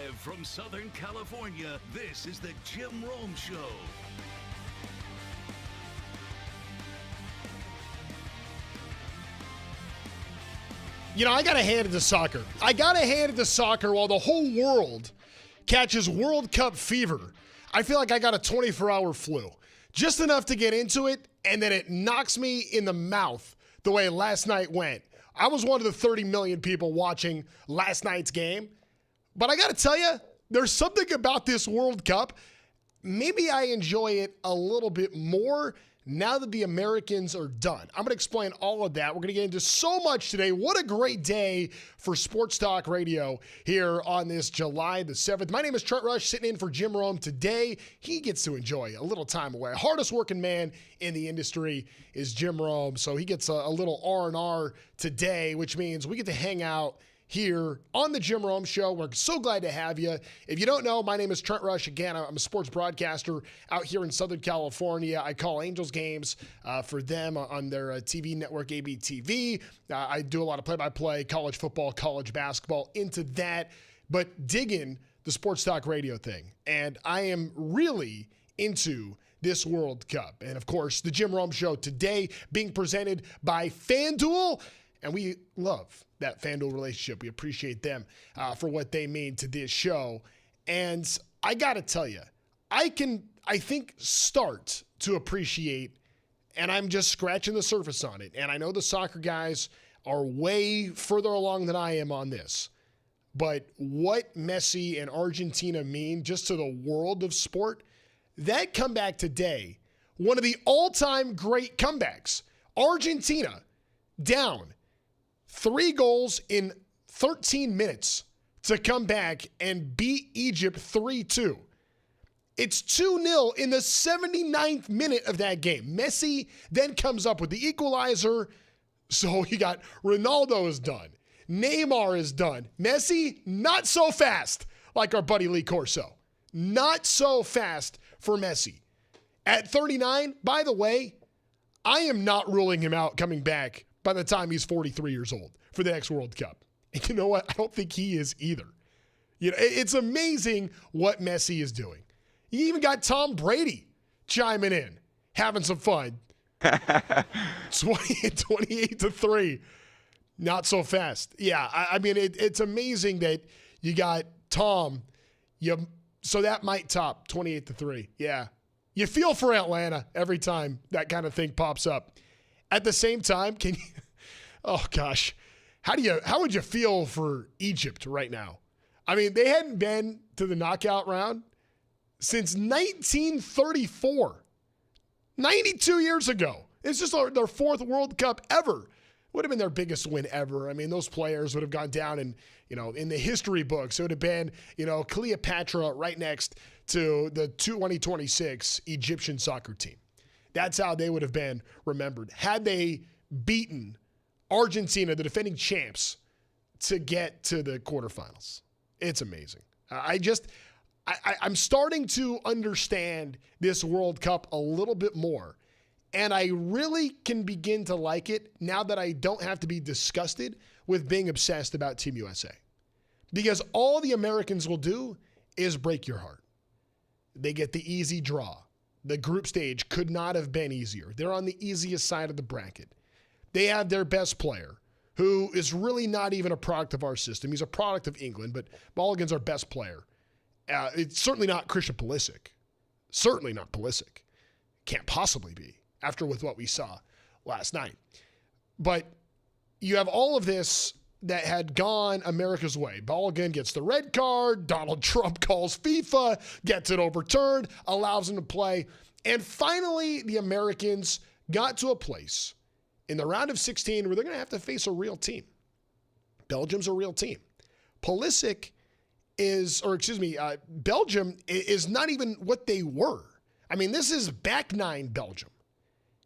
Live from Southern California, this is the Jim Rome Show. You know, I got to hand it to soccer. I got to hand it to soccer while the whole world catches World Cup fever. I feel like I got a 24-hour flu. Just enough to get into it, and then it knocks me in the mouth the way last night went. I was one of the 30 million people watching last night's game. But I got to tell you, there's something about this World Cup. Maybe I enjoy it a little bit more now that the Americans are done. I'm going to explain all of that. We're going to get into so much today. What a great day for Sports Talk Radio here on this July the 7th. My name is Trent Rush, sitting in for Jim Rome today. He gets to enjoy a little time away. Hardest working man in the industry is Jim Rome, so he gets a little R&R today, which means we get to hang out here on the Jim Rome Show. We're so glad to have you. If you don't know, my name is Trent Rush. Again, I'm a sports broadcaster out here in Southern California. I call Angels games for them on their TV network, ABTV. I do a lot of play-by-play, college football, college basketball, into that, but digging the Sports Talk Radio thing. And I am really into this World Cup. And, of course, the Jim Rome Show today being presented by FanDuel. And we love that FanDuel relationship. We appreciate them for what they mean to this show. And I got to tell you, I think, start to appreciate, and I'm just scratching the surface on it. And I know the soccer guys are way further along than I am on this. But what Messi and Argentina mean just to the world of sport, that comeback today, one of the all-time great comebacks. Argentina down 3 goals in 13 minutes to come back and beat Egypt 3-2. It's 2-0 in the 79th minute of that game. Messi then comes up with the equalizer. So you got Ronaldo is done. Neymar is done. Messi, not so fast like our buddy Lee Corso. Not so fast for Messi. At 39, by the way, I am not ruling him out coming back by the time he's 43 years old for the next World Cup. And you know what? I don't think he is either. You know, it's amazing what Messi is doing. You even got Tom Brady chiming in, having some fun. 28-3. Not so fast. Yeah, I mean, it's amazing that you got Tom. So that might top 28-3. Yeah. You feel for Atlanta every time that kind of thing pops up. At the same time, oh gosh, how would you feel for Egypt right now? I mean, they hadn't been to the knockout round since 1934, 92 years ago. It's just their 4th World Cup ever. Would have been their biggest win ever. I mean, those players would have gone down in the history books. It would have been, Cleopatra right next to the 2026 Egyptian soccer team. That's how they would have been remembered. Had they beaten Argentina, the defending champs, to get to the quarterfinals. It's amazing. I'm starting to understand this World Cup a little bit more. And I really can begin to like it now that I don't have to be disgusted with being obsessed about Team USA. Because all the Americans will do is break your heart. They get the easy draw. The group stage could not have been easier. They're on the easiest side of the bracket. They have their best player, who is really not even a product of our system. He's a product of England, but Mulligan's our best player. It's certainly not Christian Pulisic. Certainly not Pulisic. Can't possibly be, after with what we saw last night. But you have all of this that had gone America's way. Mulligan gets the red card. Donald Trump calls FIFA, gets it overturned, allows him to play. And finally, the Americans got to a place in the round of 16 where they're going to have to face a real team. Belgium's a real team. Belgium is not even what they were. I mean, this is back 9 Belgium.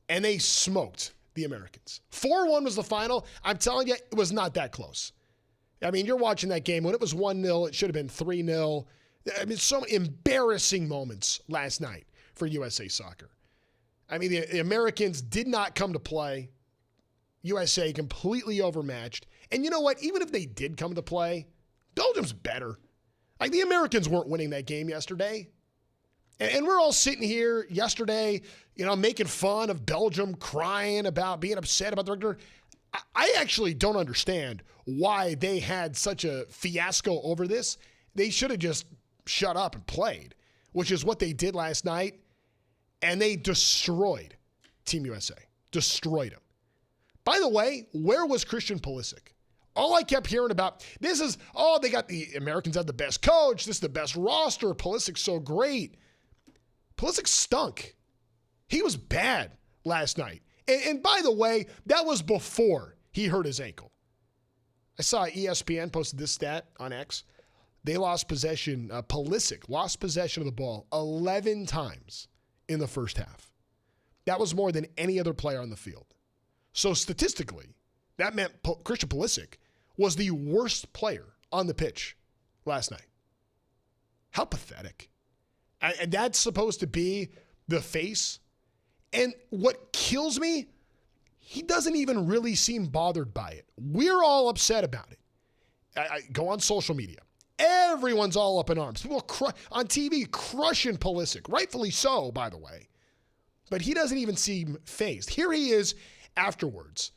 And they smoked the Americans. 4-1 was the final. I'm telling you, it was not that close. I mean, you're watching that game. When it was 1-0, it should have been 3-0. I mean, so many embarrassing moments last night for USA Soccer. I mean, the Americans did not come to play. USA completely overmatched. And you know what? Even if they did come to play, Belgium's better. Like, the Americans weren't winning that game yesterday. And we're all sitting here yesterday, making fun of Belgium, crying about being upset about the record. I actually don't understand why they had such a fiasco over this. They should have just shut up and played, which is what they did last night. And they destroyed Team USA. Destroyed them. By the way, where was Christian Pulisic? All I kept hearing about, they got the Americans have the best coach. This is the best roster. Pulisic's so great. Pulisic stunk. He was bad last night. And by the way, that was before he hurt his ankle. I saw ESPN posted this stat on X. They lost possession, Pulisic lost possession of the ball 11 times in the first half. That was more than any other player on the field. So statistically, that meant Christian Pulisic was the worst player on the pitch last night. How pathetic. And that's supposed to be the face. And what kills me, he doesn't even really seem bothered by it. We're all upset about it. I go on social media. Everyone's all up in arms. People on TV crushing Pulisic. Rightfully so, by the way. But he doesn't even seem fazed. Here he is afterwards,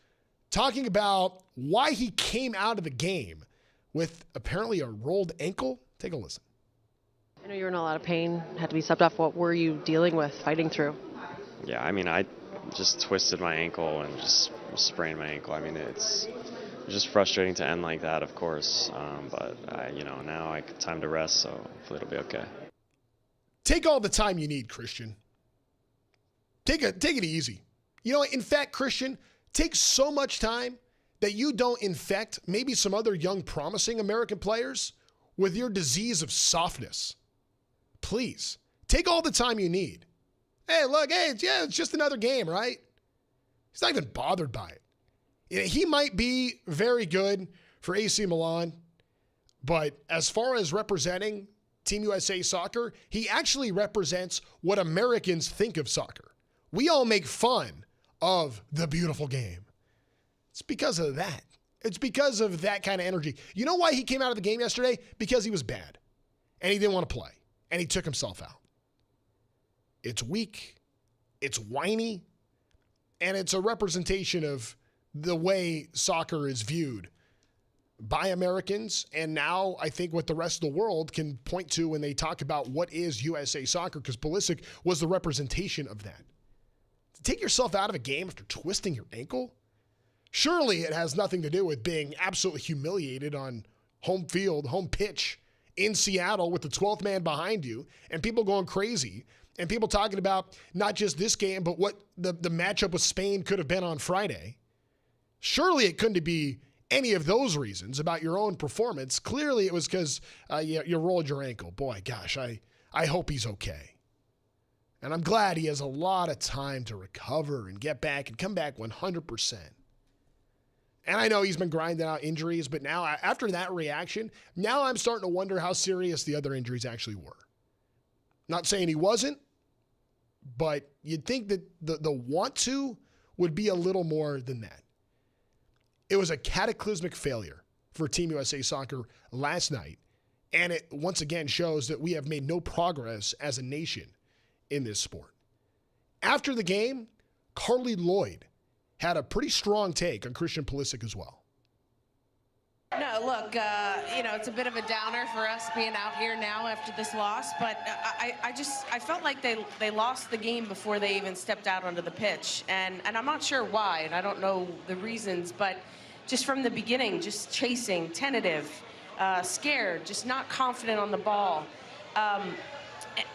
talking about why he came out of the game with apparently a rolled ankle. Take a listen. I know you were in a lot of pain, had to be subbed off. What were you dealing with, fighting through? Yeah, I just twisted my ankle and just sprained my ankle. It's just frustrating to end like that, of course. But now time to rest, so hopefully it'll be okay. Take all the time you need, Christian. Take it easy. In fact, Christian, take so much time that you don't infect maybe some other young, promising American players with your disease of softness. Please, take all the time you need. Hey, look, it's just another game, right? He's not even bothered by it. He might be very good for AC Milan, but as far as representing Team USA soccer, he actually represents what Americans think of soccer. We all make fun of the beautiful game. It's because of that. It's because of that kind of energy. You know why he came out of the game yesterday? Because he was bad, and he didn't want to play, and he took himself out. It's weak, it's whiny, and it's a representation of the way soccer is viewed by Americans, and now I think what the rest of the world can point to when they talk about what is USA soccer, because Pulisic was the representation of that. To take yourself out of a game after twisting your ankle? Surely it has nothing to do with being absolutely humiliated on home field, home pitch in Seattle with the 12th man behind you and people going crazy and people talking about not just this game, but what the matchup with Spain could have been on Friday. Surely it couldn't be any of those reasons about your own performance. Clearly it was because you rolled your ankle. Boy, gosh, I hope he's okay. And I'm glad he has a lot of time to recover and get back and come back 100%. And I know he's been grinding out injuries, but now after that reaction, now I'm starting to wonder how serious the other injuries actually were. Not saying he wasn't, but you'd think that the want to would be a little more than that. It was a cataclysmic failure for Team USA Soccer last night, and it once again shows that we have made no progress as a nation in this sport. After the game, Carly Lloyd had a pretty strong take on Christian Pulisic as well. No, look, it's a bit of a downer for us being out here now after this loss, but I felt like they lost the game before they even stepped out onto the pitch, and I'm not sure why, and I don't know the reasons, but just from the beginning, just chasing, tentative, scared, just not confident on the ball.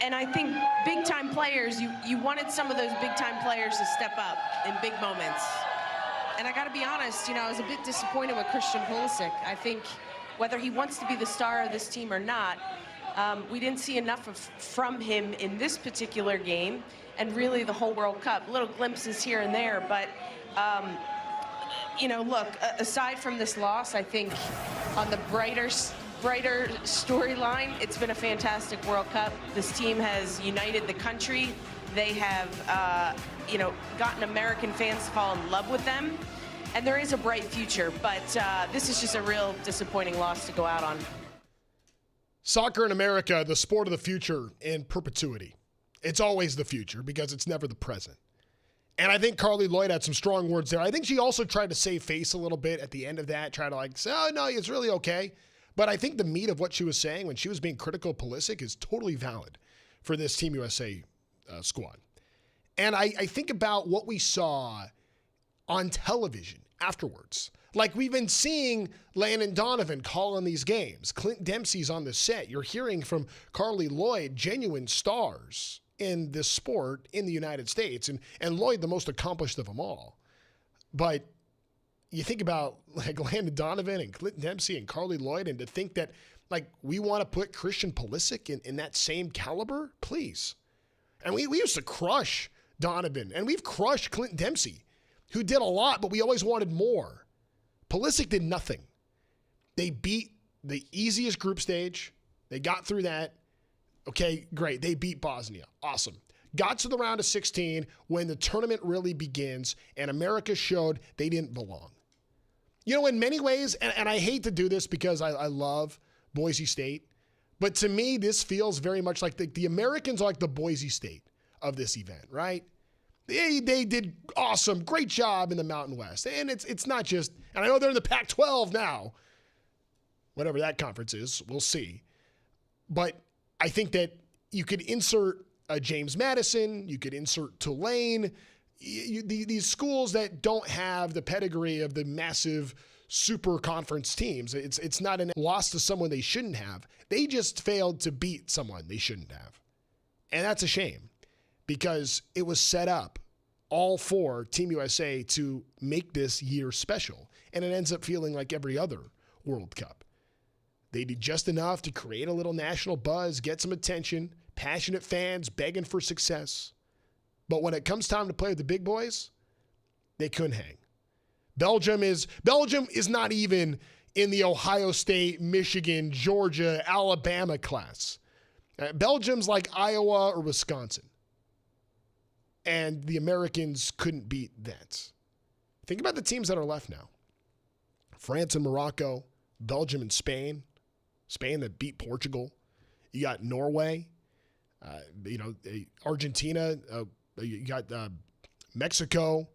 And I think big-time players, you wanted some of those big-time players to step up in big moments. And I got to be honest, I was a bit disappointed with Christian Pulisic. I think whether he wants to be the star of this team or not, we didn't see enough from him in this particular game and really the whole World Cup. Little glimpses here and there, but, look, aside from this loss, I think on the brighter storyline, it's been a fantastic World Cup. This team has united the country. They have, gotten American fans to fall in love with them. And there is a bright future, but this is just a real disappointing loss to go out on. Soccer in America, the sport of the future in perpetuity. It's always the future because it's never the present. And I think Carly Lloyd had some strong words there. I think she also tried to save face a little bit at the end of that, try to like say, oh, no, it's really okay. But I think the meat of what she was saying when she was being critical of Pulisic is totally valid for this Team USA squad. And I think about what we saw on television afterwards. Like we've been seeing Landon Donovan calling these games. Clint Dempsey's on the set. You're hearing from Carly Lloyd, genuine stars in this sport in the United States. And Lloyd, the most accomplished of them all. But you think about like Landon Donovan and Clint Dempsey and Carly Lloyd, and to think that like we want to put Christian Pulisic in that same caliber, please. And we used to crush Donovan, and we've crushed Clint Dempsey, who did a lot, but we always wanted more. Pulisic did nothing. They beat the easiest group stage. They got through that. Okay, great. They beat Bosnia. Awesome. Got to the round of 16 when the tournament really begins, and America showed they didn't belong. You know, in many ways, and I hate to do this because I love Boise State, but to me, this feels very much like the Americans are like the Boise State of this event, right? They did awesome, great job in the Mountain West. And it's not just, and I know they're in the Pac-12 now, whatever that conference is, we'll see. But I think that you could insert James Madison, you could insert Tulane, these schools that don't have the pedigree of the massive super conference teams. It's not a loss to someone they shouldn't have. They just failed to beat someone they shouldn't have. And that's a shame because it was set up all for Team USA to make this year special. And it ends up feeling like every other World Cup. They did just enough to create a little national buzz, get some attention, passionate fans begging for success. But when it comes time to play with the big boys, they couldn't hang. Belgium is not even in the Ohio State, Michigan, Georgia, Alabama class. Belgium's like Iowa or Wisconsin. And the Americans couldn't beat that. Think about the teams that are left now. France and Morocco, Belgium and Spain. Spain that beat Portugal. You got Norway. Argentina. You got Mexico.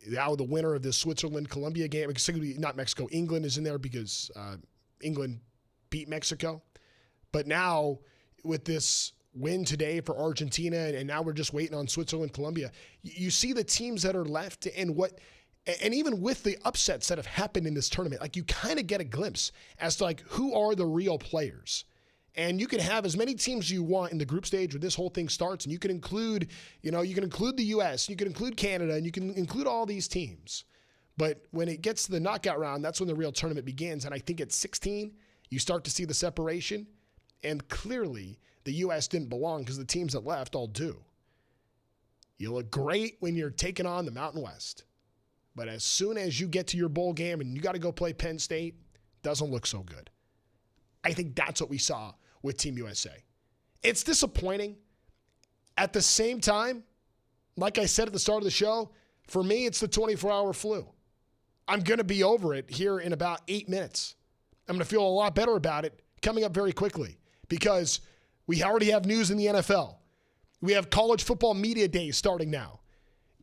Now the winner of this Switzerland-Colombia game. Not Mexico. England is in there because England beat Mexico. But now with this win today for Argentina, and now we're just waiting on Switzerland, Colombia. You see the teams that are left and even with the upsets that have happened in this tournament, like you kind of get a glimpse as to like who are the real players. And you can have as many teams you want in the group stage where this whole thing starts, and you can include, you can include the US, you can include Canada, and you can include all these teams. But when it gets to the knockout round, that's when the real tournament begins. And I think at 16, you start to see the separation. And clearly, the U.S. didn't belong because the teams that left all do. You look great when you're taking on the Mountain West. But as soon as you get to your bowl game and you got to go play Penn State, doesn't look so good. I think that's what we saw with Team USA. It's disappointing. At the same time, like I said at the start of the show, for me, it's the 24-hour flu. I'm going to be over it here in about 8 minutes. I'm going to feel a lot better about it coming up very quickly because we already have news in the NFL. We have college football media days starting now.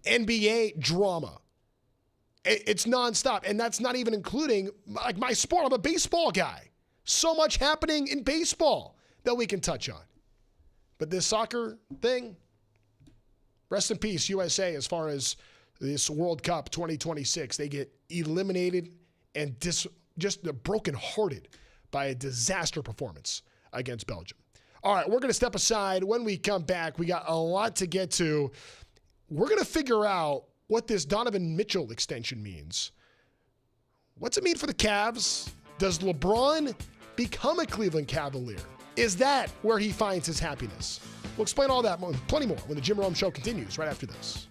NBA drama. It's nonstop. And that's not even including like my sport. I'm a baseball guy. So much happening in baseball that we can touch on. But this soccer thing, rest in peace, USA, as far as this World Cup 2026. They get eliminated and just brokenhearted by a disaster performance against Belgium. All right, we're going to step aside. When we come back, we got a lot to get to. We're going to figure out what this Donovan Mitchell extension means. What's it mean for the Cavs? Does LeBron become a Cleveland Cavalier? Is that where he finds his happiness? We'll explain all that, plenty more, when the Jim Rome Show continues right after this.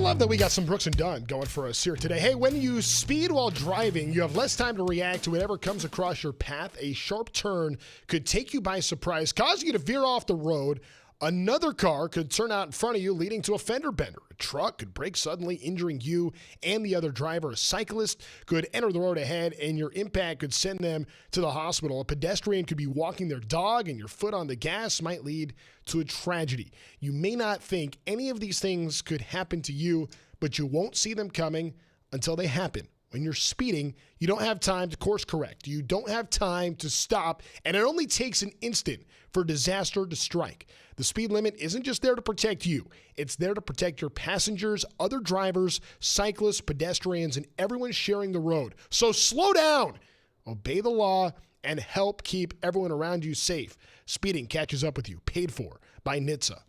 love that we got some Brooks and Dunn going for us here today. Hey, when you speed while driving, you have less time to react to whatever comes across your path. A sharp turn could take you by surprise, cause you to veer off the road. Another car could turn out in front of you, leading to a fender bender. A truck could brake suddenly, injuring you and the other driver. A cyclist could enter the road ahead, and your impact could send them to the hospital. A pedestrian could be walking their dog, and your foot on the gas might lead to a tragedy. You may not think any of these things could happen to you, but you won't see them coming until they happen. When you're speeding, you don't have time to course correct. You don't have time to stop, and it only takes an instant for disaster to strike. The speed limit isn't just there to protect you. It's there to protect your passengers, other drivers, cyclists, pedestrians, and everyone sharing the road. So slow down, obey the law, and help keep everyone around you safe. Speeding catches up with you. Paid for by NHTSA.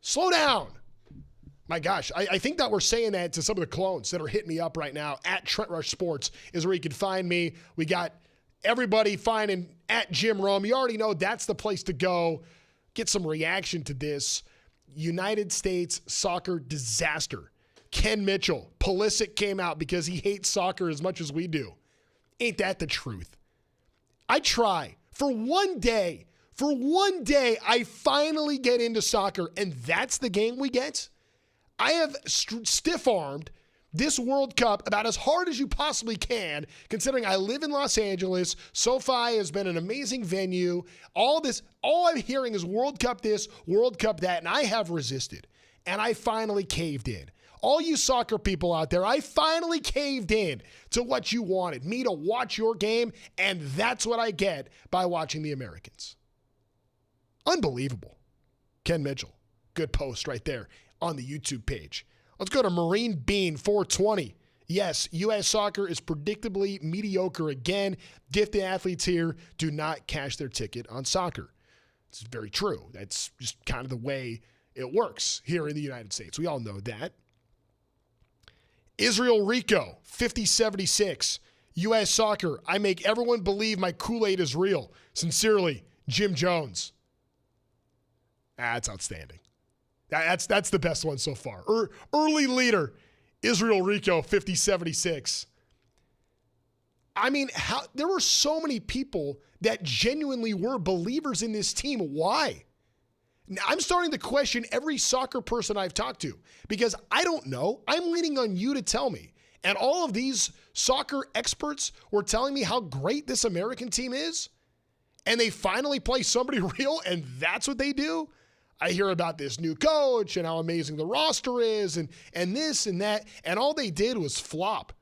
Slow down. My gosh, I think that we're saying that to some of the clones that are hitting me up right now. At Trent Rush Sports is where you can find me. We got everybody finding at Jim Rome. You already know that's the place to go. Get some reaction to this United States soccer disaster. Ken Mitchell, Pulisic came out because he hates soccer as much as we do. Ain't that the truth? I try. For one day, I finally get into soccer, and that's the game we get? I have stiff-armed this World Cup about as hard as you possibly can, considering I live in Los Angeles. SoFi has been an amazing venue. All I'm hearing is World Cup this, World Cup that, and I have resisted. And I finally caved in. All you soccer people out there, I finally caved in to what you wanted, me to watch your game, and that's what I get by watching the Americans. Unbelievable. Ken Mitchell, good post right there on the YouTube page. Let's go to Marine Bean 420. Yes, U.S. soccer is predictably mediocre again. Gifted athletes here do not cash their ticket on soccer. It's very true. That's just kind of the way it works here in the United States. We all know that. Israel Rico, 5076. U.S. soccer, I make everyone believe my Kool-Aid is real. Sincerely, Jim Jones. That's outstanding. That's the best one so far. Early leader, Israel Rico, 5076. I mean, there were so many people that genuinely were believers in this team. Why? Now, I'm starting to question every soccer person I've talked to because I don't know. I'm leaning on you to tell me. And all of these soccer experts were telling me how great this American team is. And they finally play somebody real, and that's what they do. I hear about this new coach and how amazing the roster is and this and that, and all they did was flop.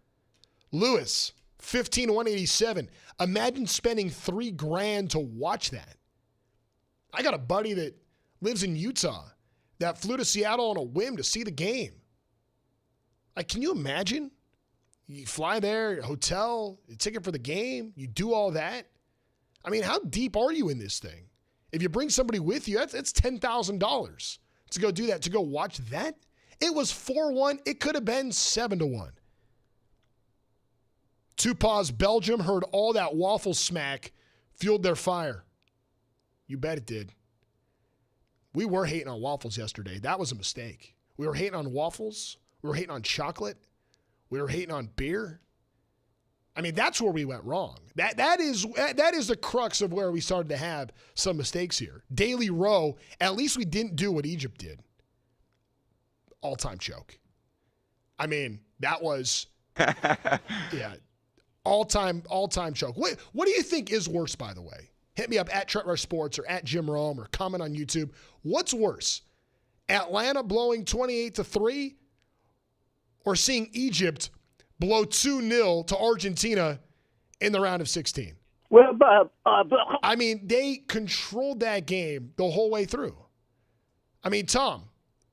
Lewis, 15187. Imagine spending $3,000 to watch that. I got a buddy that lives in Utah that flew to Seattle on a whim to see the game. Like, can you imagine? You fly there, hotel, a ticket for the game, you do all that. I mean, how deep are you in this thing? If you bring somebody with you, that's $10,000 to go do that, to go watch that. It was 4-1. It could have been 7-1. Two Paws Belgium heard all that waffle smack fueled their fire. You bet it did. We were hating on waffles yesterday. That was a mistake. We were hating on waffles. We were hating on chocolate. We were hating on beer. I mean, that's where we went wrong. That is the crux of where we started to have some mistakes here. Daily Row, at least we didn't do what Egypt did. All-time choke. I mean, that was, yeah, all-time choke. What do you think is worse, by the way? Hit me up at Trent Rush Sports or at Jim Rome or comment on YouTube. What's worse? Atlanta blowing 28-3 or seeing Egypt blow 2-0 to Argentina in the round of 16? Well, I mean, they controlled that game the whole way through. I mean, Tom,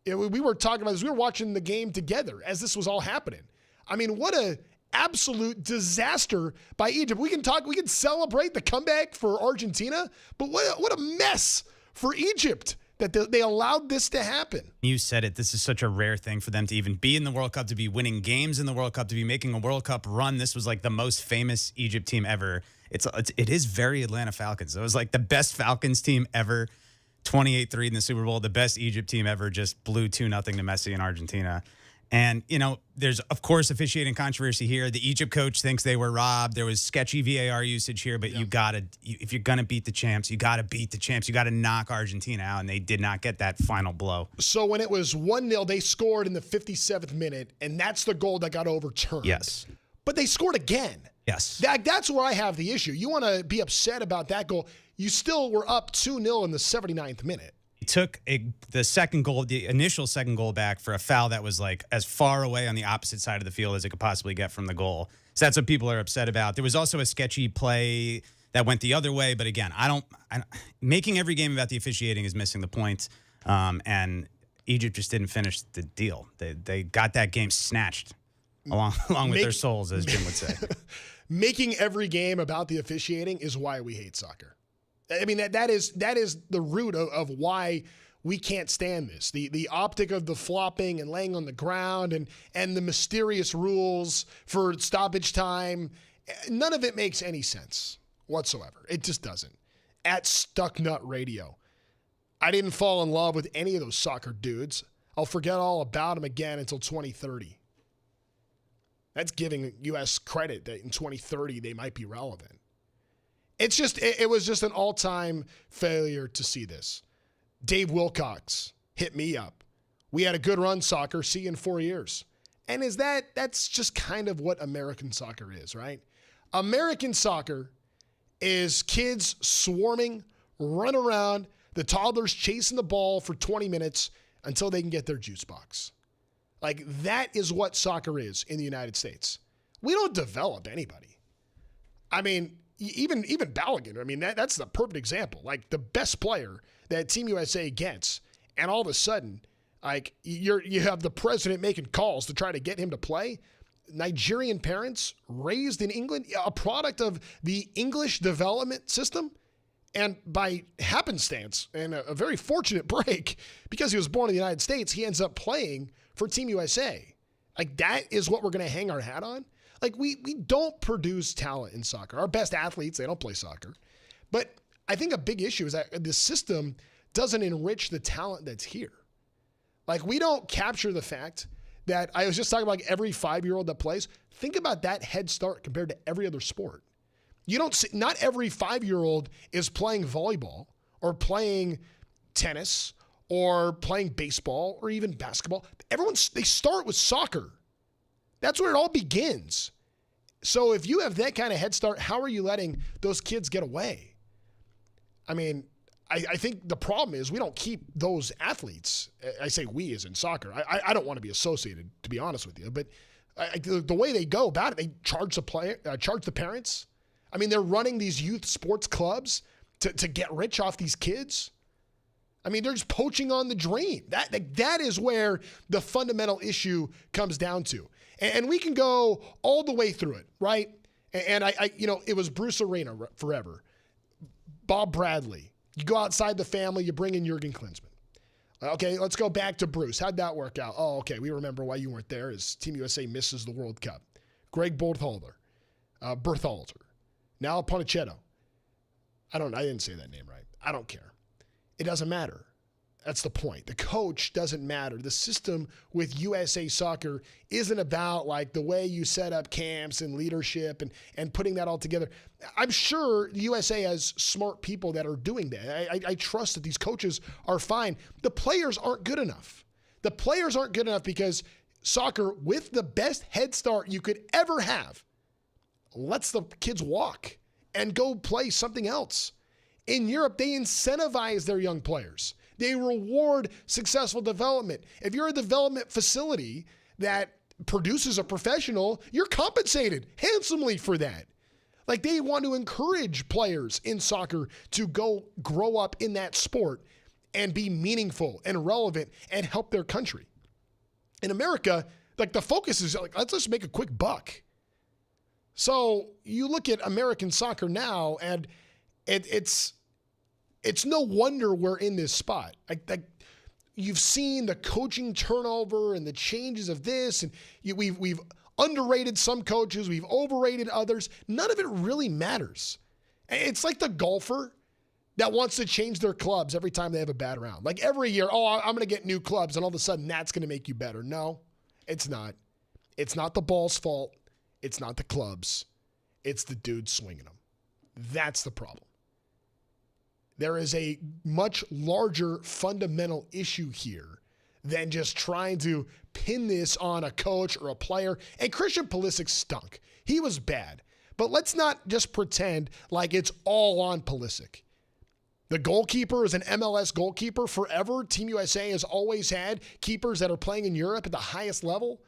we were talking about this. We were watching the game together as this was all happening. I mean, what a absolute disaster by Egypt. We can celebrate the comeback for Argentina, but what a mess for Egypt that they allowed this to happen. You said it. This is such a rare thing for them to even be in the World Cup, to be winning games in the World Cup, to be making a World Cup run. This was like the most famous Egypt team ever. It is very Atlanta Falcons. It was like the best Falcons team ever, 28-3 in the Super Bowl. The best Egypt team ever just blew 2-0 to Messi in Argentina. And, there's, of course, officiating controversy here. The Egypt coach thinks they were robbed. There was sketchy VAR usage here, but if you're going to beat the champs, you got to beat the champs. You got to knock Argentina out, and they did not get that final blow. So when it was 1-0, they scored in the 57th minute, and that's the goal that got overturned. Yes. But they scored again. Yes. That's where I have the issue. You want to be upset about that goal. You still were up 2-0 in the 79th minute. Took the initial second goal back for a foul that was like as far away on the opposite side of the field as it could possibly get from the goal. So that's what people are upset about. There was also a sketchy play that went the other way, but again, making every game about the officiating is missing the point. And Egypt just didn't finish the deal. They got that game snatched along with their souls, as Jim would say. Making every game about the officiating is why we hate soccer. I mean, that is the root of why we can't stand this. The optic of the flopping and laying on the ground and the mysterious rules for stoppage time, none of it makes any sense whatsoever. It just doesn't. At Stucknut Radio, I didn't fall in love with any of those soccer dudes. I'll forget all about them again until 2030. That's giving U.S. credit that in 2030 they might be relevant. It was just an all-time failure to see this. Dave Wilcox hit me up. We had a good run, soccer. See you in 4 years. And that's just kind of what American soccer is, right? American soccer is kids swarming, run around, the toddlers chasing the ball for 20 minutes until they can get their juice box. Like, that is what soccer is in the United States. We don't develop anybody. I mean, even Balogun, I mean, that's the perfect example. Like, the best player that Team USA gets, and all of a sudden, like, you have the president making calls to try to get him to play. Nigerian parents raised in England, a product of the English development system. And by happenstance and a very fortunate break, because he was born in the United States, he ends up playing for Team USA. Like, that is what we're going to hang our hat on. Like, we don't produce talent in soccer. Our best athletes, they don't play soccer. But I think a big issue is that the system doesn't enrich the talent that's here. Like, we don't capture the fact that I was just talking about, like, every 5-year-old that plays. Think about that head start compared to every other sport. You don't see, not every 5-year-old is playing volleyball or playing tennis or playing baseball or even basketball. They start with soccer. That's where it all begins. So if you have that kind of head start, how are you letting those kids get away? I mean, I think the problem is we don't keep those athletes. I say we as in soccer. I don't want to be associated, to be honest with you. But the way they go about it, they charge the parents. I mean, they're running these youth sports clubs to get rich off these kids. I mean, they're just poaching on the dream. That is where the fundamental issue comes down to. And we can go all the way through it, right? And it was Bruce Arena forever. Bob Bradley. You go outside the family, you bring in Jurgen Klinsmann. Okay, let's go back to Bruce. How'd that work out? Oh, okay, we remember why you weren't there as Team USA misses the World Cup. Greg Berhalter. Now Ponichetto. I didn't say that name right. I don't care. It doesn't matter. That's the point. The coach doesn't matter. The system with USA Soccer isn't about like the way you set up camps and leadership and putting that all together. I'm sure the USA has smart people that are doing that. I trust that these coaches are fine. The players aren't good enough. The players aren't good enough because soccer, with the best head start you could ever have, lets the kids walk and go play something else. In Europe, they incentivize their young players. They reward successful development. If you're a development facility that produces a professional, you're compensated handsomely for that. Like, they want to encourage players in soccer to go grow up in that sport and be meaningful and relevant and help their country. In America, like, the focus is like, let's just make a quick buck. So you look at American soccer now, and it's no wonder we're in this spot. Like you've seen the coaching turnover and the changes of this, and we've underrated some coaches, we've overrated others. None of it really matters. It's like the golfer that wants to change their clubs every time they have a bad round. Like every year, I'm going to get new clubs, and all of a sudden that's going to make you better. No, It's not. It's not the ball's fault. It's not the club's. It's the dude swinging them. That's the problem. There is a much larger fundamental issue here than just trying to pin this on a coach or a player. And Christian Pulisic stunk. He was bad. But let's not just pretend like it's all on Pulisic. The goalkeeper is an MLS goalkeeper forever. Team USA has always had keepers that are playing in Europe at the highest level.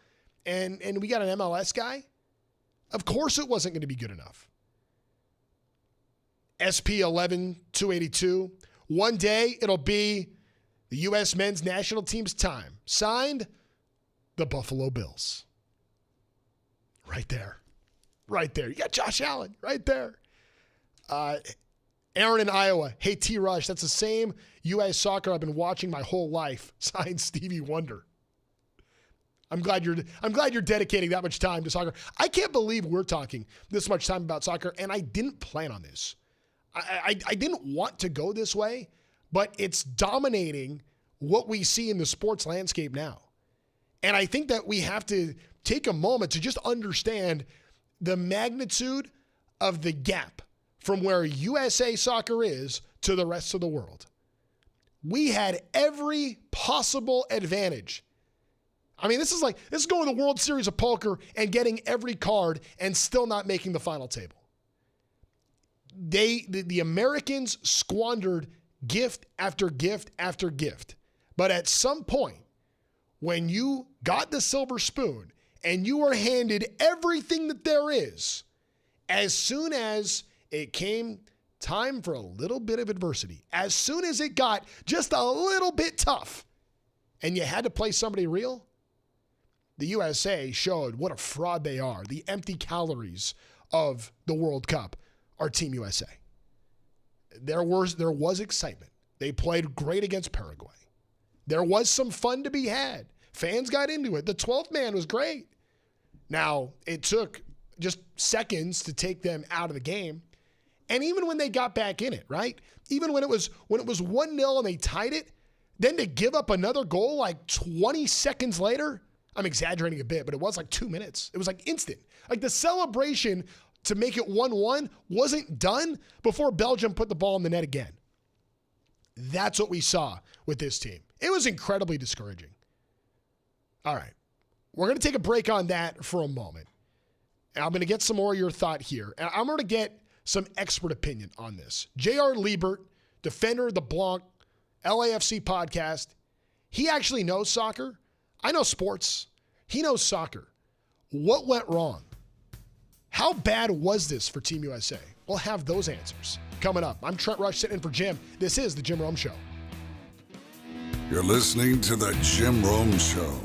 And we got an MLS guy? Of course it wasn't going to be good enough. SP 11-282. One day it'll be the U.S. men's national team's time. Signed, the Buffalo Bills. Right there. Right there. You got Josh Allen right there. Aaron in Iowa. Hey, T-Rush, that's the same U.S. soccer I've been watching my whole life. Signed, Stevie Wonder. I'm glad you're dedicating that much time to soccer. I can't believe we're talking this much time about soccer, and I didn't plan on this. I didn't want to go this way, but it's dominating what we see in the sports landscape now. And I think that we have to take a moment to just understand the magnitude of the gap from where USA soccer is to the rest of the world. We had every possible advantage. I mean, this is going to the World Series of Poker and getting every card and still not making the final table. The Americans squandered gift after gift after gift. But at some point, when you got the silver spoon and you were handed everything that there is, as soon as it came time for a little bit of adversity, as soon as it got just a little bit tough and you had to play somebody real, the USA showed what a fraud they are. The empty calories of the World Cup are Team USA. There was excitement. They played great against Paraguay. There was some fun to be had. Fans got into it. The 12th man was great. Now, it took just seconds to take them out of the game. And even when they got back in it, right? Even when it was 1-0 and they tied it, then to give up another goal like 20 seconds later, I'm exaggerating a bit, but it was like 2 minutes. It was like instant. Like the celebration to make it 1-1 wasn't done before Belgium put the ball in the net again. That's what we saw with this team. It was incredibly discouraging. All right. We're going to take a break on that for a moment. And I'm going to get some more of your thought here. And I'm going to get some expert opinion on this. J.R. Liebert, defender of the Blanc, LAFC podcast, he actually knows soccer. I know sports. He knows soccer. What went wrong? How bad was this for Team USA? We'll have those answers coming up. I'm Trent Rush sitting in for Jim. This is The Jim Rome Show. You're listening to The Jim Rome Show.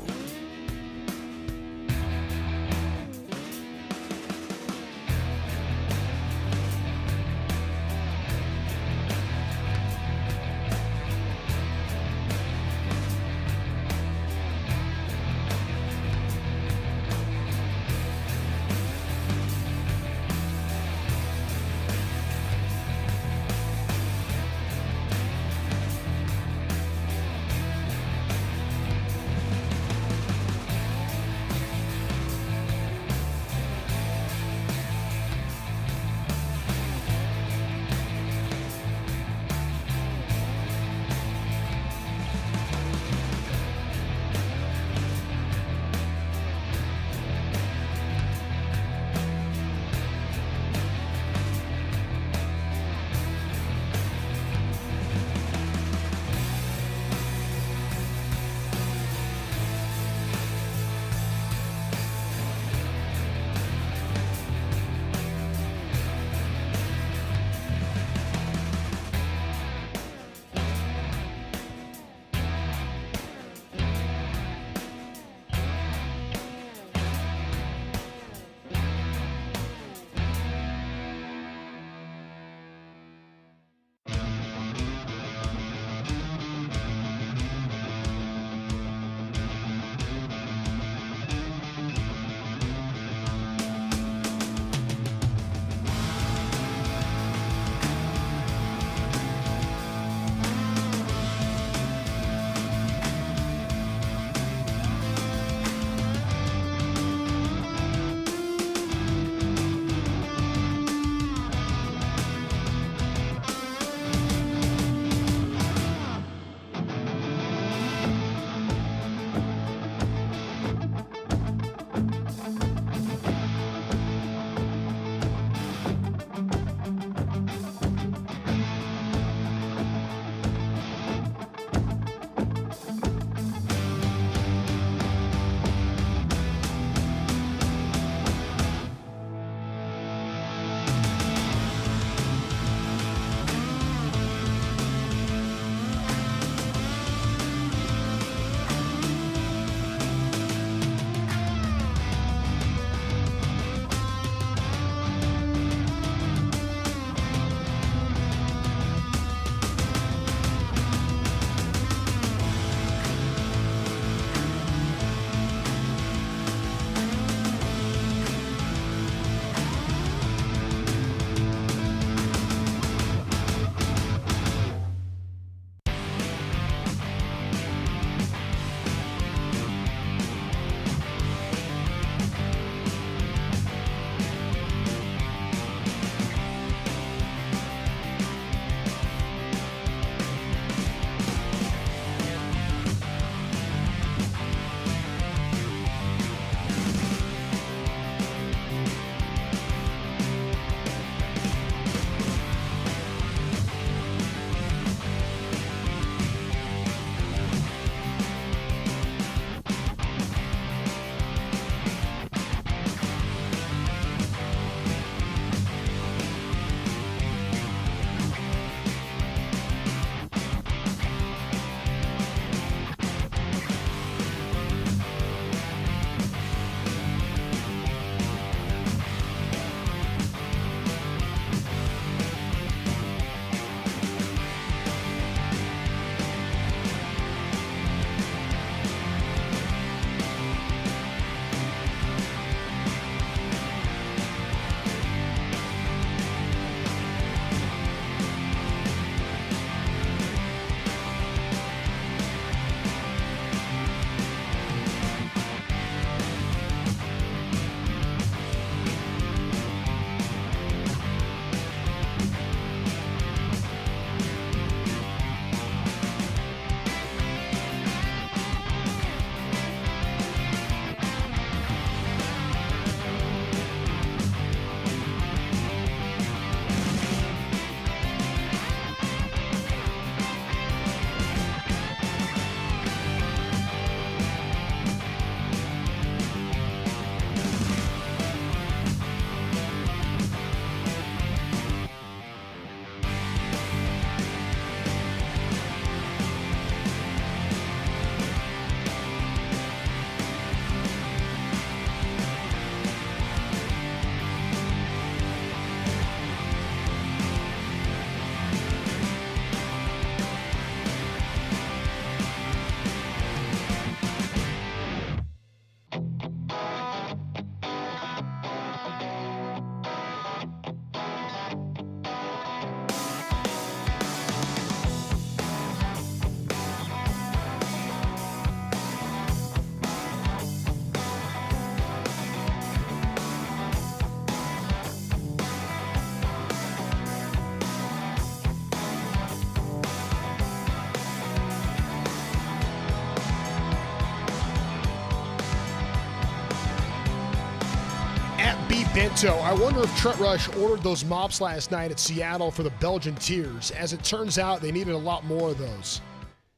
B. Bento, I wonder if Trent Rush ordered those mops last night at Seattle for the Belgian Tears. As it turns out, they needed a lot more of those.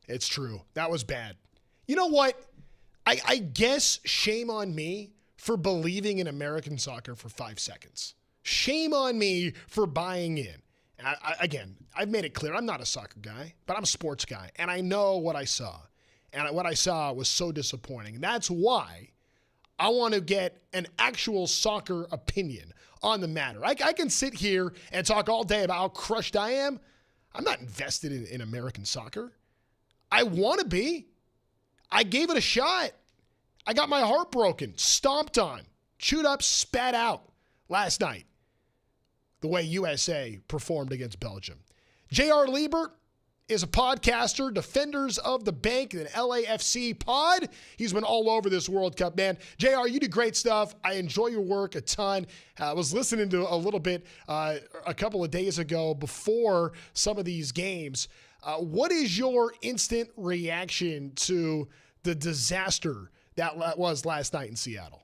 It's true. That was bad. You know what? I guess shame on me for believing in American soccer for 5 seconds. Shame on me for buying in. Again, I've made it clear I'm not a soccer guy, but I'm a sports guy, and I know what I saw. And what I saw was so disappointing. And that's why I want to get an actual soccer opinion on the matter. I can sit here and talk all day about how crushed I am. I'm not invested in American soccer. I want to be. I gave it a shot. I got my heart broken, stomped on, chewed up, spat out last night, the way USA performed against Belgium. J.R. Liebert is a podcaster, Defenders of the Bank, an LAFC pod. He's been all over this World Cup, man. JR, you do great stuff. I enjoy your work a ton. I was listening to a little bit a couple of days ago before some of these games. What is your instant reaction to the disaster that was last night in Seattle?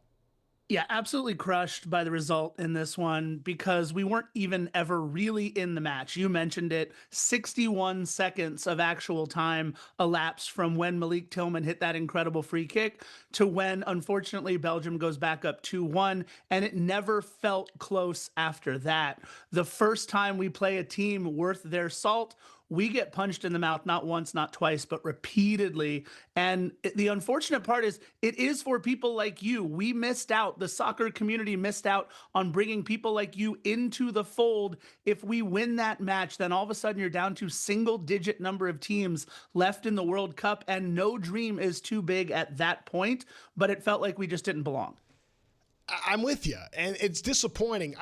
Yeah, absolutely crushed by the result in this one because we weren't even ever really in the match. You mentioned it, 61 seconds of actual time elapsed from when Malik Tillman hit that incredible free kick to when, unfortunately, Belgium goes back up 2-1, and it never felt close after that. The first time we play a team worth their salt, we get punched in the mouth, not once, not twice, but repeatedly. And the unfortunate part is it is for people like you. We missed out. The soccer community missed out on bringing people like you into the fold. If we win that match, then all of a sudden you're down to single-digit number of teams left in the World Cup, and no dream is too big at that point. But it felt like we just didn't belong. I'm with you, and it's disappointing.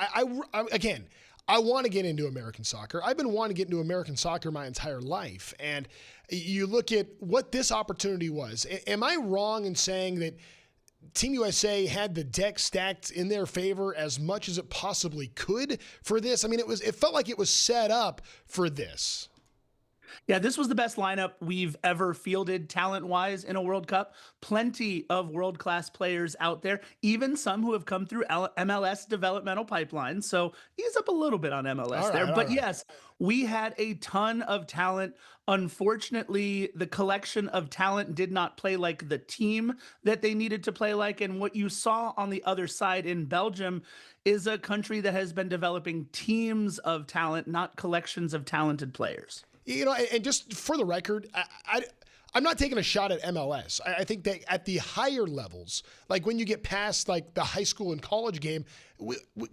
Again, I want to get into American soccer. I've been wanting to get into American soccer my entire life. And you look at what this opportunity was. Am I wrong in saying that Team USA had the deck stacked in their favor as much as it possibly could for this? I mean, it felt like it was set up for this. Yeah, this was the best lineup we've ever fielded talent-wise in a World Cup. Plenty of world-class players out there, even some who have come through MLS developmental pipelines. So ease up a little bit on MLS there. But yes, we had a ton of talent. Unfortunately, the collection of talent did not play like the team that they needed to play like. And what you saw on the other side in Belgium is a country that has been developing teams of talent, not collections of talented players. You know, and just for the record, I'm not taking a shot at MLS. I think that at the higher levels, like when you get past like the high school and college game,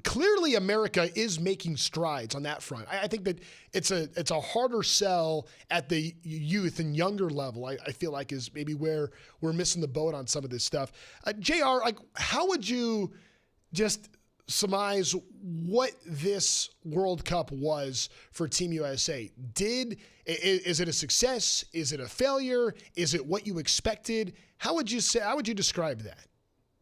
clearly America is making strides on that front. I think that it's a harder sell at the youth and younger level. I feel like is maybe where we're missing the boat on some of this stuff. JR, like how would you just surmise what this World Cup was for Team USA? Is it a success? Is it a failure? Is it what you expected? How would you describe that?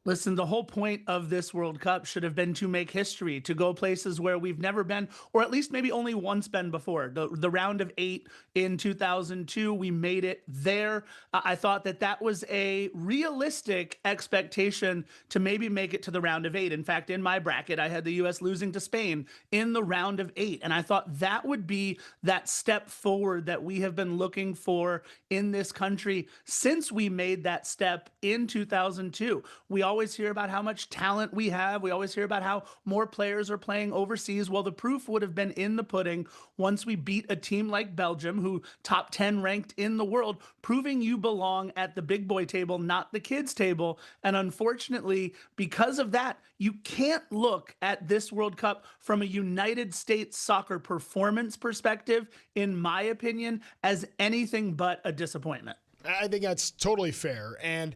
Listen, the whole point of this World Cup should have been to make history, to go places where we've never been, or at least maybe only once been before. The round of 8 in 2002, we made it there. I thought that was a realistic expectation to maybe make it to the round of 8. In fact, in my bracket, I had the U.S. losing to Spain in the round of 8. And I thought that would be that step forward that we have been looking for in this country since we made that step in 2002. We always hear about how much talent we have. We always hear about how more players are playing overseas. Well, the proof would have been in the pudding once we beat a team like Belgium, who top 10 ranked in the world, proving you belong at the big boy table, not the kids table. And unfortunately, because of that, you can't look at this World Cup from a United States soccer performance perspective, in my opinion, as anything but a disappointment. I think that's totally fair. And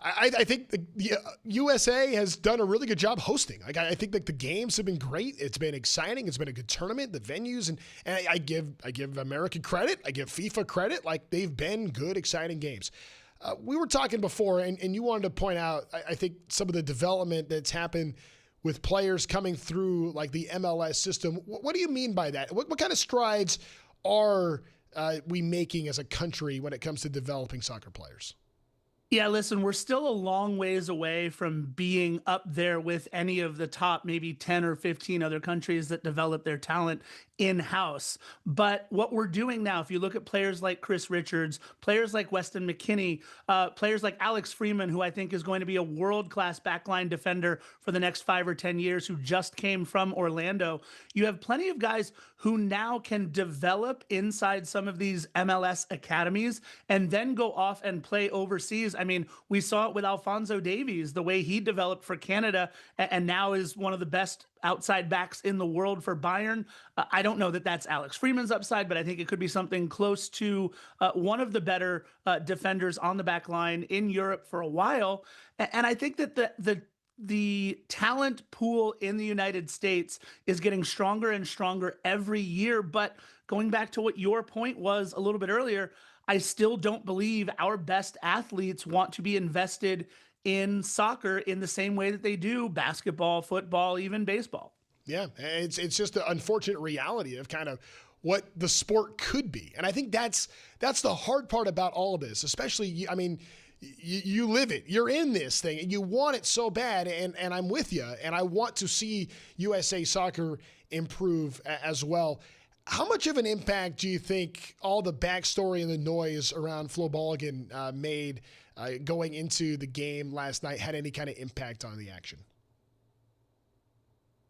I think the USA has done a really good job hosting. Like I think like the games have been great. It's been exciting. It's been a good tournament. The venues and I give America credit. I give FIFA credit. Like they've been good, exciting games. We were talking before, and you wanted to point out I think some of the development that's happened with players coming through like the MLS system. What do you mean by that? What kind of strides are we making as a country when it comes to developing soccer players? Yeah, listen, we're still a long ways away from being up there with any of the top maybe 10 or 15 other countries that develop their talent in-house. But what we're doing now, if you look at players like Chris Richards, players like Weston McKennie, players like Alex Freeman, who I think is going to be a world-class backline defender for the next 5 or 10 years, who just came from Orlando, you have plenty of guys who now can develop inside some of these MLS academies and then go off and play overseas. I mean, we saw it with Alphonso Davies, the way he developed for Canada and now is one of the best outside backs in the world for Bayern. I don't know that that's Alex Freeman's upside, but I think it could be something close to one of the better defenders on the back line in Europe for a while. And I think that the talent pool in the United States is getting stronger and stronger every year. But going back to what your point was a little bit earlier, I still don't believe our best athletes want to be invested in soccer in the same way that they do basketball, football, even baseball. Yeah, it's just the unfortunate reality of kind of what the sport could be. And I think that's the hard part about all of this, especially, I mean, you live it. You're in this thing, and you want it so bad, and I'm with you, and I want to see USA Soccer improve as well. How much of an impact do you think all the backstory and the noise around Flo Balogun made going into the game last night had any kind of impact on the action?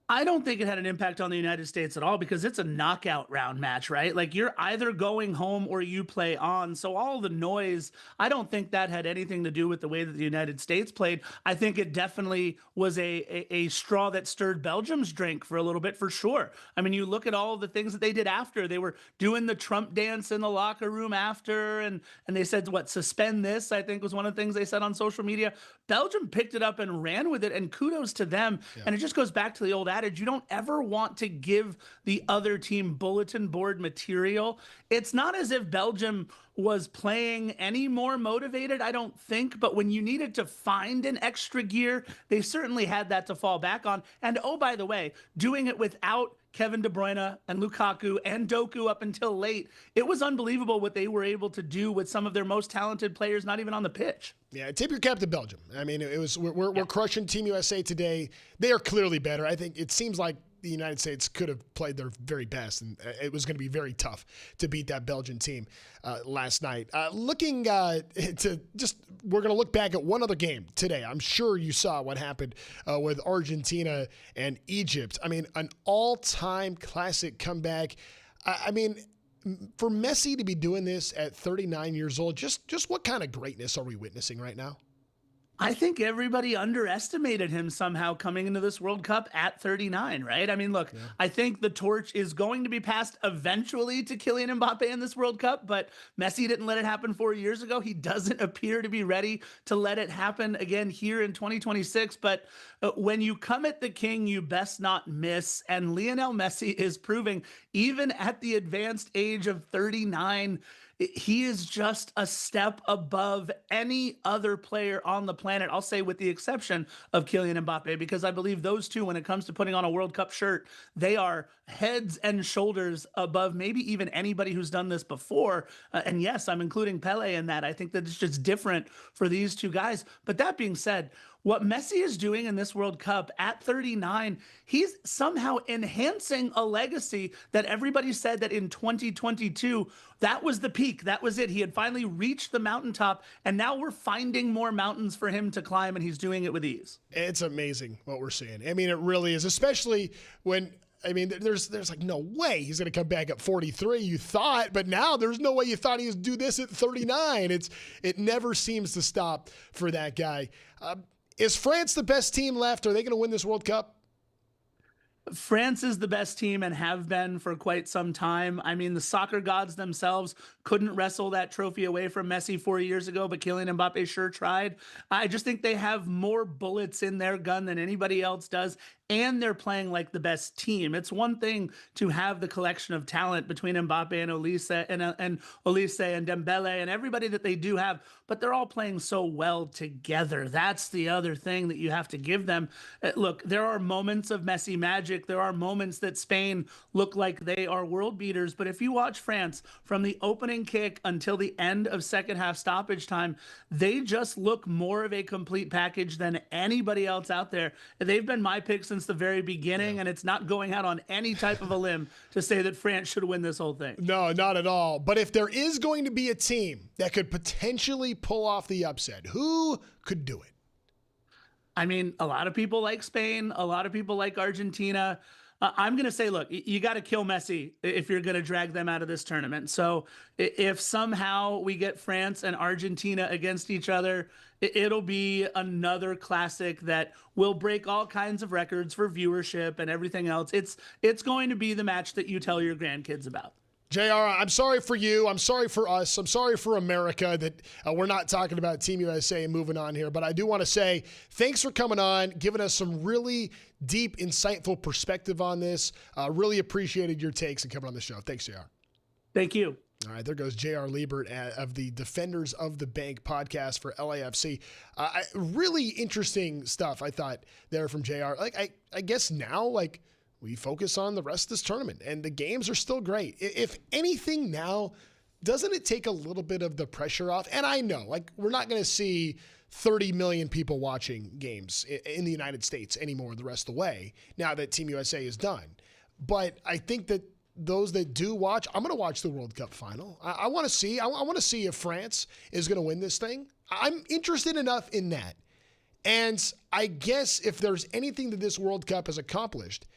I don't think it had an impact on the United States at all because it's a knockout round match, right? Like you're either going home or you play on. So all the noise, I don't think that had anything to do with the way that the United States played. I think it definitely was a straw that stirred Belgium's drink for a little bit, for sure. I mean, you look at all the things that they did after. They were doing the Trump dance in the locker room after, and they said, what, suspend this, I think was one of the things they said on social media. Belgium picked it up and ran with it, and kudos to them. Yeah. And it just goes back to the old adage, you don't ever want to give the other team bulletin board material. It's not as if Belgium was playing any more motivated, I don't think, but when you needed to find an extra gear, they certainly had that to fall back on. And oh, by the way, doing it without Kevin De Bruyne and Lukaku and Doku up until late, it was unbelievable what they were able to do with some of their most talented players not even on the pitch. Yeah, tip your cap to Belgium. I mean, we're crushing Team USA today. They are clearly better. I think it seems like the United States could have played their very best, and it was going to be very tough to beat that Belgian team last night. We're going to look back at one other game today. I'm sure you saw what happened with Argentina and Egypt. I mean, an all-time classic comeback. I mean, for Messi to be doing this at 39 years old, just what kind of greatness are we witnessing right now? I think everybody underestimated him somehow coming into this World Cup at 39, right? I mean, look, yeah. I think the torch is going to be passed eventually to Kylian Mbappe in this World Cup, but Messi didn't let it happen 4 years ago. He doesn't appear to be ready to let it happen again here in 2026. But when you come at the king, you best not miss. And Lionel Messi is proving, even at the advanced age of 39, he is just a step above any other player on the planet. I'll say with the exception of Kylian Mbappe, because I believe those two, when it comes to putting on a World Cup shirt, they are heads and shoulders above maybe even anybody who's done this before. And yes, I'm including Pele in that. I think that it's just different for these two guys. But that being said, what Messi is doing in this World Cup at 39, he's somehow enhancing a legacy that everybody said that in 2022, that was the peak. That was it. He had finally reached the mountaintop, and now we're finding more mountains for him to climb, and he's doing it with ease. It's amazing what we're seeing. I mean, it really is, especially when there's like no way he's going to come back at 43, you thought, but now there's no way you thought he would do this at 39. It never seems to stop for that guy. Is France the best team left? Are they going to win this World Cup? France is the best team and have been for quite some time. I mean, the soccer gods themselves couldn't wrestle that trophy away from Messi 4 years ago, but Kylian Mbappe sure tried. I just think they have more bullets in their gun than anybody else does. and they're playing like the best team. It's one thing to have the collection of talent between Mbappe and Olise and Dembele and everybody that they do have, but they're all playing so well together. That's the other thing that you have to give them. Look, there are moments of Messi magic. There are moments that Spain look like they are world beaters, but if you watch France from the opening kick until the end of second half stoppage time, they just look more of a complete package than anybody else out there. They've been my pick since the very beginning, and it's not going out on any type of a limb to say that France should win this whole thing. No, not at all. But if there is going to be a team that could potentially pull off the upset, who could do it? I mean, a lot of people like Spain. A lot of people like Argentina. I'm going to say, look, you got to kill Messi if you're going to drag them out of this tournament. So if somehow we get France and Argentina against each other, it'll be another classic that will break all kinds of records for viewership and everything else. It's going to be the match that you tell your grandkids about. JR, I'm sorry for you. I'm sorry for us. I'm sorry for America that we're not talking about Team USA and moving on here. But I do want to say thanks for coming on, giving us some really deep, insightful perspective on this. Really appreciated your takes and coming on the show. Thanks, JR. Thank you. All right, there goes J.R. Liebert of the Defenders of the Bank podcast for LAFC. Really interesting stuff, I thought, there from J.R. Like, I guess now, like, we focus on the rest of this tournament, and the games are still great. If anything now, doesn't it take a little bit of the pressure off? And I know, like, we're not going to see 30 million people watching games in the United States anymore the rest of the way now that Team USA is done. But I think that those that do watch, I'm going to watch the World Cup final. I want to see. I want to see if France is going to win this thing. I'm interested enough in that. And I guess if there's anything that this World Cup has accomplished,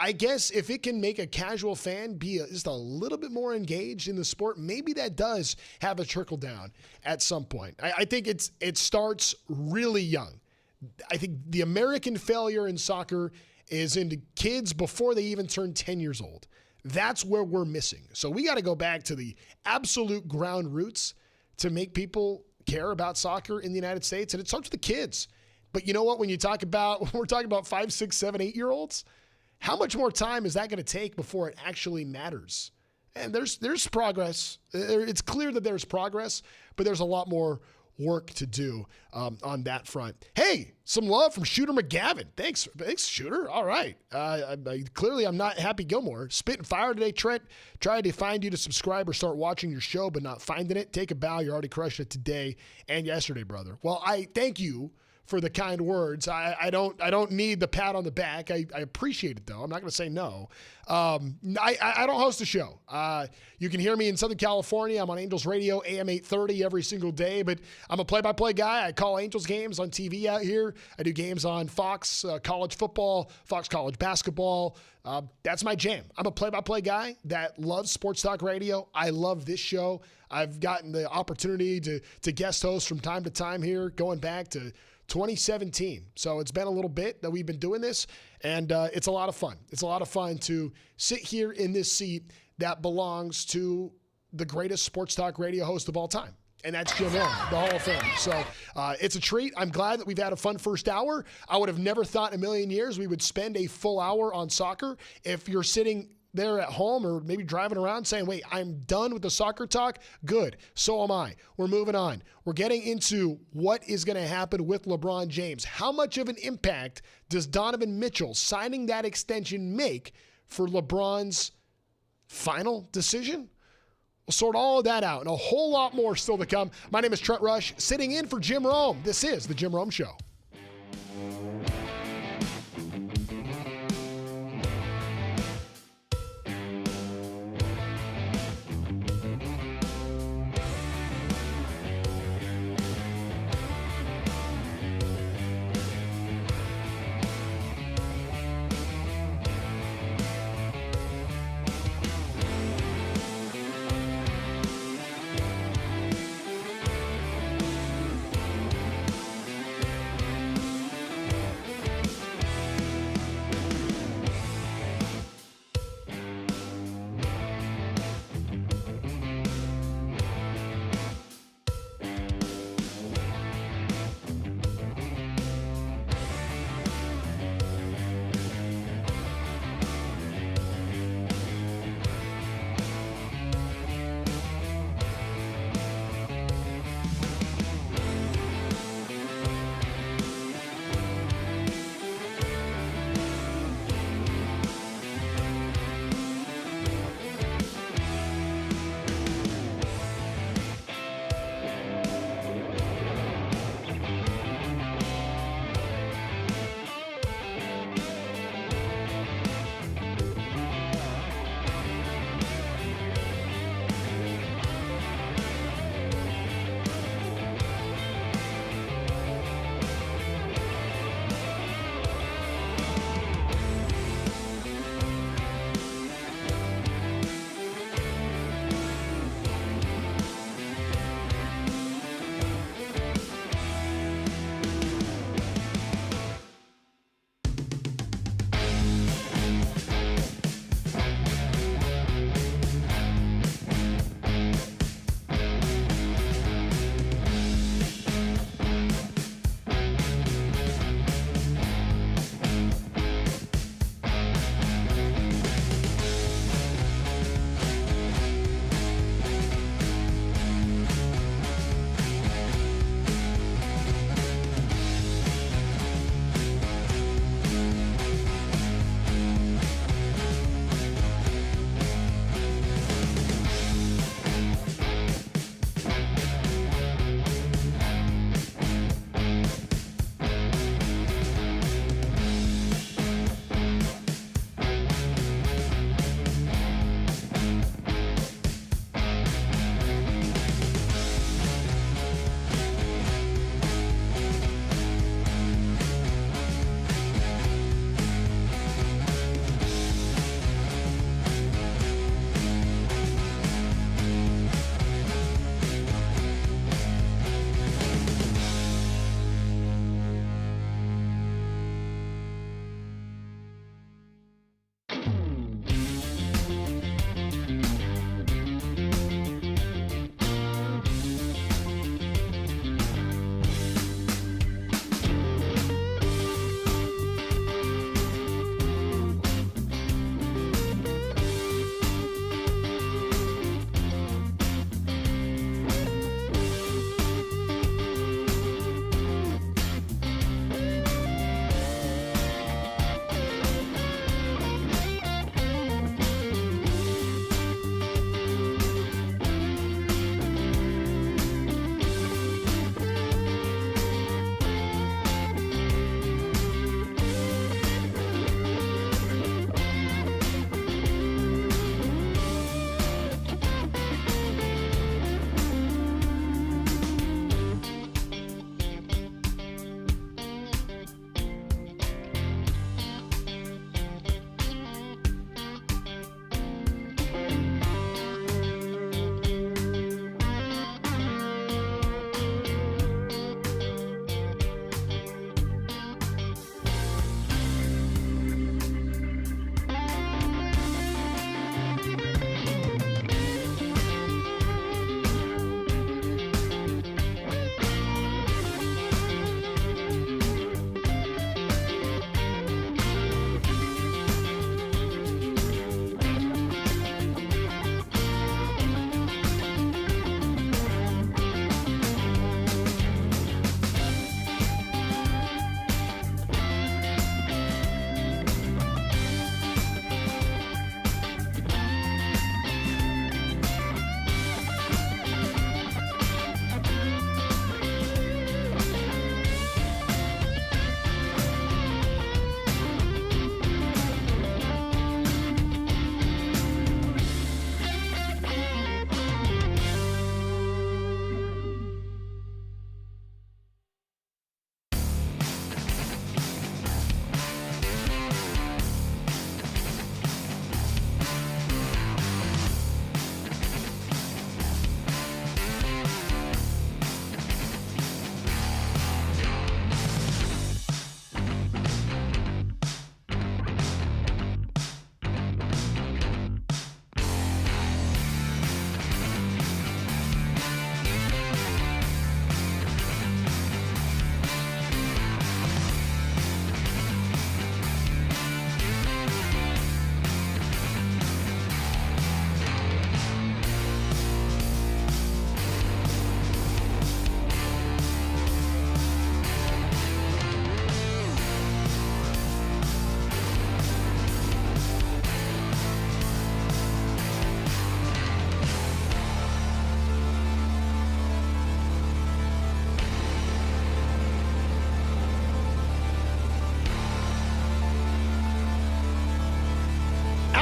I guess if it can make a casual fan be just a little bit more engaged in the sport, maybe that does have a trickle down at some point. I think it starts really young. I think the American failure in soccer is into kids before they even turn 10 years old. That's where we're missing. So we got to go back to the absolute ground roots to make people care about soccer in the United States. And it starts with the kids. But you know what? When we're talking about 5, 6, 7, 8-year-olds, how much more time is that going to take before it actually matters? And there's progress. It's clear that there's progress, but there's a lot more work to do on that front. Hey, some love from Shooter McGavin. Thanks, Shooter. All right. Clearly, I'm not Happy Gilmore. Spit and fire today, Trent. Tried to find you to subscribe or start watching your show, but not finding it. Take a bow. You already crushed it today and yesterday, brother. Well, I thank you for the kind words. I don't need the pat on the back. I appreciate it, though. I'm not going to say no. I don't host a show. You can hear me in Southern California. I'm on Angels Radio, AM 830 every single day, but I'm a play-by-play guy. I call Angels games on TV out here. I do games on Fox College Football, Fox College Basketball. That's my jam. I'm a play-by-play guy that loves sports talk radio. I love this show. I've gotten the opportunity to guest host from time to time here, going back to 2017. So it's been a little bit that we've been doing this, and it's a lot of fun. It's a lot of fun to sit here in this seat that belongs to the greatest sports talk radio host of all time, and that's Jim Rome, the Hall of Fame. So it's a treat. I'm glad that we've had a fun first hour. I would have never thought in a million years we would spend a full hour on soccer. If you're sitting there at home or maybe driving around saying, wait, I'm done with the soccer talk, good. So am I. We're moving on. We're getting into what is going to happen with LeBron James. How much of an impact does Donovan Mitchell signing that extension make for LeBron's final decision? We'll sort all of that out and a whole lot more still to come. My name is Trent Rush, sitting in for Jim Rome. This is The Jim Rome Show.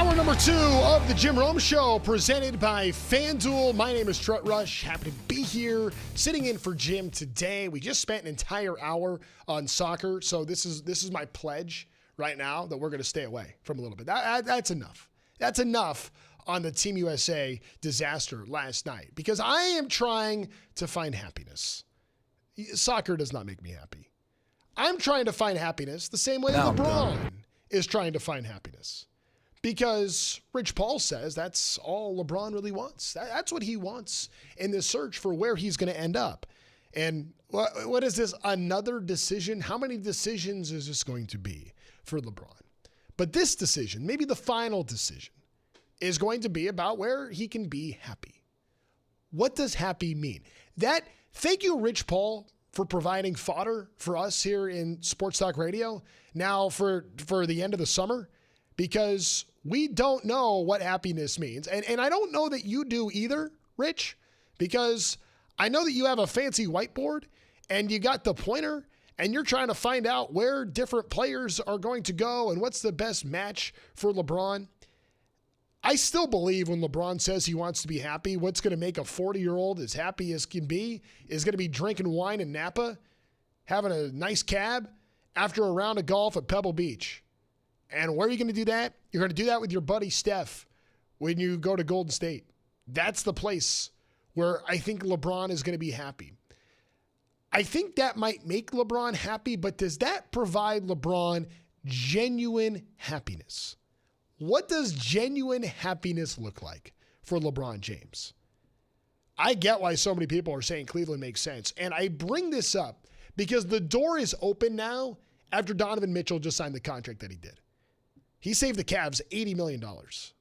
Hour number 2 of the Jim Rome Show, presented by FanDuel. My name is Trent Rush. Happy to be here, sitting in for Jim today. We just spent an entire hour on soccer, so this is my pledge right now that we're going to stay away from a little bit. That's enough. That's enough on the Team USA disaster last night, because I am trying to find happiness. Soccer does not make me happy. I'm trying to find happiness the same way LeBron is trying to find happiness. Because Rich Paul says that's all LeBron really wants. That's what he wants in this search for where he's going to end up. And what is this, another decision? How many decisions is this going to be for LeBron? But this decision, maybe the final decision, is going to be about where he can be happy. What does happy mean? Thank you, Rich Paul, for providing fodder for us here in Sports Talk Radio now for the end of the summer, because we don't know what happiness means. And I don't know that you do either, Rich, because I know that you have a fancy whiteboard and you got the pointer and you're trying to find out where different players are going to go and what's the best match for LeBron. I still believe when LeBron says he wants to be happy, what's going to make a 40-year-old as happy as can be is going to be drinking wine in Napa, having a nice cab after a round of golf at Pebble Beach. And where are you going to do that? You're going to do that with your buddy Steph when you go to Golden State. That's the place where I think LeBron is going to be happy. I think that might make LeBron happy, but does that provide LeBron genuine happiness? What does genuine happiness look like for LeBron James? I get why so many people are saying Cleveland makes sense. And I bring this up because the door is open now after Donovan Mitchell just signed the contract that he did. He saved the Cavs $80 million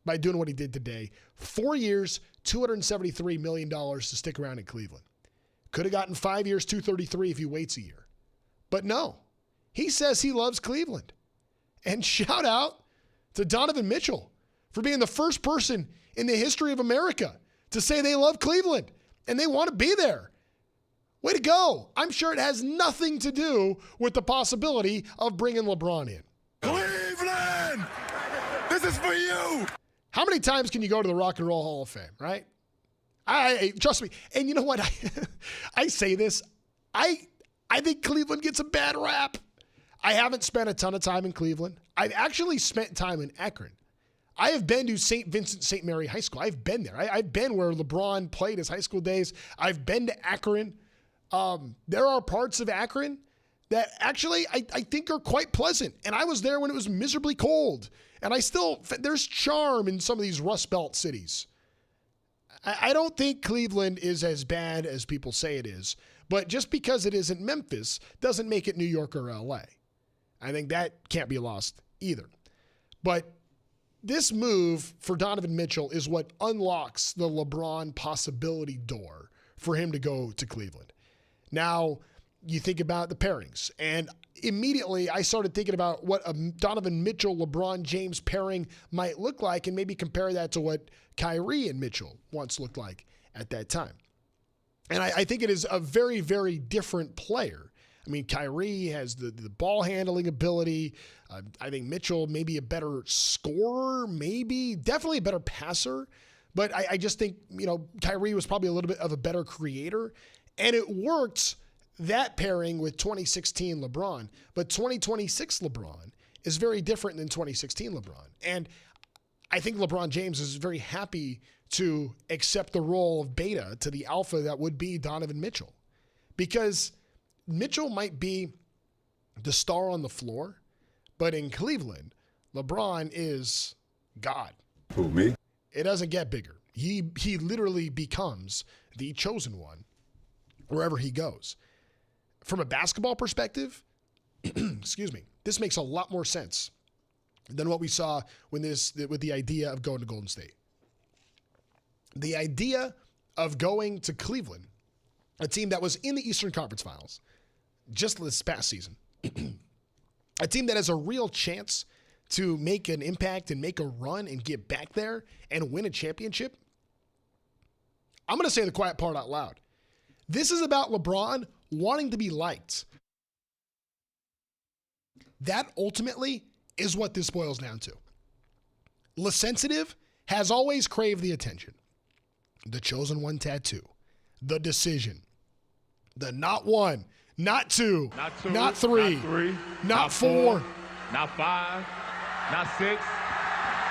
by doing what he did today. 4 years, $273 million to stick around in Cleveland. Could have gotten 5 years, $233 if he waits a year. But no, he says he loves Cleveland. And shout out to Donovan Mitchell for being the first person in the history of America to say they love Cleveland and they want to be there. Way to go. I'm sure it has nothing to do with the possibility of bringing LeBron in. Cleveland! This is for you! How many times can you go to the Rock and Roll Hall of Fame, right? I trust me. And you know what? I say this. I think Cleveland gets a bad rap. I haven't spent a ton of time in Cleveland. I've actually spent time in Akron. I have been to St. Vincent St. Mary High School. I've been there. I've been where LeBron played his high school days. I've been to Akron. There are parts of Akron that actually I think are quite pleasant. And I was there when it was miserably cold. And there's charm in some of these Rust Belt cities. I don't think Cleveland is as bad as people say it is. But just because it isn't Memphis doesn't make it New York or LA. I think that can't be lost either. But this move for Donovan Mitchell is what unlocks the LeBron possibility door for him to go to Cleveland. Now, you think about the pairings, and immediately I started thinking about what a Donovan Mitchell-LeBron James pairing might look like and maybe compare that to what Kyrie and Mitchell once looked like at that time. And I think it is a very, very different player. I mean, Kyrie has the ball handling ability. I think Mitchell may be a better scorer, definitely a better passer. But I just think, Kyrie was probably a little bit of a better creator. And it worked, that pairing, with 2016 LeBron. But 2026 LeBron is very different than 2016 LeBron. And I think LeBron James is very happy to accept the role of beta to the alpha that would be Donovan Mitchell. Because Mitchell might be the star on the floor, but in Cleveland, LeBron is God. Who, me? It doesn't get bigger. He literally becomes the chosen one wherever he goes. From a basketball perspective, excuse me, this makes a lot more sense than what we saw with the idea of going to Golden State. The idea of going to Cleveland, a team that was in the Eastern Conference Finals just this past season, a team that has a real chance to make an impact and make a run and get back there and win a championship. I'm going to say the quiet part out loud. This is about LeBron wanting to be liked. That ultimately is what this boils down to. LeSensitive has always craved the attention. The Chosen One tattoo. The decision. The not one, not two, not three, not four, not 5, not 6,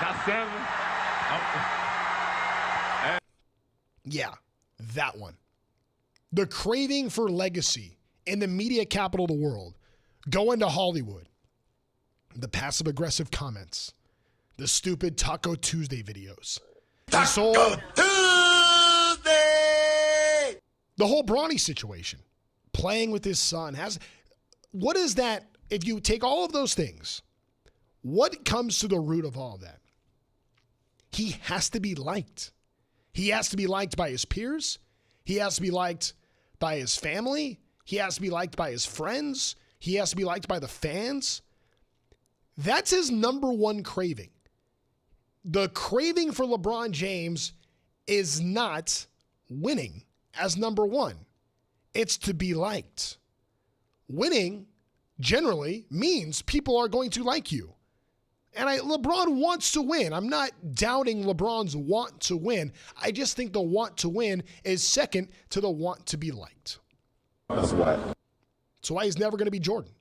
not 7. Yeah, that one. The craving for legacy in the media capital of the world. Going to Hollywood. The passive-aggressive comments. The stupid Taco Tuesday videos. Taco Tuesday! The whole Bronny situation. Playing with his son. What is that? If you take all of those things, what comes to the root of all of that? He has to be liked. He has to be liked by his peers. He has to be liked by his family. He has to be liked by his friends. He has to be liked by the fans. That's his number one craving. The craving for LeBron James is not winning as number one. It's to be liked. Winning generally means people are going to like you. And LeBron wants to win. I'm not doubting LeBron's want to win. I just think the want to win is second to the want to be liked. That's why. That's why he's never going to be Jordan.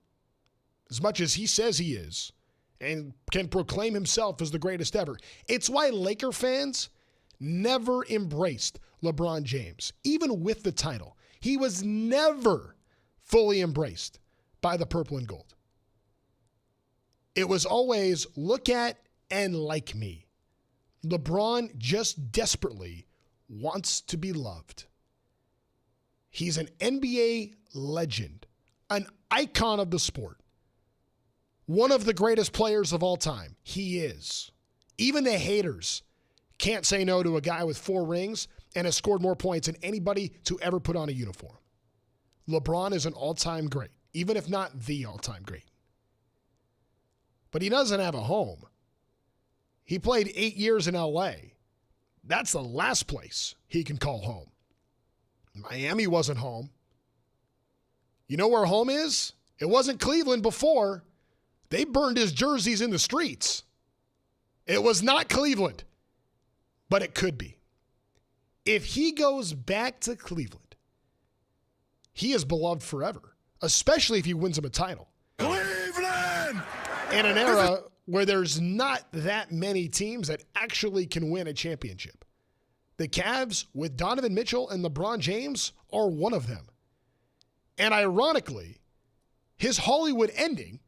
As much as he says he is and can proclaim himself as the greatest ever. It's why Laker fans never embraced LeBron James, even with the title. He was never fully embraced by the purple and gold. It was always look at and like me. LeBron just desperately wants to be loved. He's an NBA legend, an icon of the sport, one of the greatest players of all time. He is. Even the haters can't say no to a guy with 4 rings and has scored more points than anybody to ever put on a uniform. LeBron is an all-time great, even if not the all-time great. But he doesn't have a home. He played 8 years in LA. That's the last place he can call home. Miami wasn't home. You know where home is? It wasn't Cleveland before. They burned his jerseys in the streets. It was not Cleveland, but it could be. If he goes back to Cleveland, he is beloved forever, especially if he wins him a title. Cleveland! In an era where there's not that many teams that actually can win a championship. The Cavs with Donovan Mitchell and LeBron James are one of them. And ironically, his Hollywood ending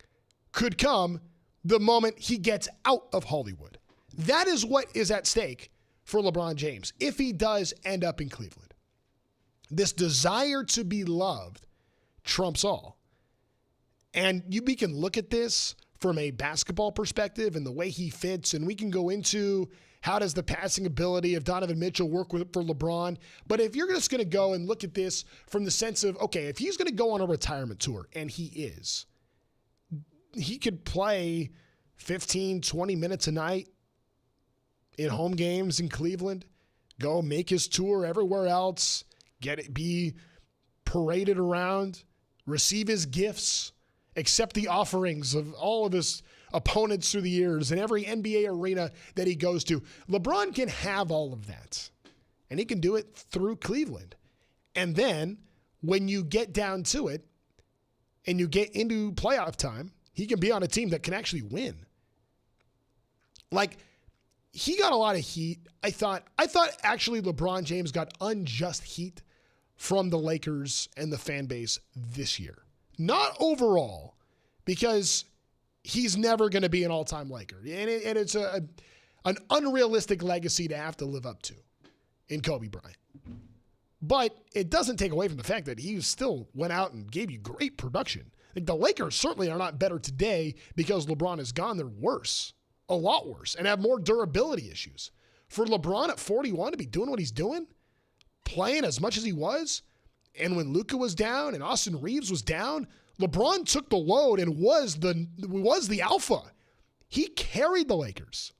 could come the moment he gets out of Hollywood. That is what is at stake for LeBron James if he does end up in Cleveland. This desire to be loved trumps all. And we can look at this from a basketball perspective and the way he fits, and we can go into how does the passing ability of Donovan Mitchell work for LeBron. But if you're just going to go and look at this from the sense of, okay, if he's going to go on a retirement tour, and he is, he could play 15, 20 minutes a night in home games in Cleveland, go make his tour everywhere else, be paraded around, receive his gifts, accept the offerings of all of his opponents through the years in every NBA arena that he goes to. LeBron can have all of that, and he can do it through Cleveland. And then when you get down to it and you get into playoff time, he can be on a team that can actually win. Like, he got a lot of heat. I thought actually LeBron James got unjust heat from the Lakers and the fan base this year. Not overall, because he's never going to be an all-time Laker. And it's an unrealistic legacy to have to live up to in Kobe Bryant. But it doesn't take away from the fact that he still went out and gave you great production. Like, the Lakers certainly are not better today because LeBron is gone. They're worse, a lot worse, and have more durability issues. For LeBron at 41 to be doing what he's doing, playing as much as he was, and when Luka was down and Austin Reeves was down, LeBron took the load and was the alpha. He carried the Lakers.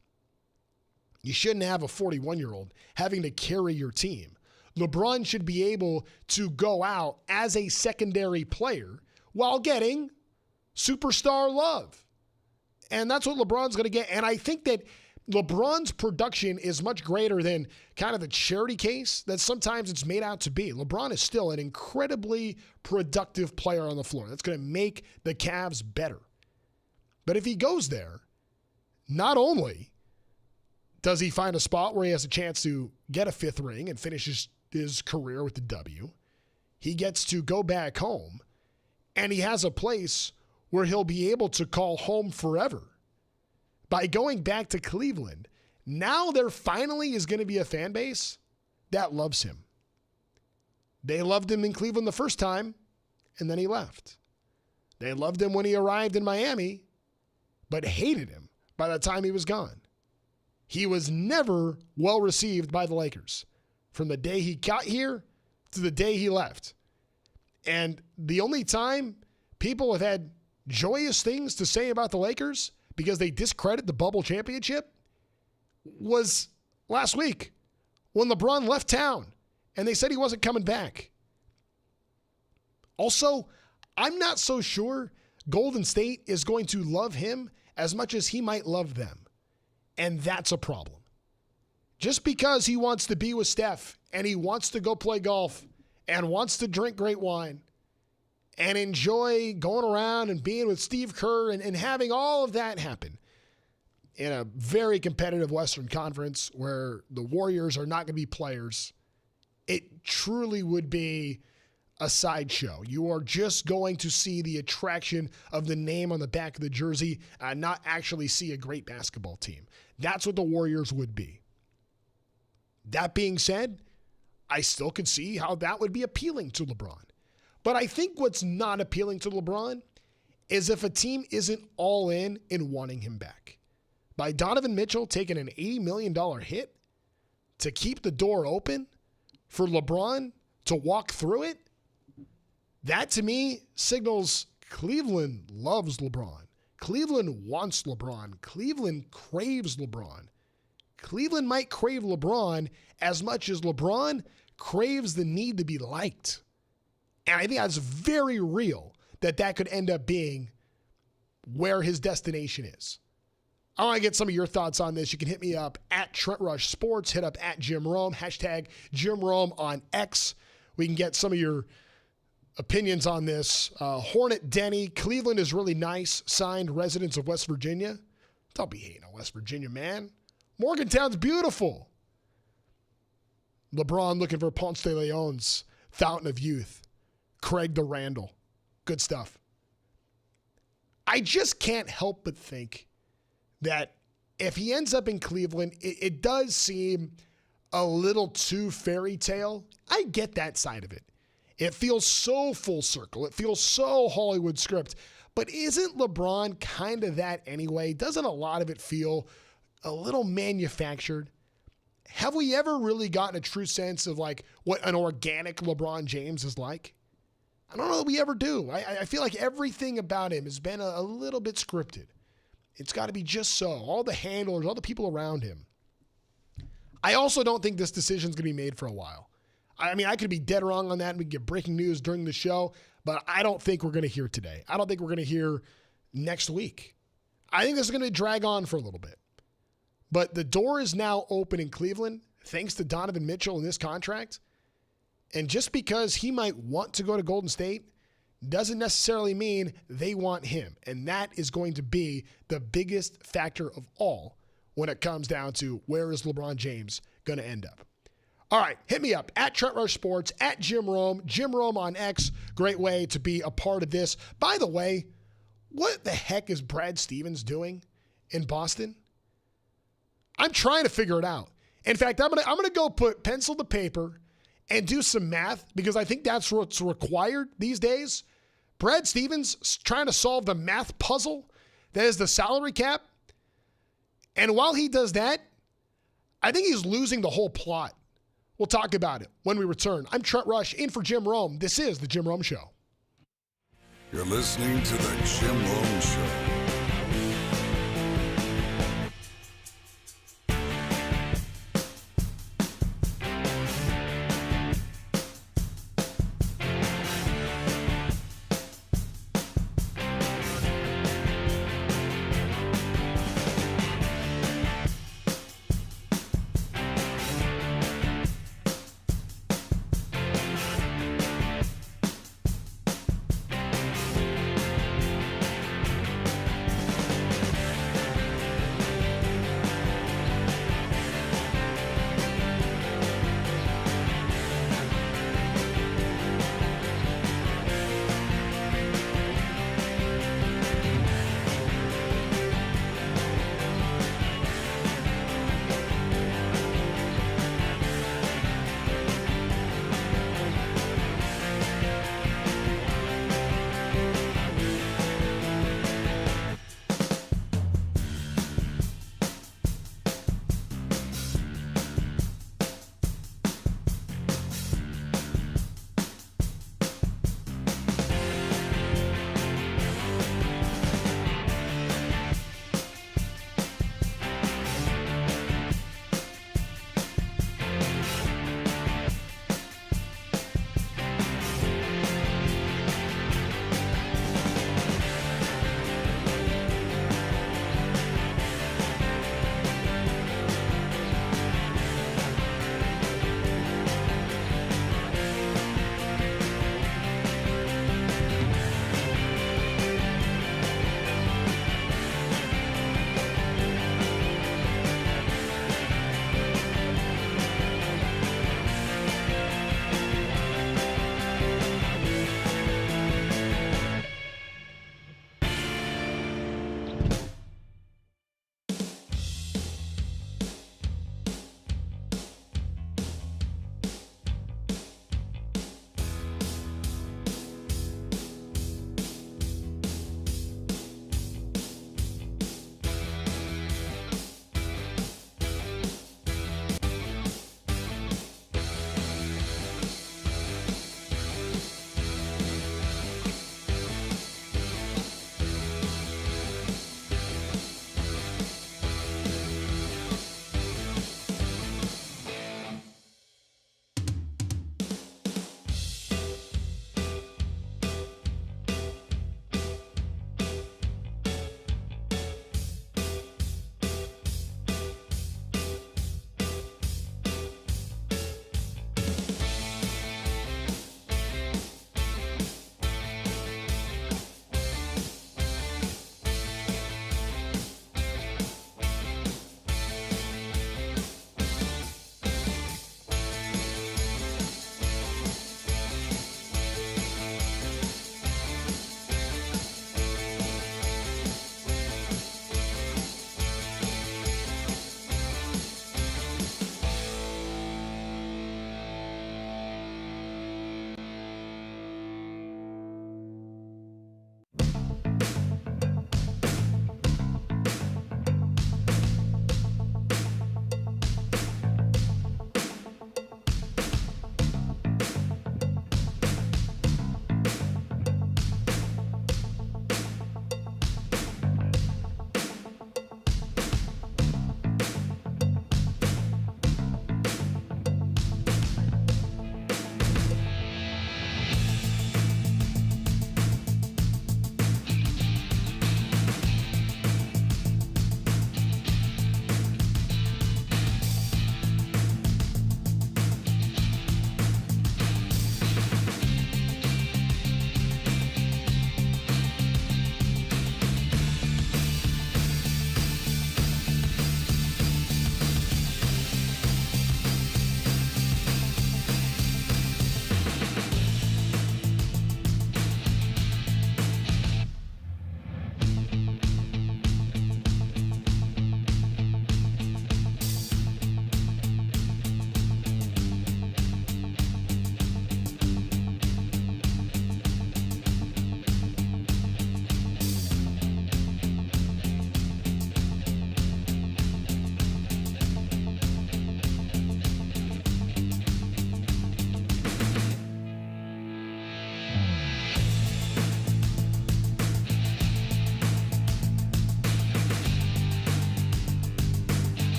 You shouldn't have a 41-year-old having to carry your team. LeBron should be able to go out as a secondary player while getting superstar love. And that's what LeBron's going to get. And I think that LeBron's production is much greater than kind of the charity case that sometimes it's made out to be. LeBron is still an incredibly productive player on the floor. That's going to make the Cavs better. But if he goes there, not only does he find a spot where he has a chance to get a 5th ring and finish his career with the W, he gets to go back home, and he has a place where he'll be able to call home forever. By going back to Cleveland, now there finally is going to be a fan base that loves him. They loved him in Cleveland the first time, and then he left. They loved him when he arrived in Miami, but hated him by the time he was gone. He was never well received by the Lakers from the day he got here to the day he left. And the only time people have had joyous things to say about the Lakers because they discredit the bubble championship was last week when LeBron left town and they said he wasn't coming back. Also, I'm not so sure Golden State is going to love him as much as he might love them. And that's a problem. Just because he wants to be with Steph and he wants to go play golf and wants to drink great wine and enjoy going around and being with Steve Kerr and having all of that happen in a very competitive Western Conference where the Warriors are not going to be players, it truly would be a sideshow. You are just going to see the attraction of the name on the back of the jersey and not actually see a great basketball team. That's what the Warriors would be. That being said, I still could see how that would be appealing to LeBron. But I think what's not appealing to LeBron is if a team isn't all in wanting him back. By Donovan Mitchell taking an $80 million hit to keep the door open for LeBron to walk through it, that to me signals Cleveland loves LeBron. Cleveland wants LeBron. Cleveland craves LeBron. Cleveland might crave LeBron as much as LeBron craves the need to be liked. And I think that's very real that could end up being where his destination is. I want to get some of your thoughts on this. You can hit me up at Trent Rush Sports, hit up at Jim Rome, hashtag Jim Rome on X. We can get some of your opinions on this. Hornet Denny, Cleveland is really nice, signed residents of West Virginia. Don't be hating on West Virginia, man. Morgantown's beautiful. LeBron looking for Ponce de Leon's Fountain of Youth. Craig the Randall. Good stuff. I just can't help but think that if he ends up in Cleveland, it does seem a little too fairy tale. I get that side of it. It feels so full circle. It feels so Hollywood script. But isn't LeBron kind of that anyway? Doesn't a lot of it feel a little manufactured? Have we ever really gotten a true sense of like what an organic LeBron James is like? I don't know that we ever do. I feel like everything about him has been a little bit scripted. It's got to be just so. All the handlers, all the people around him. I also don't think this decision's going to be made for a while. I mean, I could be dead wrong on that and we can get breaking news during the show, but I don't think we're going to hear today. I don't think we're going to hear next week. I think this is going to drag on for a little bit. But the door is now open in Cleveland thanks to Donovan Mitchell and this contract. And just because he might want to go to Golden State doesn't necessarily mean they want him. And that is going to be the biggest factor of all when it comes down to where is LeBron James going to end up. All right, hit me up at Trent Rush Sports, at Jim Rome on X. Great way to be a part of this. By the way, what the heck is Brad Stevens doing in Boston? I'm trying to figure it out. In fact, I'm gonna go put pencil to paper and do some math because I think that's what's required these days. Brad Stevens trying to solve the math puzzle that is the salary cap. And while he does that, I think he's losing the whole plot. We'll talk about it when we return. I'm Trent Rush in for Jim Rome. This is The Jim Rome Show. You're listening to The Jim Rome Show.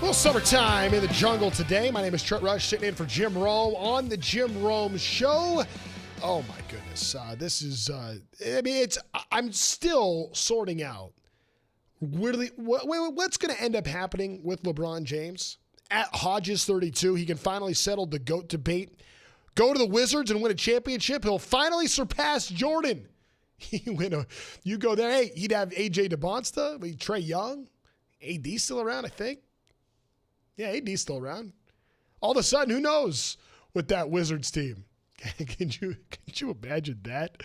Well, summertime in the jungle today. My name is Trent Rush, sitting in for Jim Rome on the Jim Rome Show. Oh my goodness, this is. I'm still sorting out really what's going to end up happening with LeBron James at Hodges 32. He can finally settle the GOAT debate, go to the Wizards and win a championship. He'll finally surpass Jordan. You go there. Hey, he'd have AJ DeBonsta, Trae Young, AD still around, I think. Yeah, AD's still around. All of a sudden, who knows with that Wizards team? Can you imagine that?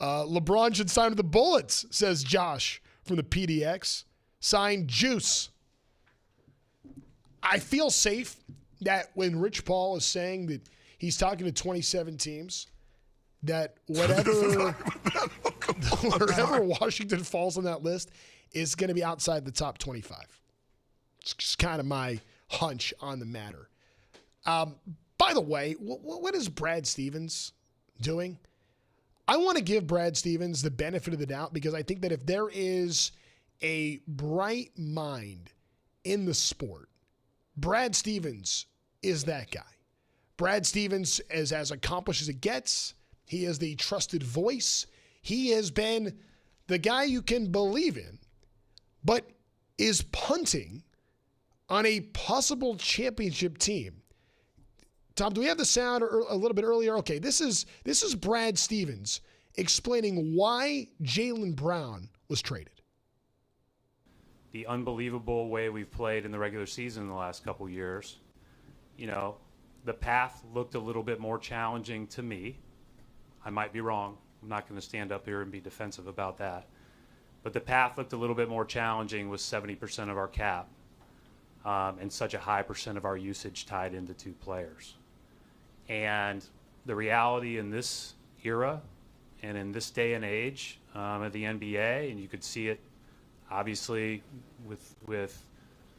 LeBron should sign with the Bullets, says Josh from the PDX. Sign Juice. I feel safe that when Rich Paul is saying that he's talking to 27 teams, that whatever Washington falls on that list is going to be outside the top 25. It's just kind of my hunch on the matter. By the way, what is Brad Stevens doing? I want to give Brad Stevens the benefit of the doubt because I think that if there is a bright mind in the sport, Brad Stevens is that guy. Brad Stevens is as accomplished as it gets. He is the trusted voice. He has been the guy you can believe in, but is punting on a possible championship team. Tom, do we have the sound a little bit earlier? Okay, this is Brad Stevens explaining why Jaylen Brown was traded. The unbelievable way we've played in the regular season in the last couple years. You know, the path looked a little bit more challenging to me. I might be wrong. I'm not going to stand up here and be defensive about that. But the path looked a little bit more challenging with 70% of our cap. And such a high percent of our usage tied into two players. And the reality in this era and in this day and age of the NBA, and you could see it obviously with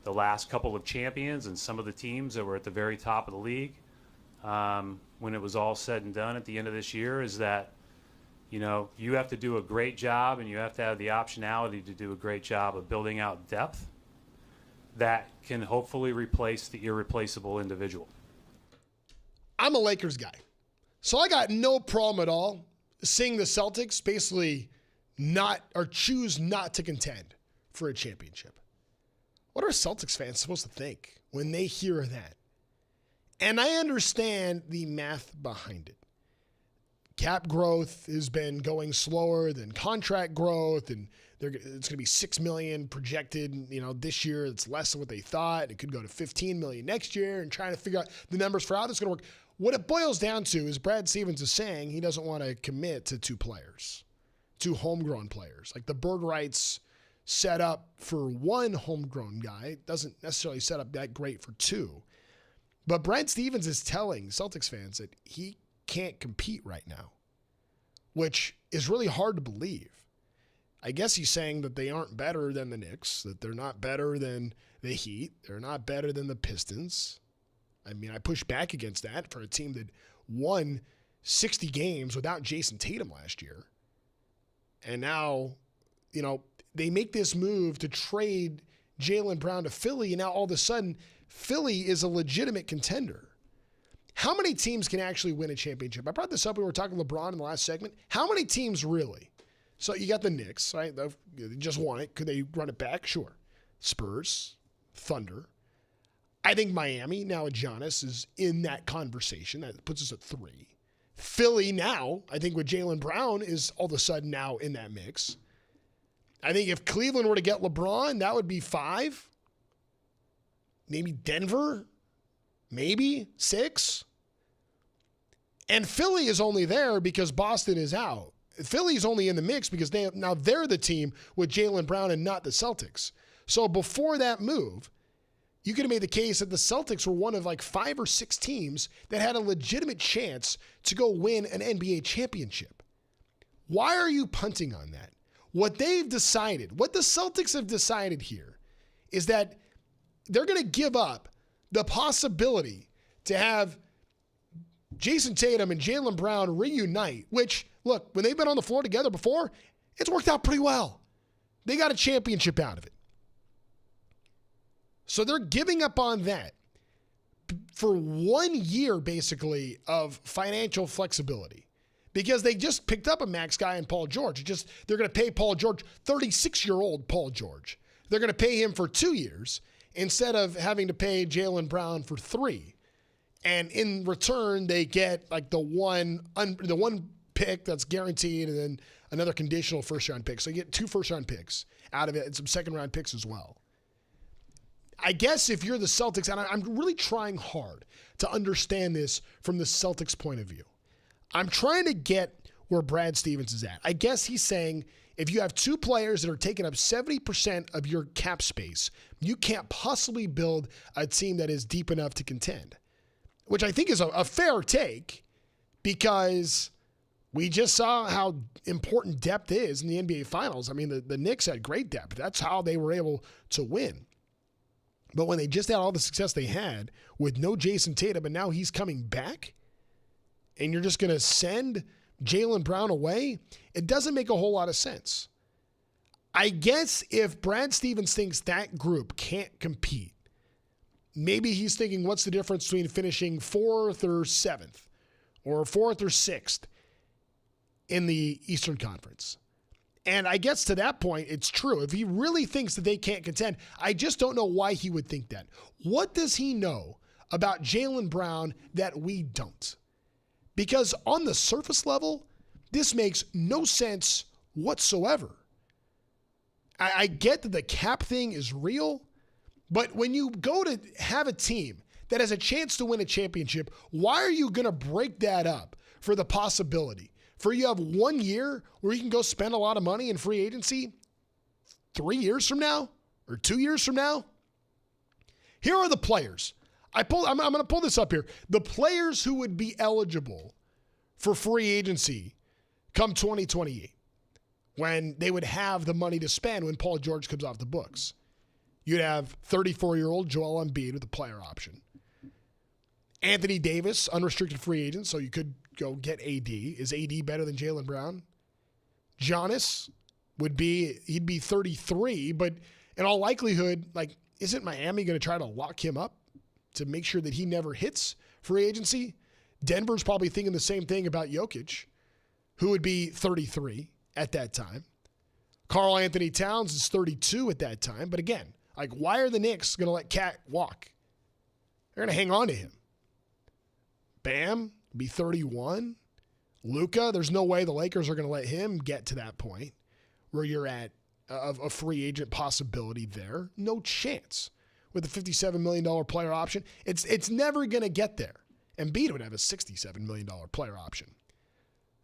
the last couple of champions and some of the teams that were at the very top of the league when it was all said and done at the end of this year, is that, you know, you have to do a great job and you have to have the optionality to do a great job of building out depth that can hopefully replace the irreplaceable individual. I'm a Lakers guy, so I got no problem at all seeing the Celtics basically choose not to contend for a championship. What are Celtics fans supposed to think when they hear that? And I understand the math behind it. Cap growth has been going slower than contract growth, and it's going to be $6 million projected. You know, this year it's less than what they thought. It could go to $15 million next year, and trying to figure out the numbers for how this is going to work. What it boils down to is Brad Stevens is saying he doesn't want to commit to two homegrown players. Like the bird rights set up for one homegrown guy, it doesn't necessarily set up that great for two. But Brad Stevens is telling Celtics fans that he can't compete right now, which is really hard to believe. I guess he's saying that they aren't better than the Knicks, that they're not better than the Heat, they're not better than the Pistons. I mean, I push back against that for a team that won 60 games without Jason Tatum last year. And now, you know, they make this move to trade Jaylen Brown to Philly, and now all of a sudden, Philly is a legitimate contender. How many teams can actually win a championship? I brought this up when we were talking LeBron in the last segment. How many teams really? So you got the Knicks, right? They just won it. Could they run it back? Sure. Spurs, Thunder. I think Miami, now with Giannis, is in that conversation. That puts us at 3. Philly now, I think with Jaylen Brown, is all of a sudden now in that mix. I think if Cleveland were to get LeBron, that would be 5. Maybe Denver, maybe 6. And Philly is only there because Boston is out. Philly's only in the mix because they're the team with Jaylen Brown and not the Celtics. So before that move, you could have made the case that the Celtics were one of like 5 or 6 teams that had a legitimate chance to go win an NBA championship. Why are you punting on that? What they've decided, what the Celtics have decided here, is that they're going to give up the possibility to have Jason Tatum and Jaylen Brown reunite, which, look, when they've been on the floor together before, it's worked out pretty well. They got a championship out of it. So they're giving up on that for 1 year, basically, of financial flexibility. Because they just picked up a max guy in Paul George. They're going to pay Paul George, 36-year-old Paul George. They're going to pay him for 2 years instead of having to pay Jaylen Brown for 3. And in return, they get like the one pick that's guaranteed and then another conditional first-round pick. So you get 2 first-round picks out of it and some second-round picks as well. I guess if you're the Celtics, and I'm really trying hard to understand this from the Celtics' point of view. I'm trying to get where Brad Stevens is at. I guess he's saying if you have 2 players that are taking up 70% of your cap space, you can't possibly build a team that is deep enough to contend, which I think is a fair take because we just saw how important depth is in the NBA Finals. I mean, the Knicks had great depth. That's how they were able to win. But when they just had all the success they had with no Jason Tatum, and now he's coming back, and you're just going to send Jaylen Brown away, it doesn't make a whole lot of sense. I guess if Brad Stevens thinks that group can't compete, maybe he's thinking what's the difference between finishing 4th or 7th or 4th or 6th in the Eastern Conference. And I guess to that point, it's true. If he really thinks that they can't contend, I just don't know why he would think that. What does he know about Jaylen Brown that we don't? Because on the surface level, this makes no sense whatsoever. I get that the cap thing is real, but when you go to have a team that has a chance to win a championship, why are you going to break that up for the possibility? For you have 1 year where you can go spend a lot of money in free agency 3 years from now or 2 years from now? Here are the players. I'm going to pull this up here. The players who would be eligible for free agency come 2028 when they would have the money to spend when Paul George comes off the books. You'd have 34-year-old Joel Embiid with a player option. Anthony Davis, unrestricted free agent, so you could go get AD. Is AD better than Jaylen Brown? Giannis he'd be 33, but in all likelihood, like, isn't Miami going to try to lock him up to make sure that he never hits free agency? Denver's probably thinking the same thing about Jokic, who would be 33 at that time. Karl Anthony Towns is 32 at that time. But again, like, why are the Knicks going to let Cat walk? They're going to hang on to him. Bam, be 31. Luka, there's no way the Lakers are going to let him get to that point where you're at a free agent possibility there. No chance. With a $57 million player option, it's never going to get there. Embiid would have a $67 million player option.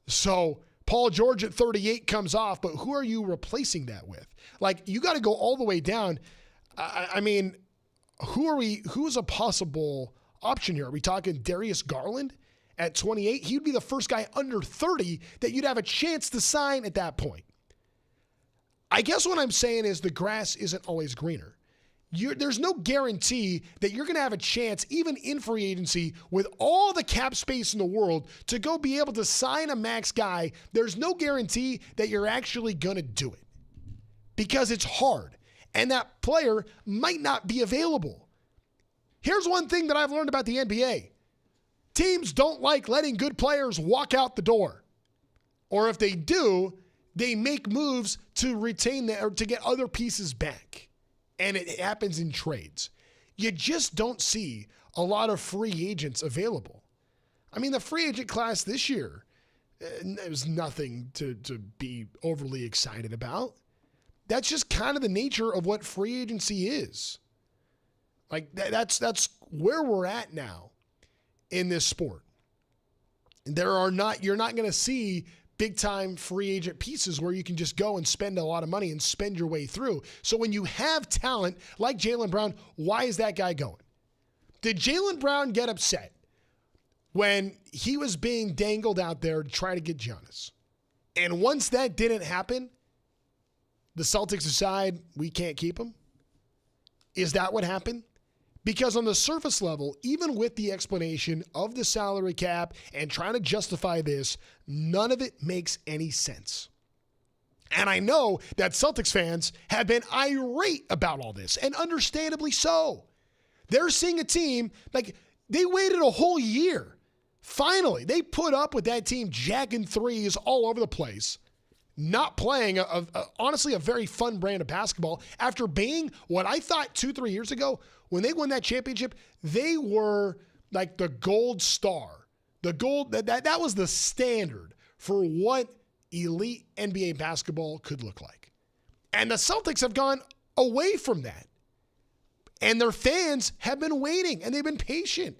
So Paul George at 38 comes off, but who are you replacing that with? Like, you got to go all the way down. I mean, who's a possible option here? Are we talking Darius Garland at 28? He would be the first guy under 30 that you'd have a chance to sign at that point. I guess what I'm saying is the grass isn't always greener. There's no guarantee that you're going to have a chance, even in free agency, with all the cap space in the world, to go be able to sign a max guy. There's no guarantee that you're actually going to do it because it's hard, and that player might not be available. Here's one thing that I've learned about the NBA. Teams don't like letting good players walk out the door. Or if they do, they make moves to retain them or to get other pieces back. And it happens in trades. You just don't see a lot of free agents available. I mean, the free agent class this year, there's nothing to be overly excited about. That's just kind of the nature of what free agency is. Like, that's where we're at now in this sport. You're not going to see big-time free agent pieces where you can just go and spend a lot of money and spend your way through. So when you have talent like Jaylen Brown, why is that guy going? Did Jaylen Brown get upset when he was being dangled out there to try to get Giannis? And once that didn't happen, the Celtics decide we can't keep him? Is that what happened? Because on the surface level, even with the explanation of the salary cap and trying to justify this, none of it makes any sense. And I know that Celtics fans have been irate about all this, and understandably so. They're seeing a team, like, they waited a whole year. Finally, they put up with that team jacking threes all over the place, not playing, honestly, a very fun brand of basketball after being what I thought 2-3 years ago, when they won that championship, they were like the gold star. That was the standard for what elite NBA basketball could look like. And the Celtics have gone away from that. And their fans have been waiting, and they've been patient.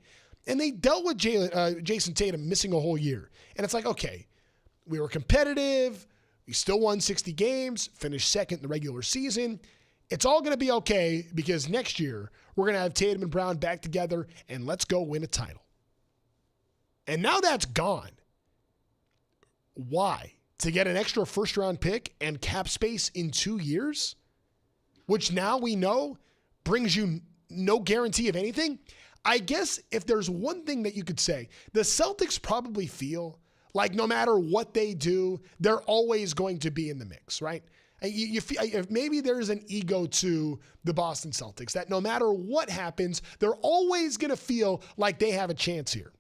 And they dealt with Jason Tatum missing a whole year. And it's like, okay, we were competitive. We still won 60 games, finished second in the regular season. It's all going to be okay because next year we're going to have Tatum and Brown back together, and let's go win a title. And now that's gone. Why? To get an extra first-round pick and cap space in 2 years, which now we know brings you no guarantee of anything? I guess if there's one thing that you could say, the Celtics probably feel like no matter what they do, they're always going to be in the mix, right? You feel, maybe there's an ego to the Boston Celtics that no matter what happens, they're always going to feel like they have a chance here.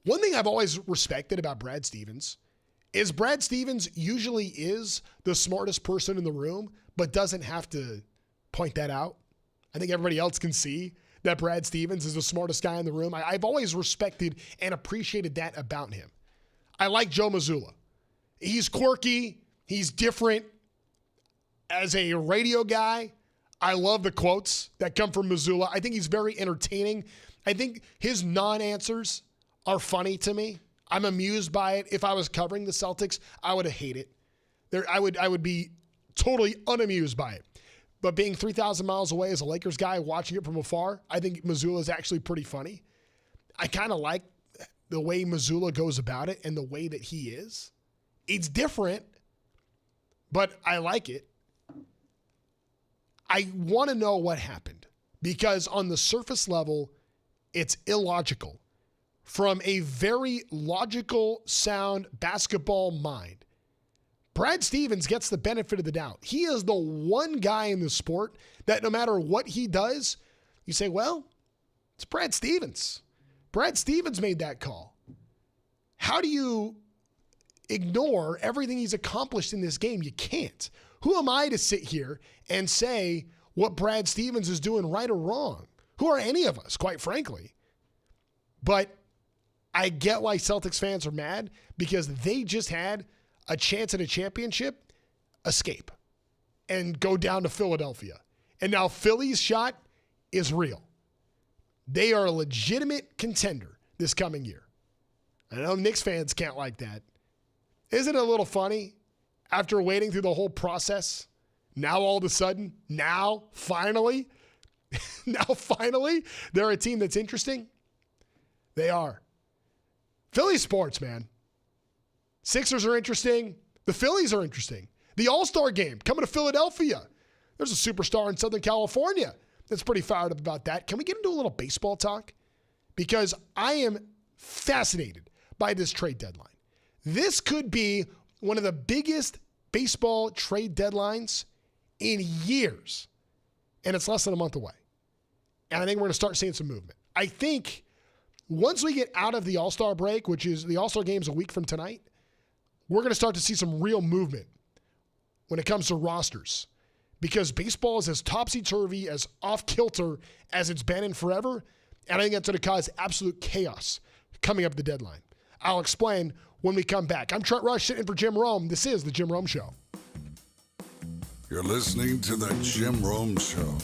One thing I've always respected about Brad Stevens is Brad Stevens usually is the smartest person in the room, but doesn't have to point that out. I think everybody else can see that Brad Stevens is the smartest guy in the room. I've always respected and appreciated that about him. I like Joe Mazzulla. He's quirky. He's different. As a radio guy, I love the quotes that come from Mazzulla. I think he's very entertaining. I think his non-answers are funny to me. I'm amused by it. If I was covering the Celtics, I would hate it. I would be totally unamused by it. But being 3,000 miles away as a Lakers guy, watching it from afar, I think Mazzulla is actually pretty funny. I kind of like the way Mazzulla goes about it and the way that he is. It's different, but I like it. I want to know what happened because on the surface level, it's illogical. From a very logical, sound basketball mind, Brad Stevens gets the benefit of the doubt. He is the one guy in the sport that no matter what he does, you say, well, it's Brad Stevens. Brad Stevens made that call. How do you ignore everything he's accomplished in this game? You can't. Who am I to sit here and say what Brad Stevens is doing right or wrong? Who are any of us, quite frankly? But I get why Celtics fans are mad because they just had a chance at a championship, escape, and go down to Philadelphia. And now Philly's shot is real. They are a legitimate contender this coming year. I know Knicks fans can't like that. Isn't it a little funny? After waiting through the whole process, now all of a sudden, finally, they're a team that's interesting. They are. Philly sports, man. Sixers are interesting. The Phillies are interesting. The All-Star game coming to Philadelphia. There's a superstar in Southern California that's pretty fired up about that. Can we get into a little baseball talk? Because I am fascinated by this trade deadline. This could be one of the biggest baseball trade deadlines in years. And it's less than a month away. And I think we're going to start seeing some movement. I think once we get out of the All-Star break, which is the All-Star game's a week from tonight, we're going to start to see some real movement when it comes to rosters because baseball is as topsy-turvy, as off-kilter as it's been in forever, and I think that's going to cause absolute chaos coming up at the deadline. I'll explain when we come back. I'm Trent Rush sitting in for Jim Rome. This is The Jim Rome Show. You're listening to The Jim Rome Show.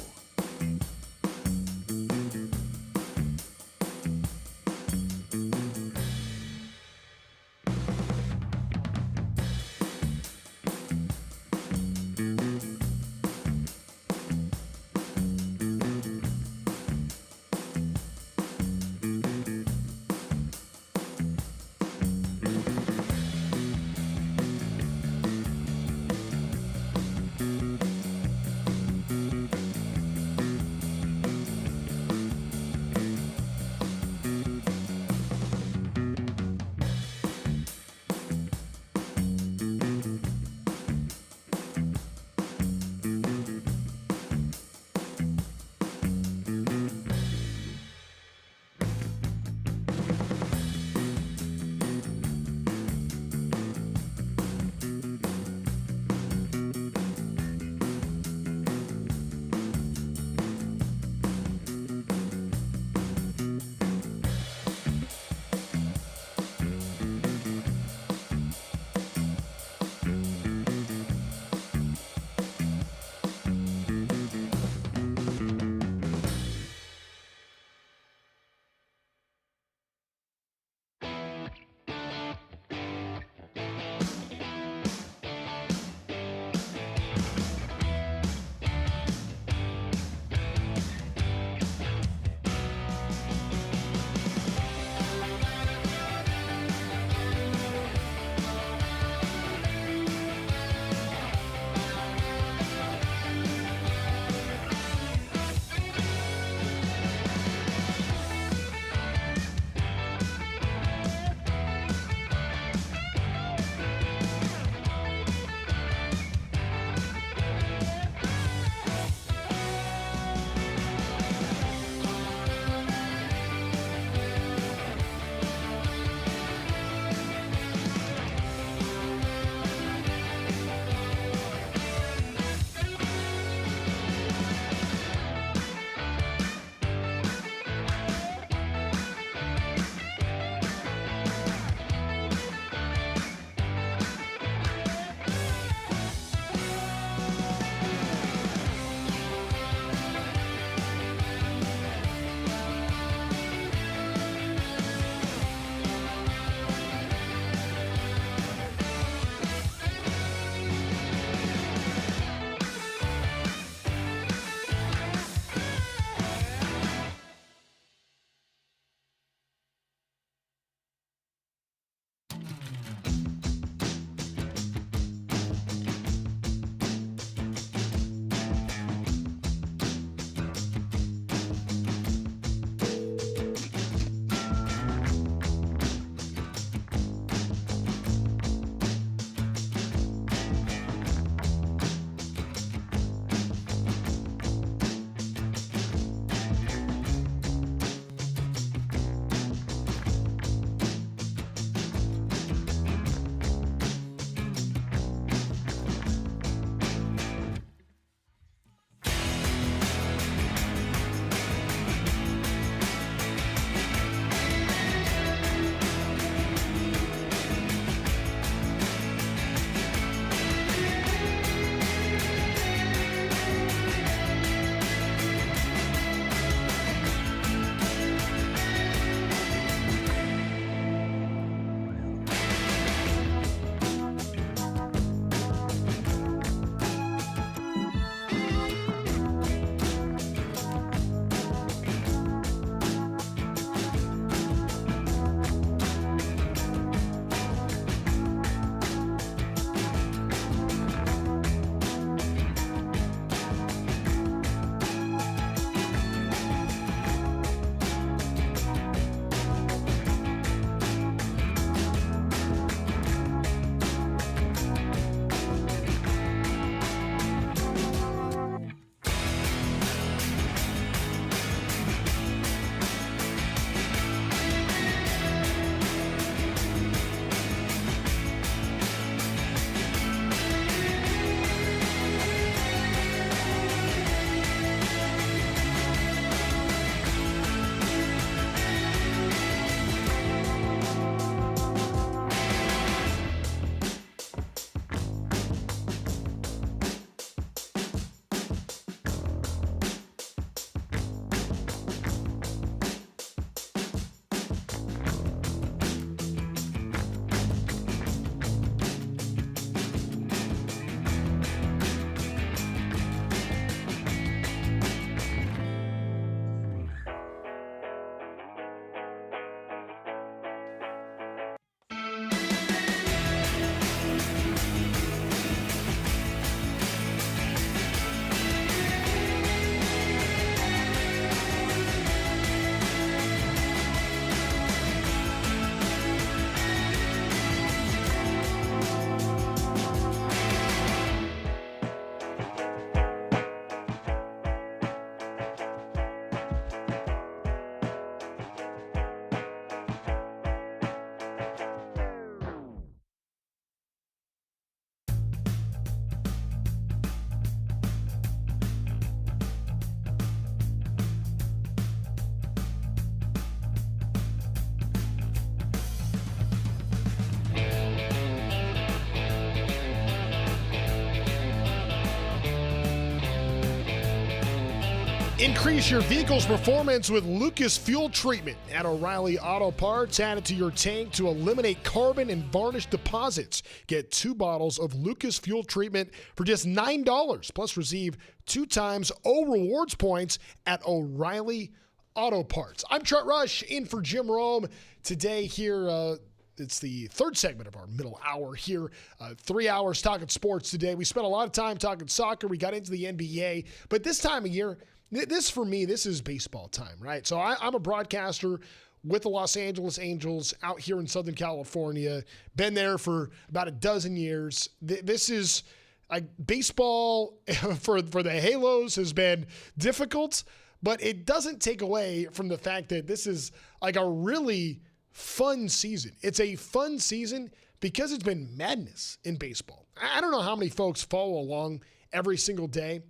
Increase your vehicle's performance with Lucas Fuel Treatment at O'Reilly Auto Parts. Add it to your tank to eliminate carbon and varnish deposits. Get 2 bottles of Lucas Fuel Treatment for just $9. Plus receive 2 times O Rewards points at O'Reilly Auto Parts. I'm Trent Rush in for Jim Rome. Today here, it's the third segment of our middle hour here. 3 hours talking sports today. We spent a lot of time talking soccer. We got into the NBA. But this time of year, this for me, this is baseball time, right? So I'm a broadcaster with the Los Angeles Angels out here in Southern California. Been there for about a dozen years. This is like baseball for the Halos has been difficult, but it doesn't take away from the fact that this is like a really fun season. It's a fun season because it's been madness in baseball. I don't know how many folks follow along every single day.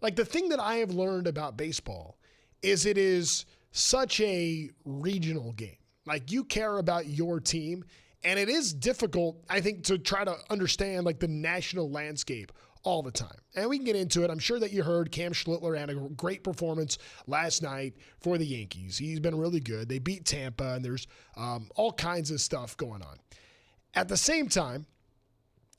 Like, the thing that I have learned about baseball is it is such a regional game. Like, you care about your team, and it is difficult, I think, to try to understand, like, the national landscape all the time. And we can get into it. I'm sure that you heard Cam Schlittler had a great performance last night for the Yankees. He's been really good. They beat Tampa, and there's all kinds of stuff going on. At the same time,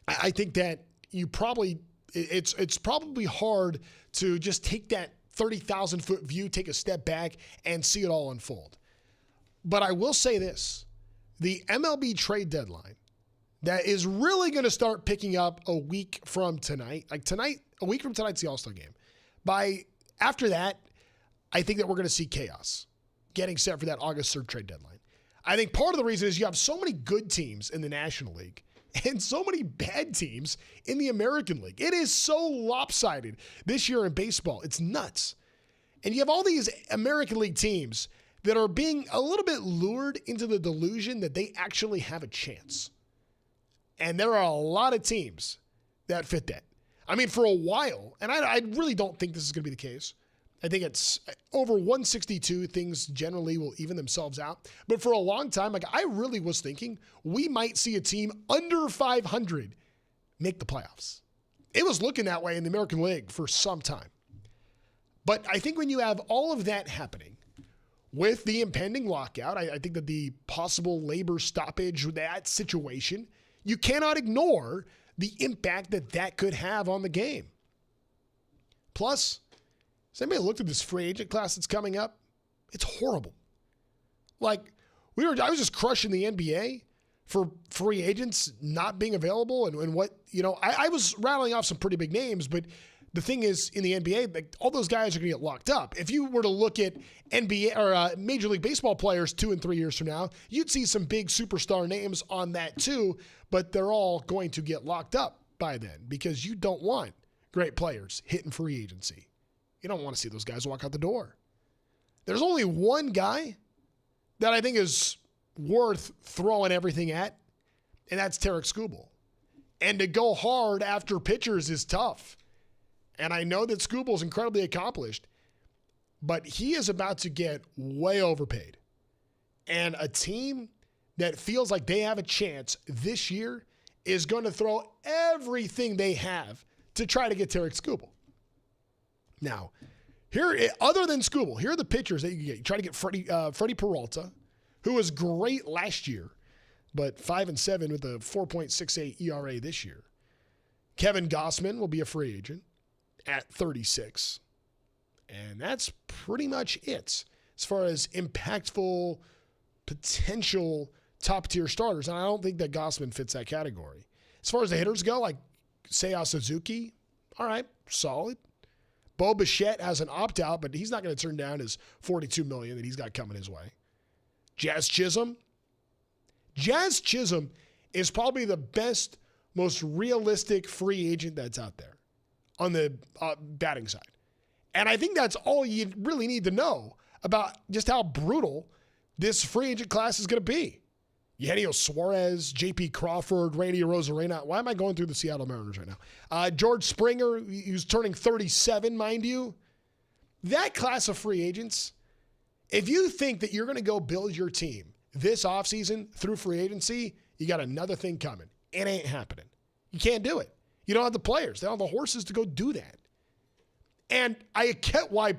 I think that you probably it's probably hard to just take that 30,000-foot view, take a step back, and see it all unfold. But I will say this. The MLB trade deadline that is really going to start picking up a week from tonight. Like tonight, a week from tonight's the All-Star game. After that, I think that we're going to see chaos getting set for that August 3rd trade deadline. I think part of the reason is you have so many good teams in the National League and so many bad teams in the American League. It is so lopsided this year in baseball. It's nuts. And you have all these American League teams that are being a little bit lured into the delusion that they actually have a chance. And there are a lot of teams that fit that. I mean, for a while, and I really don't think this is going to be the case. I think it's over 162, things generally will even themselves out. But for a long time, like I really was thinking we might see a team under 500 make the playoffs. It was looking that way in the American League for some time. But I think when you have all of that happening with the impending lockout, I think that the possible labor stoppage with that situation, you cannot ignore the impact that that could have on the game. Plus, has anybody looked at this free agent class that's coming up? It's horrible. Like, I was just crushing the NBA for free agents not being available and what, I was rattling off some pretty big names, but the thing is, in the NBA, like, all those guys are going to get locked up. If you were to look at NBA or Major League Baseball players 2 and 3 years from now, you'd see some big superstar names on that too, but they're all going to get locked up by then because you don't want great players hitting free agency. You don't want to see those guys walk out the door. There's only one guy that I think is worth throwing everything at, and that's Tarek Skubal. And to go hard after pitchers is tough. And I know that Skubal's incredibly accomplished, but he is about to get way overpaid. And a team that feels like they have a chance this year is going to throw everything they have to try to get Tarek Skubal. Now, other than Skubal, here are the pitchers that you can get. You try to get Freddie Peralta, who was great last year, but 5-7 with a 4.68 ERA this year. Kevin Gossman will be a free agent at 36. And that's pretty much it as far as impactful, potential top-tier starters. And I don't think that Gossman fits that category. As far as the hitters go, like Seiya Suzuki, all right, solid. Bo Bichette has an opt-out, but he's not going to turn down his $42 million that he's got coming his way. Jazz Chisholm. Jazz Chisholm is probably the best, most realistic free agent that's out there on the batting side. And I think that's all you really need to know about just how brutal this free agent class is going to be. Eugenio Suarez, J.P. Crawford, Randy Arozarena. Why am I going through the Seattle Mariners right now? George Springer, who's turning 37, mind you. That class of free agents, if you think that you're going to go build your team this offseason through free agency, you got another thing coming. It ain't happening. You can't do it. You don't have the players. They don't have the horses to go do that. And I get why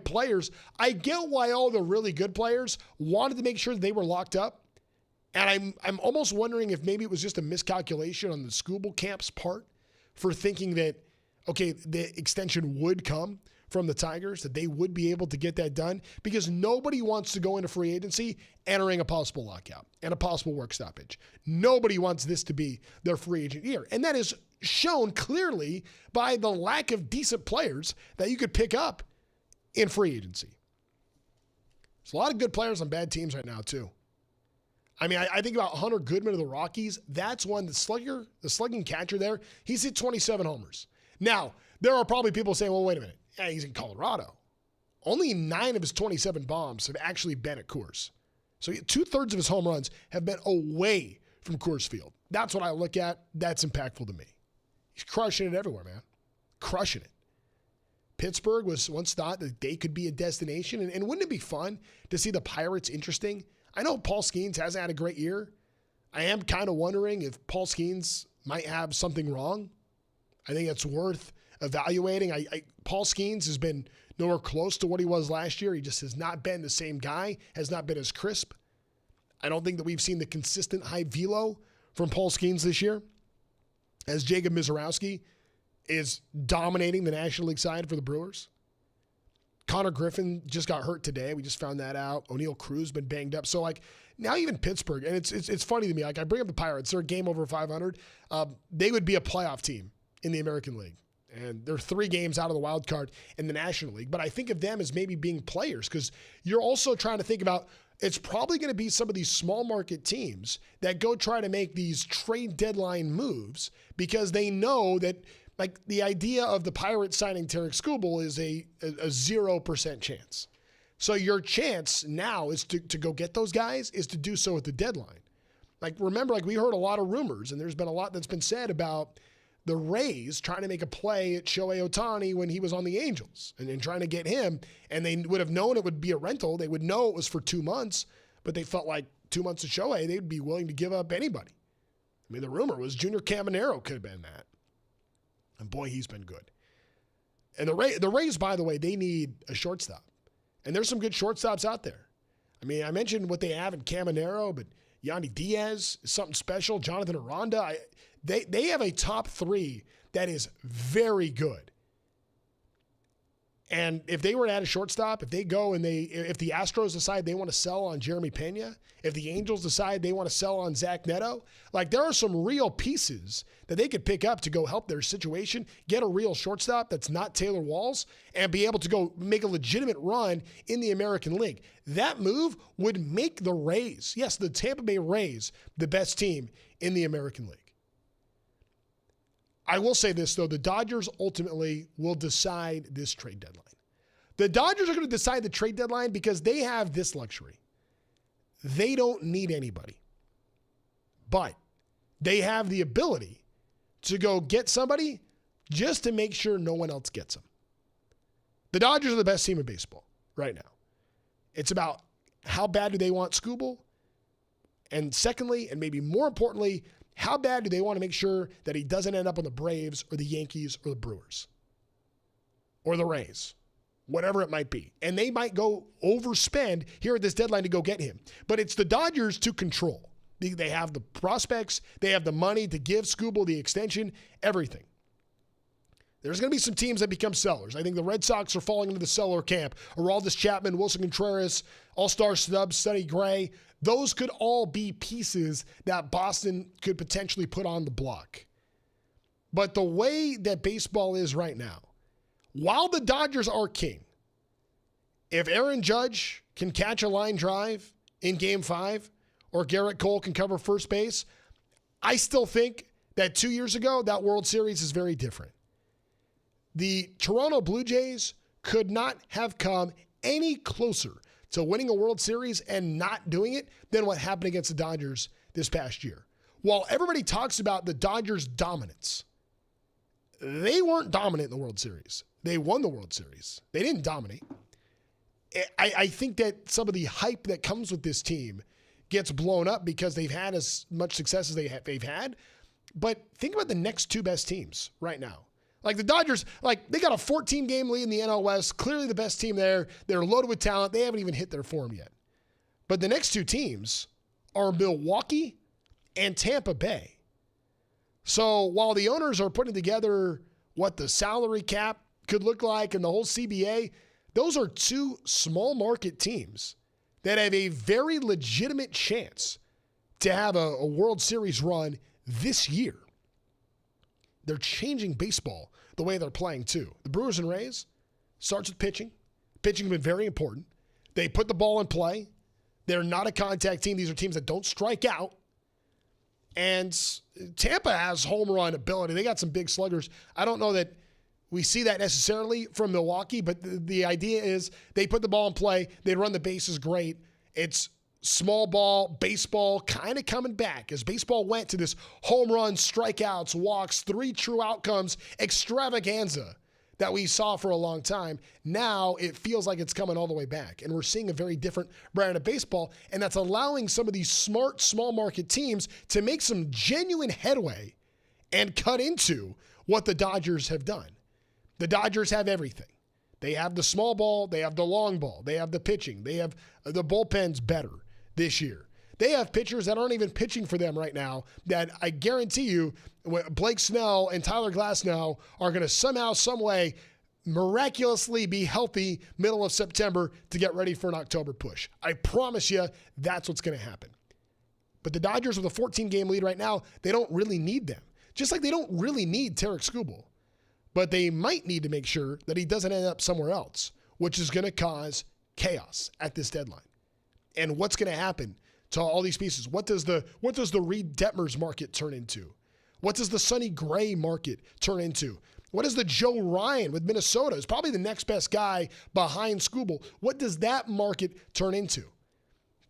all the really good players wanted to make sure that they were locked up. And I'm almost wondering if maybe it was just a miscalculation on the Skubal camp's part for thinking that, okay, the extension would come from the Tigers, that they would be able to get that done, because nobody wants to go into free agency entering a possible lockout and a possible work stoppage. Nobody wants this to be their free agent year. And that is shown clearly by the lack of decent players that you could pick up in free agency. There's a lot of good players on bad teams right now, too. I mean, I think about Hunter Goodman of the Rockies. That's one, the slugging catcher there, he's hit 27 homers. Now, there are probably people saying, well, wait a minute. Yeah, he's in Colorado. Only 9 of his 27 bombs have actually been at Coors. So 2/3 of his home runs have been away from Coors Field. That's what I look at. That's impactful to me. He's crushing it everywhere, man. Crushing it. Pittsburgh was once thought that they could be a destination. And wouldn't it be fun to see the Pirates interesting? I know Paul Skeens hasn't had a great year. I am kind of wondering if Paul Skeens might have something wrong. I think it's worth evaluating. Paul Skeens has been nowhere close to what he was last year. He just has not been the same guy, has not been as crisp. I don't think that we've seen the consistent high velo from Paul Skeens this year, as Jacob Mizorowski is dominating the National League side for the Brewers. Connor Griffin just got hurt today. We just found that out. O'Neal Cruz been banged up. So, now even Pittsburgh, and it's funny to me. I bring up the Pirates. They're a game over 500. They would be a playoff team in the American League. And they're 3 games out of the wild card in the National League. But I think of them as maybe being players, because you're also trying to think about, it's probably going to be some of these small market teams that go try to make these trade deadline moves because they know that, the idea of the Pirates signing Tarek Skubal is a 0% chance. So your chance now is to go get those guys is to do so at the deadline. Remember, we heard a lot of rumors, and there's been a lot that's been said about the Rays trying to make a play at Shohei Ohtani when he was on the Angels and trying to get him. And they would have known it would be a rental. They would know it was for 2 months, but they felt like 2 months of Shohei, they'd be willing to give up anybody. I mean, the rumor was Junior Caminero could have been that. And boy, he's been good. And the Rays, by the way, they need a shortstop. And there's some good shortstops out there. I mean, I mentioned what they have in Caminero, but Yandy Diaz is something special. Jonathan Aranda, they have a top 3 that is very good. And if they were to add a shortstop, if they go and if the Astros decide they want to sell on Jeremy Pena, if the Angels decide they want to sell on Zach Neto, there are some real pieces that they could pick up to go help their situation, get a real shortstop that's not Taylor Walls, and be able to go make a legitimate run in the American League. That move would make the Rays, yes, the Tampa Bay Rays, the best team in the American League. I will say this, though. The Dodgers ultimately will decide this trade deadline. The Dodgers are going to decide the trade deadline because they have this luxury. They don't need anybody. But they have the ability to go get somebody just to make sure no one else gets them. The Dodgers are the best team in baseball right now. It's about how bad do they want Skubal? And secondly, and maybe more importantly, how bad do they want to make sure that he doesn't end up on the Braves or the Yankees or the Brewers or the Rays, whatever it might be. And they might go overspend here at this deadline to go get him. But it's the Dodgers to control. They have the prospects. They have the money to give Skubal the extension, everything. There's going to be some teams that become sellers. I think the Red Sox are falling into the seller camp. Aroldis Chapman, Wilson Contreras, All-Star snub, Sonny Gray. Those could all be pieces that Boston could potentially put on the block. But the way that baseball is right now, while the Dodgers are king, if Aaron Judge can catch a line drive in Game 5 or Garrett Cole can cover first base, I still think that 2 years ago, that World Series is very different. The Toronto Blue Jays could not have come any closer to winning a World Series and not doing it than what happened against the Dodgers this past year. While everybody talks about the Dodgers' dominance, they weren't dominant in the World Series. They won the World Series. They didn't dominate. I think that some of the hype that comes with this team gets blown up because they've had as much success as they've had. But think about the next 2 best teams right now. Like the Dodgers, like they got a 14-game lead in the NL West, clearly the best team there. They're loaded with talent. They haven't even hit their form yet. But the next two teams are Milwaukee and Tampa Bay. So while the owners are putting together what the salary cap could look like and the whole CBA, those are two small market teams that have a very legitimate chance to have a World Series run this year. They're changing baseball the way they're playing too. The Brewers and Rays starts with pitching. Pitching has been very important. They put the ball in play. They're not a contact team. These are teams that don't strike out. And Tampa has home run ability. They got some big sluggers. I don't know that we see that necessarily from Milwaukee, but the idea is they put the ball in play. They run the bases great. It's small ball, baseball kind of coming back as baseball went to this home run, strikeouts, walks, 3 true outcomes extravaganza that we saw for a long time. Now it feels like it's coming all the way back, and we're seeing a very different brand of baseball, and that's allowing some of these smart, small market teams to make some genuine headway and cut into what the Dodgers have done. The Dodgers have everything. They have the small ball, they have the long ball, they have the pitching, they have the bullpen's better this year. They have pitchers that aren't even pitching for them right now that I guarantee you Blake Snell and Tyler Glasnow are going to somehow, some way, miraculously be healthy middle of September to get ready for an October push. I promise you that's what's going to happen. But the Dodgers with a 14-game lead right now, they don't really need them. Just like they don't really need Tarek Skubal. But they might need to make sure that he doesn't end up somewhere else, which is going to cause chaos at this deadline. And what's going to happen to all these pieces? What does the Reed Detmers market turn into? What does the Sonny Gray market turn into? What is the Joe Ryan with Minnesota? Is probably the next best guy behind Skubal. What does that market turn into?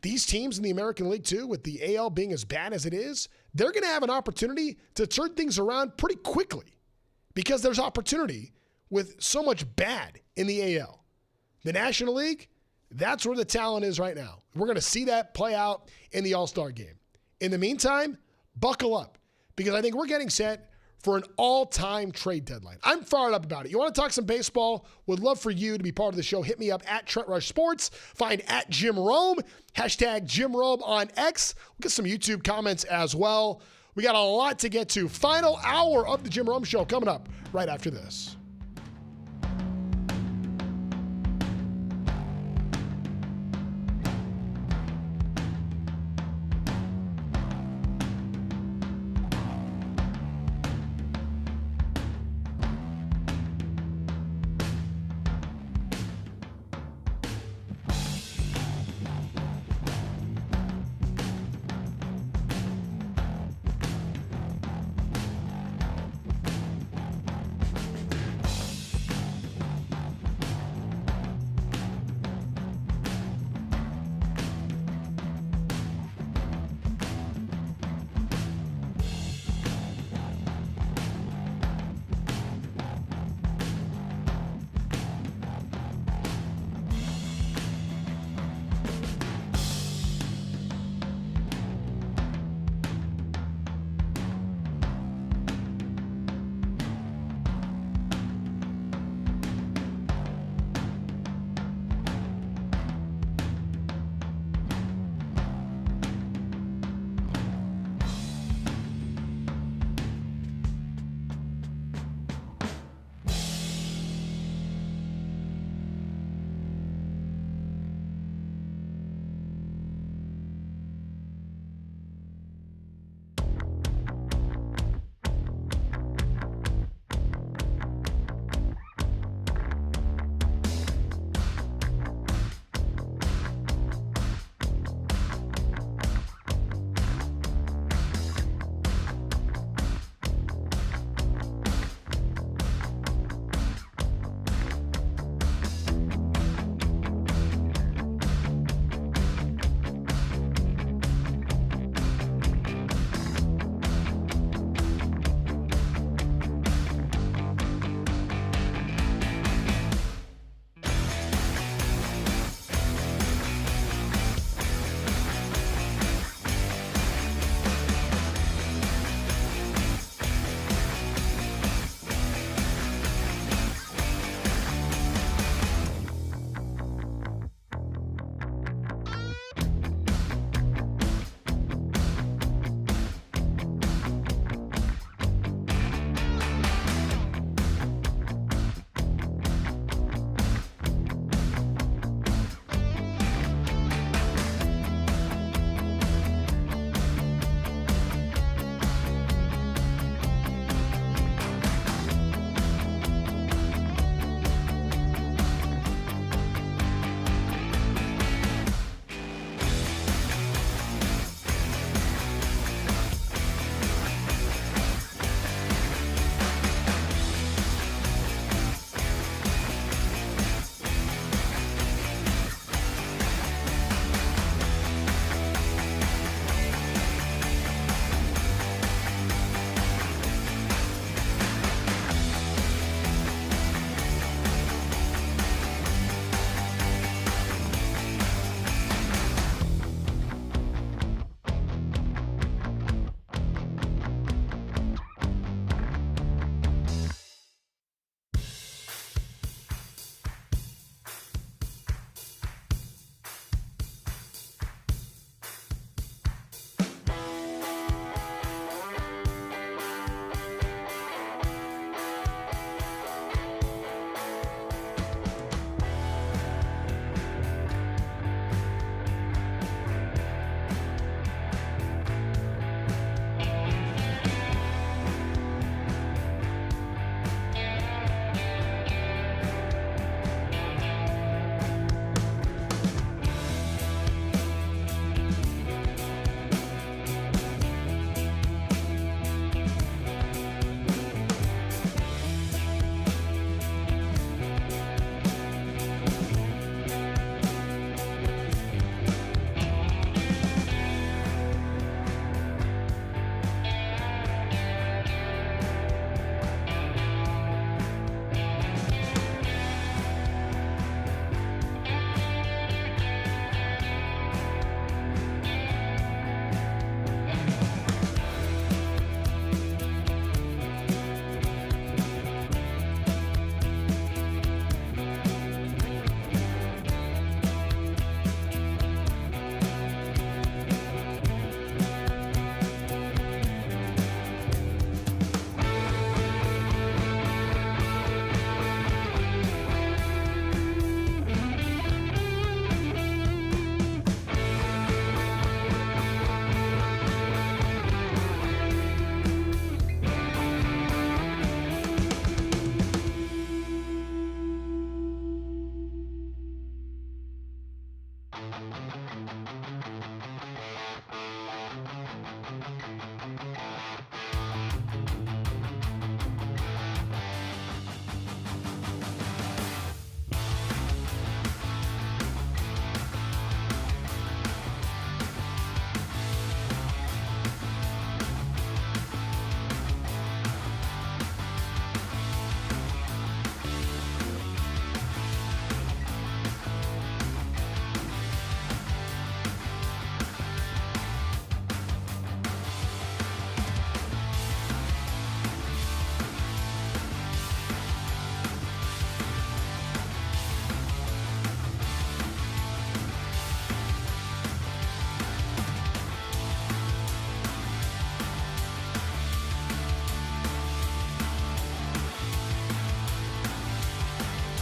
These teams in the American League too, with the AL being as bad as it is, they're going to have an opportunity to turn things around pretty quickly because there's opportunity with so much bad in the AL. The National League, that's where the talent is right now. We're going to see that play out in the All-Star game. In the meantime, buckle up because I think we're getting set for an all-time trade deadline. I'm fired up about it. You want to talk some baseball? Would love for you to be part of the show. Hit me up at Trent Rush Sports. Find at Jim Rome, hashtag Jim Rome on X. We'll get some YouTube comments as well. We got a lot to get to. Final hour of the Jim Rome Show coming up right after this.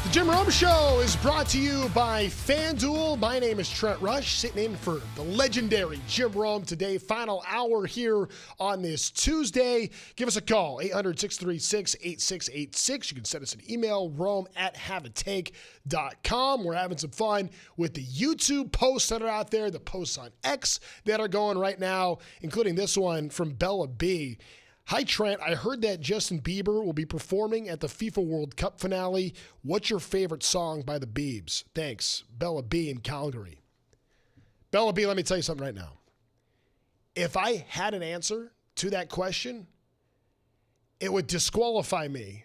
The Jim Rome Show is brought to you by FanDuel. My name is Trent Rush, sitting in for the legendary Jim Rome today. Final hour here on this Tuesday. Give us a call, 800-636-8686. You can send us an email, rome@haveatake.com. We're having some fun with the YouTube posts that are out there, the posts on X that are going right now, including this one from Bella B. Hi, Trent. I heard that Justin Bieber will be performing at the FIFA World Cup finale. What's your favorite song by the Biebs? Thanks. Bella B in Calgary. Bella B, let me tell you something right now. If I had an answer to that question, it would disqualify me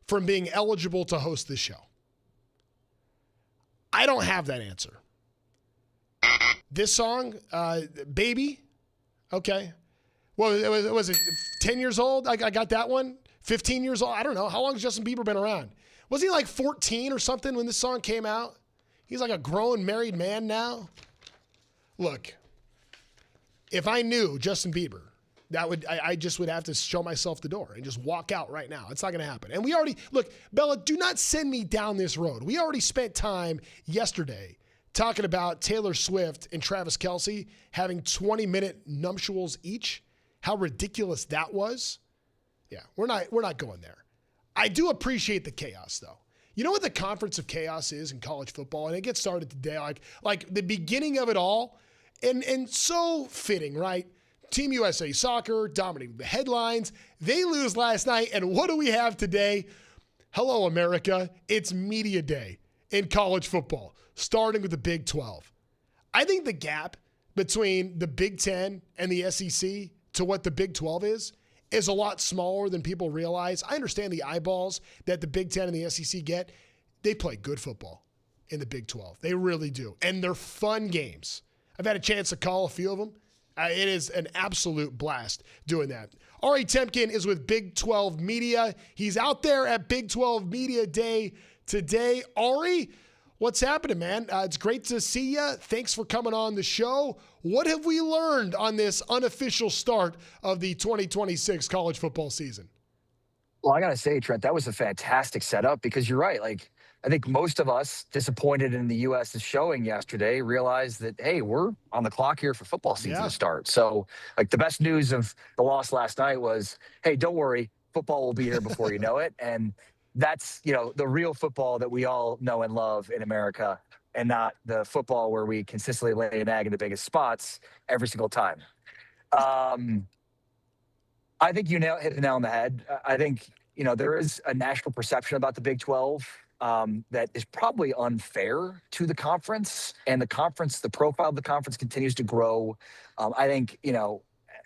from being eligible to host this show. I don't have that answer. This song, Baby, okay. Well, was it 10 years old? I got that one. 15 years old? I don't know. How long has Justin Bieber been around? Was he like 14 or something when this song came out? He's like a grown married man now. Look, if I knew Justin Bieber, I just would have to show myself the door and just walk out right now. It's not going to happen. And we already, look, Bella, do not send me down this road. We already spent time yesterday talking about Taylor Swift and Travis Kelce having 20-minute nuptials each. How ridiculous that was. Yeah, we're not going there. I do appreciate the chaos, though. You know what the conference of chaos is in college football? And it gets started today, like the beginning of it all. And so fitting, right? Team USA Soccer dominating the headlines. They lose last night, and what do we have today? Hello, America. It's media day in college football, starting with the Big 12. I think the gap between the Big 10 and the SEC to what the Big 12 is a lot smaller than people realize. I understand the eyeballs that the Big 10 and the SEC get. They play good football in the Big 12. They really do. And they're fun games. I've had a chance to call a few of them. It is an absolute blast doing that. Ari Temkin is with Big 12 Media. He's out there at Big 12 Media Day today. Ari, what's happening, man? It's great to see you. Thanks for coming on the show. What have we learned on this unofficial start of the 2026 college football season? Well, I got to say, Trent, that was a fantastic setup because you're right. Like, I think most of us disappointed in the U.S.'s showing yesterday realized that, hey, we're on the clock here for football season to start. So, like, the best news of the loss last night was, hey, don't worry, football will be here before you know it. And that's, the real football that we all know and love in America, and not the football where we consistently lay an egg in the biggest spots every single time. I think you hit the nail on the head. I think, there is a national perception about the Big 12 that is probably unfair to the conference. And the profile of the conference continues to grow. I think,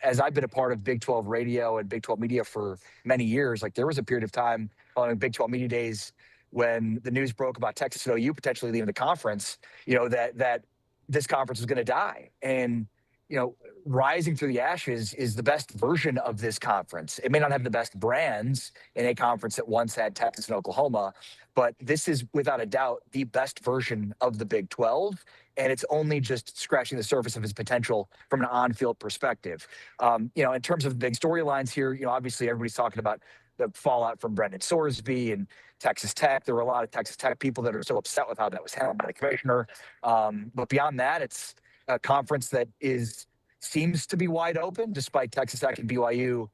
as I've been a part of Big 12 radio and Big 12 media for many years, like there was a period of time following Big 12 media days when the news broke about Texas and OU potentially leaving the conference, that this conference was going to die. And, rising through the ashes is the best version of this conference. It may not have the best brands in a conference that once had Texas and Oklahoma, but this is without a doubt the best version of the Big 12. And it's only just scratching the surface of its potential from an on-field perspective. In terms of big storylines here, obviously everybody's talking about the fallout from Brendan Sorsby and Texas Tech. There were a lot of Texas Tech people that are so upset with how that was handled by the commissioner. But beyond that, it's a conference that seems to be wide open, despite Texas Tech and BYU,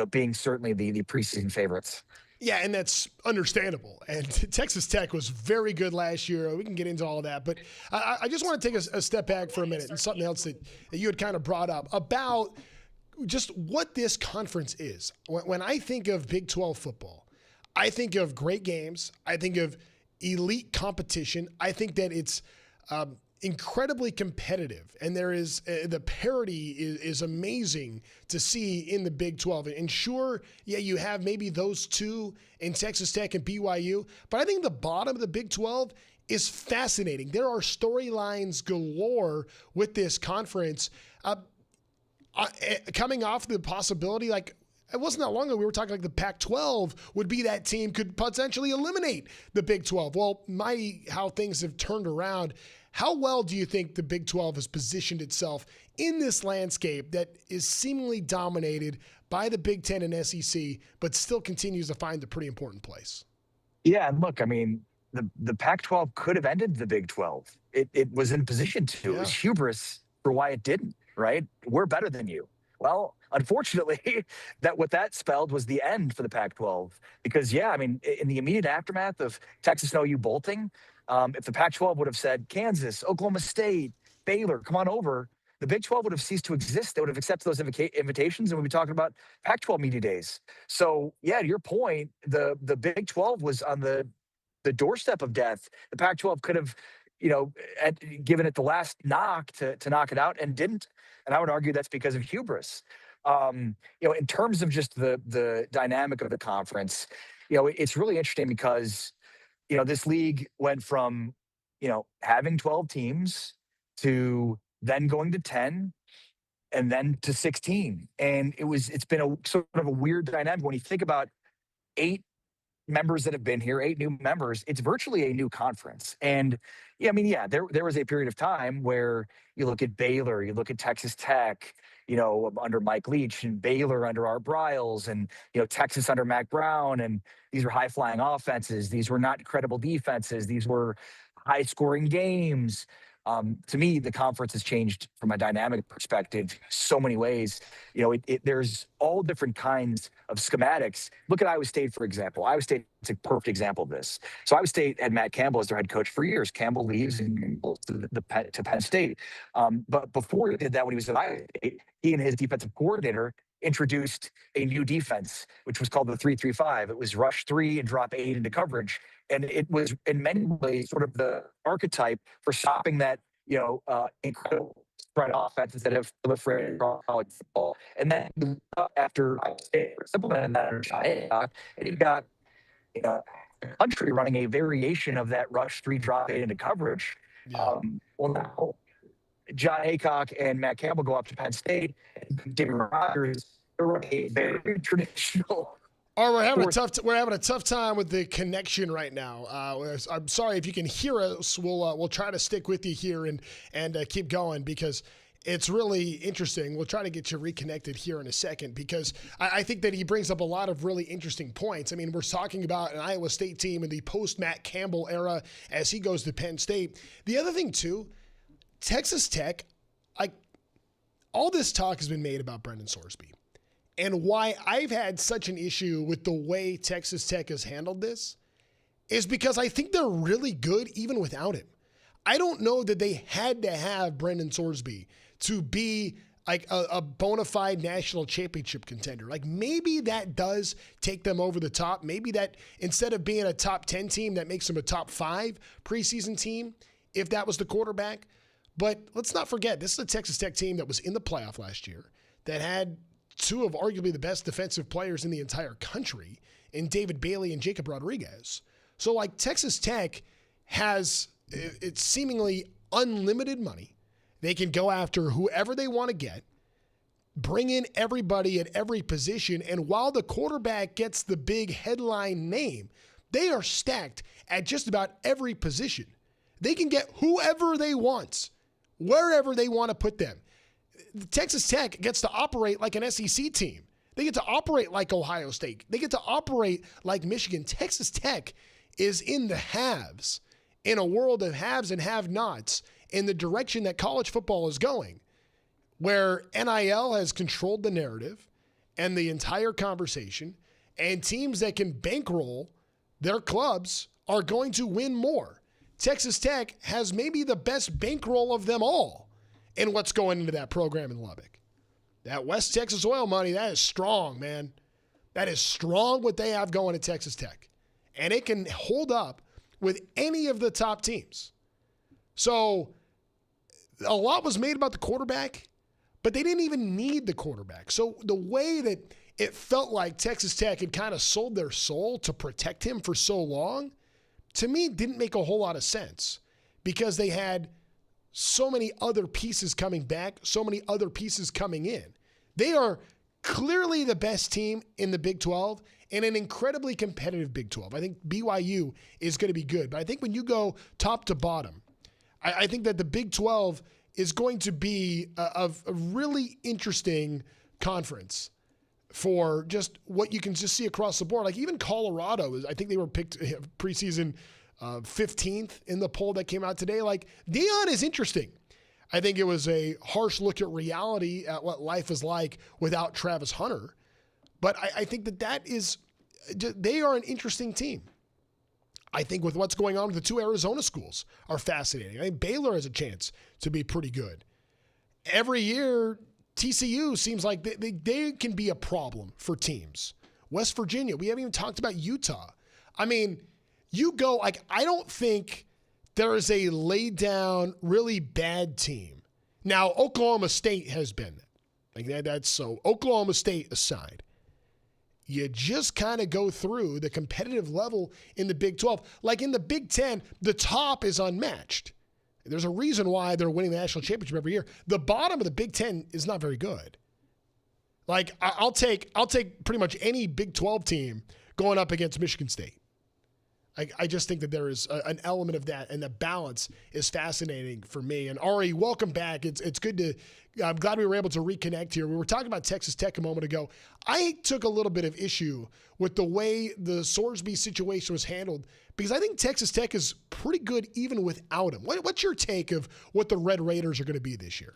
being certainly the preseason favorites. Yeah, and that's understandable. And Texas Tech was very good last year. We can get into all of that. But I just want to take a step back for a minute and something else that you had kind of brought up about just what this conference is. When I think of Big 12 football, I think of great games. I think of elite competition. I think that it's incredibly competitive, and there is the parity is amazing to see in the Big 12. And sure, yeah, you have maybe those two in Texas Tech and BYU, but I think the bottom of the Big 12 is fascinating. There are storylines galore with this conference. Coming off the possibility, like it wasn't that long ago, we were talking like the Pac-12 would be that team could potentially eliminate the Big 12. Well, mighty how things have turned around. How well do you think the Big 12 has positioned itself in this landscape that is seemingly dominated by the Big 10 and SEC, but still continues to find a pretty important place? Yeah, and look, I mean, the Pac-12 could have ended the Big 12. It was in position to. Yeah. It was hubris for why it didn't, right? We're better than you. Well, unfortunately, what that spelled was the end for the Pac-12. Because, yeah, I mean, in the immediate aftermath of Texas and OU bolting, if the Pac-12 would have said, Kansas, Oklahoma State, Baylor, come on over, the Big 12 would have ceased to exist. They would have accepted those invitations, and we'd be talking about Pac-12 media days. So, yeah, to your point, the Big 12 was on the doorstep of death. The Pac-12 could have, given it the last knock to knock it out and didn't. And I would argue that's because of hubris. In terms of just the dynamic of the conference, it's really interesting because, this league went from, having 12 teams to then going to 10 and then to 16. And it's been a sort of a weird dynamic when you think about 8 members that have been here, 8 new members. It's virtually a new conference. And there was a period of time where you look at Baylor, you look at Texas Tech, under Mike Leach, and Baylor under Art Briles, and Texas under Mac Brown, and these were high flying offenses. These were not credible defenses. These were high scoring games. To me, the conference has changed from a dynamic perspective so many ways. There's all different kinds of schematics. Look at Iowa State, for example. Iowa State is a perfect example of this. So Iowa State had Matt Campbell as their head coach for years. Campbell leaves and goes to Penn State. But before he did that, when he was at Iowa State, he and his defensive coordinator introduced a new defense, which was called the 3-3-5. It was rush 3 and drop 8 into coverage. And it was in many ways sort of the archetype for stopping that, incredible spread offenses that have proliferated across college football. And then after I implemented that, and you got a country running a variation of that rush 3 drop 8 into coverage. Yeah. Well, now John Aycock and Matt Campbell go up to Penn State, and David Rodgers, they're running a very traditional. All right, we're having a tough time with the connection right now. I'm sorry if you can hear us. We'll try to stick with you here and keep going because it's really interesting. We'll try to get you reconnected here in a second because I think that he brings up a lot of really interesting points. I mean, we're talking about an Iowa State team in the post-Matt Campbell era as he goes to Penn State. The other thing, too, Texas Tech, all this talk has been made about Brendan Sorsby. And why I've had such an issue with the way Texas Tech has handled this is because I think they're really good even without him. I don't know that they had to have Brendan Sorsby to be like a bona fide national championship contender. Like maybe that does take them over the top. Maybe that instead of being a top 10 team, that makes them a top 5 preseason team if that was the quarterback. But let's not forget, this is a Texas Tech team that was in the playoff last year that had 2 of arguably the best defensive players in the entire country in David Bailey and Jacob Rodriguez. So Texas Tech has it's seemingly unlimited money. They can go after whoever they want to get, bring in everybody at every position, and while the quarterback gets the big headline name, they are stacked at just about every position. They can get whoever they want, wherever they want to put them. Texas Tech gets to operate like an SEC team. They get to operate like Ohio State. They get to operate like Michigan. Texas Tech is in the haves, in a world of haves and have-nots, in the direction that college football is going, where NIL has controlled the narrative and the entire conversation, and teams that can bankroll their clubs are going to win more. Texas Tech has maybe the best bankroll of them all in what's going into that program in Lubbock. That West Texas oil money, that is strong, man. That is strong what they have going at Texas Tech. And it can hold up with any of the top teams. So a lot was made about the quarterback, but they didn't even need the quarterback. So the way that it felt like Texas Tech had kind of sold their soul to protect him for so long, to me, didn't make a whole lot of sense because they had so many other pieces coming back, so many other pieces coming in. They are clearly the best team in the Big 12 and an incredibly competitive Big 12. I think BYU is going to be good. But I think when you go top to bottom, I think that the Big 12 is going to be a really interesting conference for just what you can just see across the board. Like even Colorado, I think they were picked preseason 15th in the poll that came out today. Like, Deion is interesting. I think it was a harsh look at reality at what life is like without Travis Hunter. But I think that is, they are an interesting team. I think with what's going on with the two Arizona schools are fascinating. I think Baylor has a chance to be pretty good. Every year, TCU seems like they can be a problem for teams. West Virginia, we haven't even talked about Utah. I mean, you go, like, I don't think there is a laid down, really bad team. Now, Oklahoma State has been. Like that's so. Oklahoma State aside, you just kind of go through the competitive level in the Big 12. Like in the Big 10, the top is unmatched. There's a reason why they're winning the national championship every year. The bottom of the Big 10 is not very good. Like I'll take pretty much any Big 12 team going up against Michigan State. I just think that there is an element of that, and the balance is fascinating for me. And Ari, welcome back. It's good to. I'm glad we were able to reconnect here. We were talking about Texas Tech a moment ago. I took a little bit of issue with the way the Sorsby situation was handled because I think Texas Tech is pretty good even without him. What's your take of what the Red Raiders are going to be this year?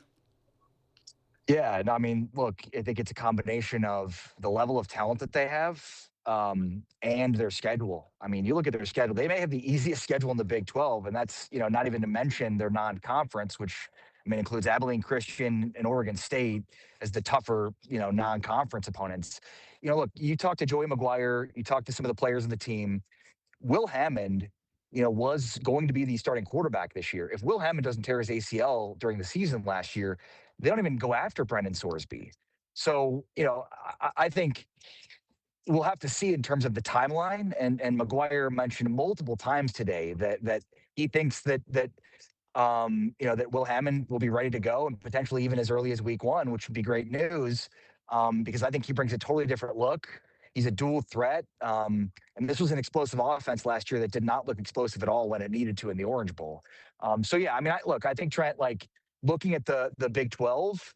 Yeah, no, I mean, look, I think it's a combination of the level of talent that they have and their schedule. I mean, you look at their schedule, they may have the easiest schedule in the Big 12, and that's, not even to mention their non-conference, which, I mean, includes Abilene Christian and Oregon State as the tougher, non-conference opponents. Look, you talk to Joey McGuire, you talk to some of the players on the team. Will Hammond, was going to be the starting quarterback this year. If Will Hammond doesn't tear his ACL during the season last year, they don't even go after Brendan Sorsby. So, I think we'll have to see in terms of the timeline. And McGuire mentioned multiple times today that he thinks that Will Hammond will be ready to go and potentially even as early as week 1, which would be great news because I think he brings a totally different look. He's a dual threat. And this was an explosive offense last year that did not look explosive at all when it needed to in the Orange Bowl. So, yeah, I mean, I think, Trent, like looking at the Big 12,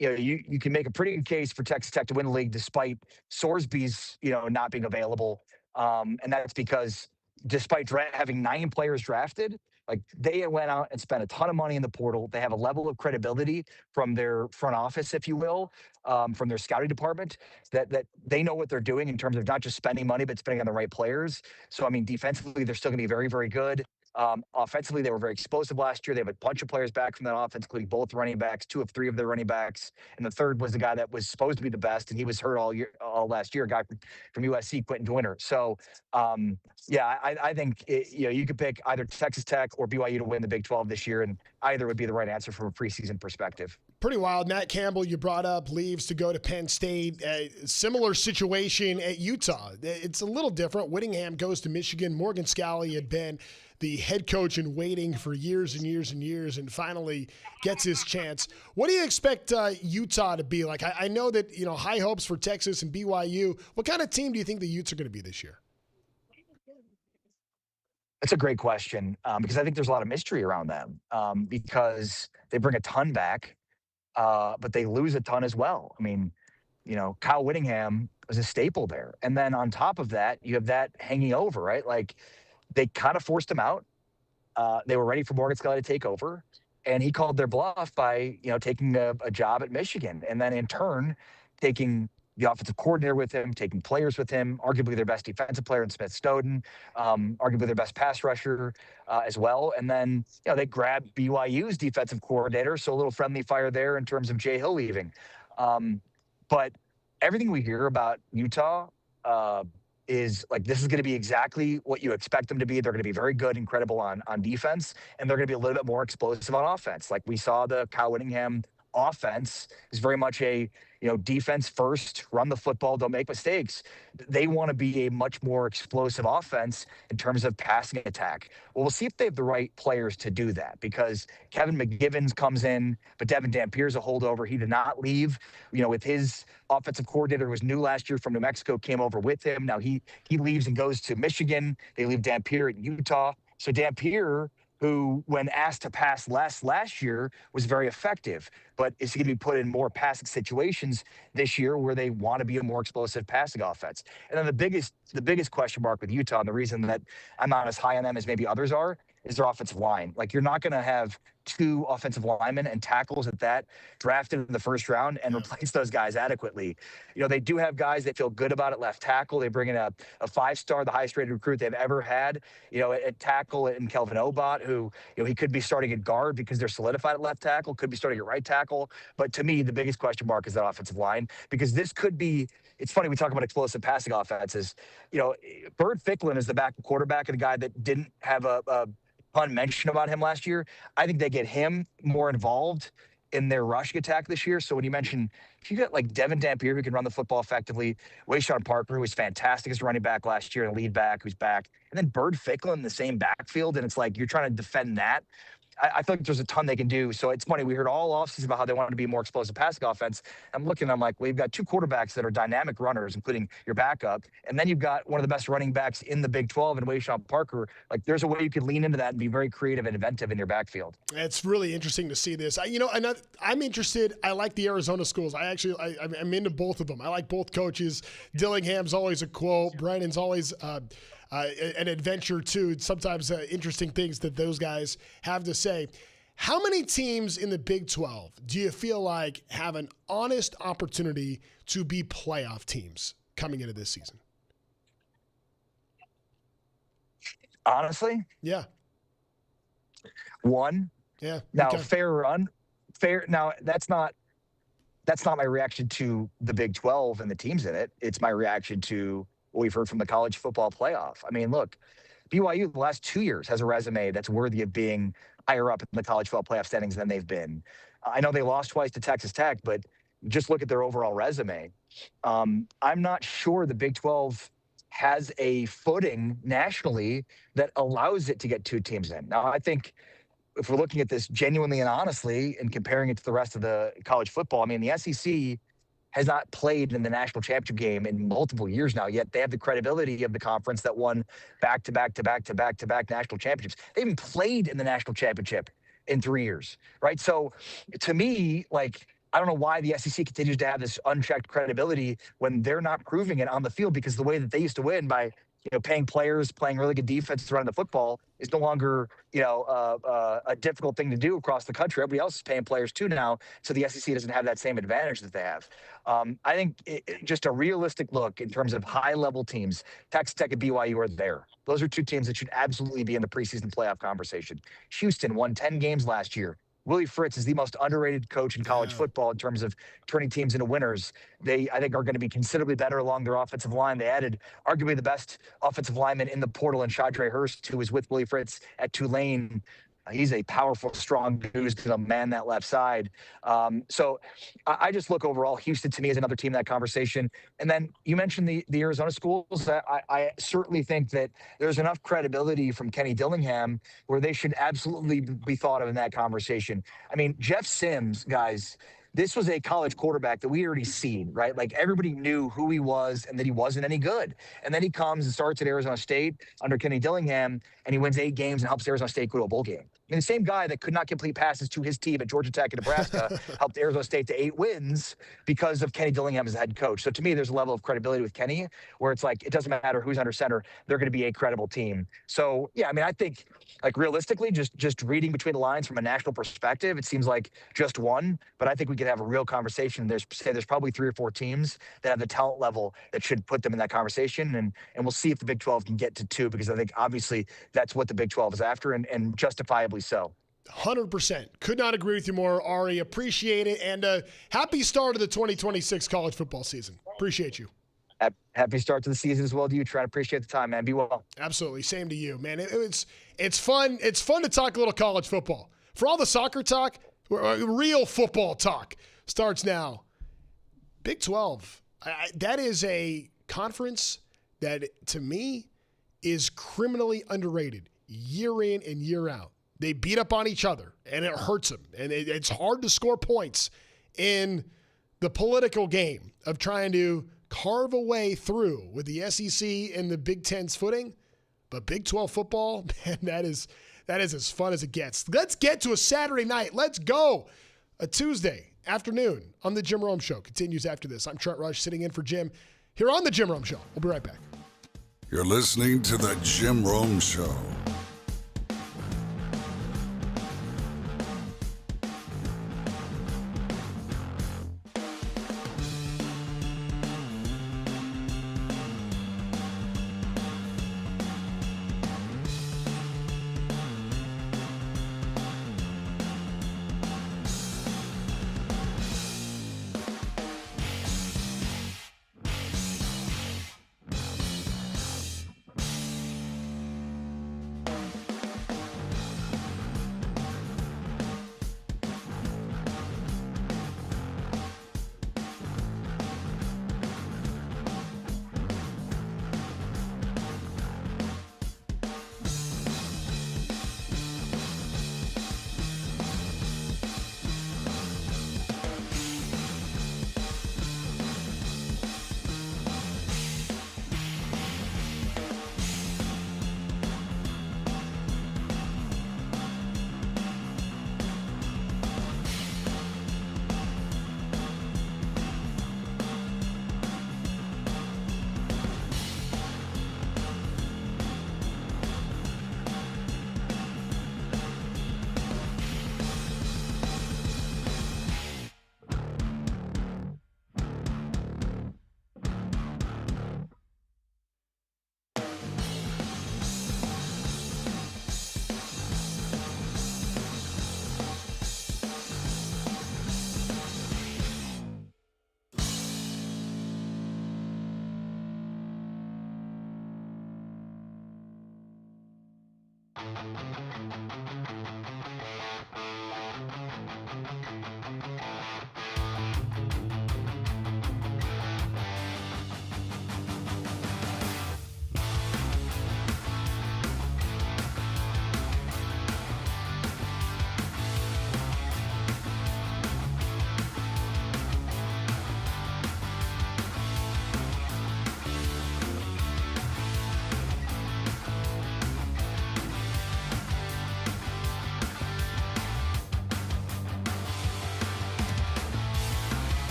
you can make a pretty good case for Texas Tech to win the league despite Sorsby's, not being available. And that's because despite having 9 players drafted, like they went out and spent a ton of money in the portal. They have a level of credibility from their front office, if you will, from their scouting department that they know what they're doing in terms of not just spending money, but spending on the right players. So, I mean, defensively, they're still going to be very, very good. Offensively, they were very explosive last year. They have a bunch of players back from that offense, including both running backs, 2 of 3 of their running backs. And the third was the guy that was supposed to be the best, and he was hurt all last year, a guy from USC, Quentin Dwinter. So, I think you could pick either Texas Tech or BYU to win the Big 12 this year, and either would be the right answer from a preseason perspective. Pretty wild. Matt Campbell, you brought up, leaves to go to Penn State. Similar situation at Utah. It's a little different. Whittingham goes to Michigan. Morgan Scalley had been the head coach in waiting for years and years and years and finally gets his chance. What do you expect Utah to be like? I know that, high hopes for Texas and BYU. What kind of team do you think the Utes are going to be this year? That's a great question because I think there's a lot of mystery around them because they bring a ton back, but they lose a ton as well. I mean, Kyle Whittingham was a staple there. And then on top of that, you have that hanging over, right? Like they kind of forced him out. They were ready for Morgan Scalley to take over. And he called their bluff by, taking a job at Michigan. And then in turn, taking the offensive coordinator with him, taking players with him, arguably their best defensive player in Smith Snowden, arguably their best pass rusher as well. And then, they grabbed BYU's defensive coordinator. So a little friendly fire there in terms of Jay Hill leaving. But everything we hear about Utah is like, this is going to be exactly what you expect them to be. They're going to be very good, incredible on defense, and they're going to be a little bit more explosive on offense. Like we saw the Kyle Whittingham offense is very much a, defense first, run the football, don't make mistakes. They want to be a much more explosive offense in terms of passing attack. Well, we'll see if they have the right players to do that because Kevin McGivens comes in, but Devin Dampier's a holdover. He did not leave, with his offensive coordinator who was new last year from New Mexico, came over with him. Now he leaves and goes to Michigan. They leave Dampier in Utah. So Dampier, who, when asked to pass less last year, was very effective. but is he going to be put in more passing situations this year where they want to be a more explosive passing offense? And then the biggest question mark with Utah, and the reason that I'm not as high on them as maybe others are, is their offensive line. Like, you're not going to have 2 offensive linemen and tackles at that drafted in the first round and replace those guys adequately. You know, they do have guys that feel good about it left tackle. They bring in a 5-star, the highest rated recruit they've ever had, you know, at tackle, and Kelvin Obot, who, you know, he could be starting at guard because they're solidified at left tackle, could be starting at right tackle. But to me, the biggest question mark is that offensive line, because this could be, it's funny, we talk about explosive passing offenses. You know, Bird Ficklin is the backup quarterback and the guy that didn't have a ton mention about him last year. I think they get him more involved in their rushing attack this year. So when you mention, if you got like Devin Dampier, who can run the football effectively, Wayshawn Parker, who was fantastic as a running back last year, and a lead back who's back, and then Bird Ficklin in the same backfield, and it's like you're trying to defend that. I feel like there's a ton they can do. So it's funny. We heard all offseason about how they wanted to be a more explosive passing offense. I'm looking, I'm like, well, you've got 2 quarterbacks that are dynamic runners, including your backup. And then you've got one of the best running backs in the Big 12 in Wayshawn Parker. Like, there's a way you could lean into that and be very creative and inventive in your backfield. It's really interesting to see this. I'm interested. I like the Arizona schools. I'm into both of them. I like both coaches. Dillingham's always a quote. Brennan's always an adventure too. Sometimes interesting things that those guys have to say. How many teams in the Big 12 do you feel like have an honest opportunity to be playoff teams coming into this season? Honestly? Yeah. 1. Yeah. Now, okay. fair. Now, that's not my reaction to the Big 12 and the teams in it. It's my reaction to what we've heard from the college football playoff. I mean, look, BYU the last 2 years has a resume that's worthy of being higher up in the college football playoff standings than they've been. I know they lost twice to Texas Tech, but just look at their overall resume. I'm not sure the Big 12 has a footing nationally that allows it to get 2 teams in. Now, I think if we're looking at this genuinely and honestly and comparing it to the rest of the college football, I mean, the SEC has not played in the national championship game in multiple years now, yet they have the credibility of the conference that won back-to-back national championships. They haven't played in the national championship in 3 years, right? So to me, like, I don't know why the SEC continues to have this unchecked credibility when they're not proving it on the field, because the way that they used to win by, paying players, playing really good defense to run the football is no longer, a difficult thing to do across the country. Everybody else is paying players too now, so the SEC doesn't have that same advantage that they have. I think just a realistic look in terms of high-level teams, Texas Tech and BYU are there. Those are 2 teams that should absolutely be in the preseason playoff conversation. Houston won 10 games last year. Willie Fritz is the most underrated coach in college football in terms of turning teams into winners. They, I think, are going to be considerably better along their offensive line. They added arguably the best offensive lineman in the portal in Shadre Hurst, who was with Willie Fritz at Tulane. He's a powerful, strong dude who's going to man that left side. So I just look overall, Houston to me is another team in that conversation. And then you mentioned the Arizona schools. I certainly think that there's enough credibility from Kenny Dillingham where they should absolutely be thought of in that conversation. I mean, Jeff Sims, guys, this was a college quarterback that we already seen, right? Like, everybody knew who he was and that he wasn't any good. And then he comes and starts at Arizona State under Kenny Dillingham, and he wins 8 games and helps Arizona State go to a bowl game. I mean, the same guy that could not complete passes to his team at Georgia Tech and Nebraska helped Arizona State to 8 wins because of Kenny Dillingham as the head coach. So to me, there's a level of credibility with Kenny where it's like, it doesn't matter who's under center, they're going to be a credible team. So yeah, I mean, I think, like, realistically, just reading between the lines from a national perspective, it seems like just one, but I think we could have a real conversation. There's probably 3 or 4 teams that have the talent level that should put them in that conversation. And we'll see if the Big 12 can get to 2, because I think obviously that's what the Big 12 is after, and justifiably so. 100%. Could not agree with you more, Ari. Appreciate it. And happy start of the 2026 college football season. Appreciate you. Happy start to the season as well to you, Trent. Appreciate the time, man. Be well. Absolutely. Same to you, man. It's fun. It's fun to talk a little college football. For all the soccer talk, real football talk starts now. Big 12. That is a conference that, to me, is criminally underrated year in and year out. They beat up on each other, and it hurts them. And it's hard to score points in the political game of trying to carve a way through with the SEC and the Big Ten's footing. But Big 12 football, man, that is as fun as it gets. Let's get to a Saturday night. Let's go. A Tuesday. afternoon on The Jim Rome Show. Continues after this. I'm Trent Rush sitting in for Jim here on The Jim Rome Show. We'll be right back. You're listening to The Jim Rome Show.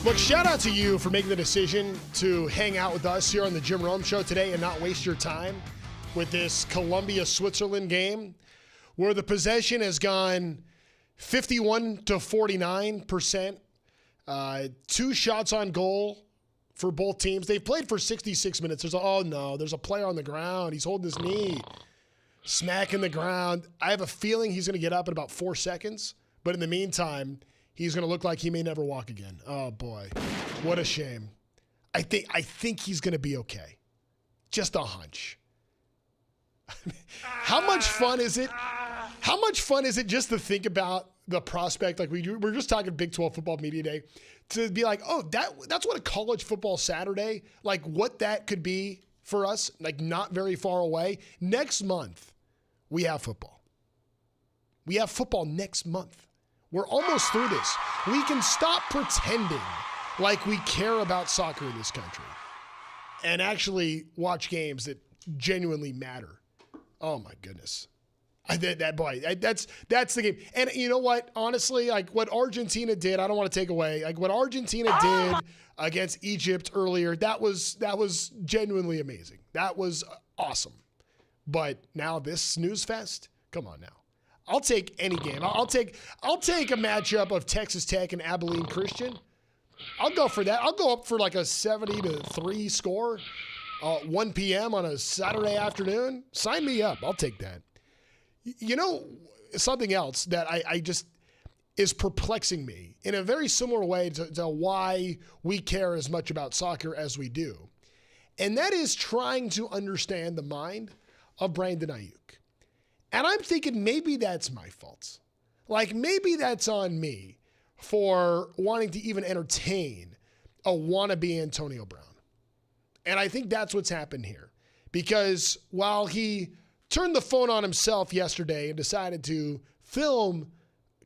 Look, shout out to you for making the decision to hang out with us here on the Jim Rome Show today and not waste your time with this Colombia-Switzerland game where the possession has gone 51 to 49%. 2 shots on goal for both teams. They've played for 66 minutes. There's a player on the ground. He's holding his knee, smacking the ground. I have a feeling he's going to get up in about 4 seconds. But in the meantime, he's going to look like he may never walk again. Oh, boy. What a shame. I think he's going to be okay. Just a hunch. How much fun is it? How much fun is it just to think about the prospect? Like we're just talking Big 12 football media day to be like, oh, that's what a college football Saturday, like what that could be for us, like not very far away. Next month, we have football. We have football next month. We're almost through this. We can stop pretending like we care about soccer in this country and actually watch games that genuinely matter. Oh my goodness. That's the game. And you know what? Honestly, like what Argentina did, I don't want to take away. Like what Argentina did against Egypt earlier, that was genuinely amazing. That was awesome. But now this snooze fest, come on now. I'll take any game. I'll take a matchup of Texas Tech and Abilene Christian. I'll go for that. I'll go up for like a 70-3 score, 1 p.m. on a Saturday afternoon. Sign me up. I'll take that. You know, something else that I just is perplexing me in a very similar way to why we care as much about soccer as we do. And that is trying to understand the mind of Brandon Ayuk. And I'm thinking maybe that's my fault. Like maybe that's on me for wanting to even entertain a wannabe Antonio Brown. And I think that's what's happened here. Because while he turned the phone on himself yesterday and decided to film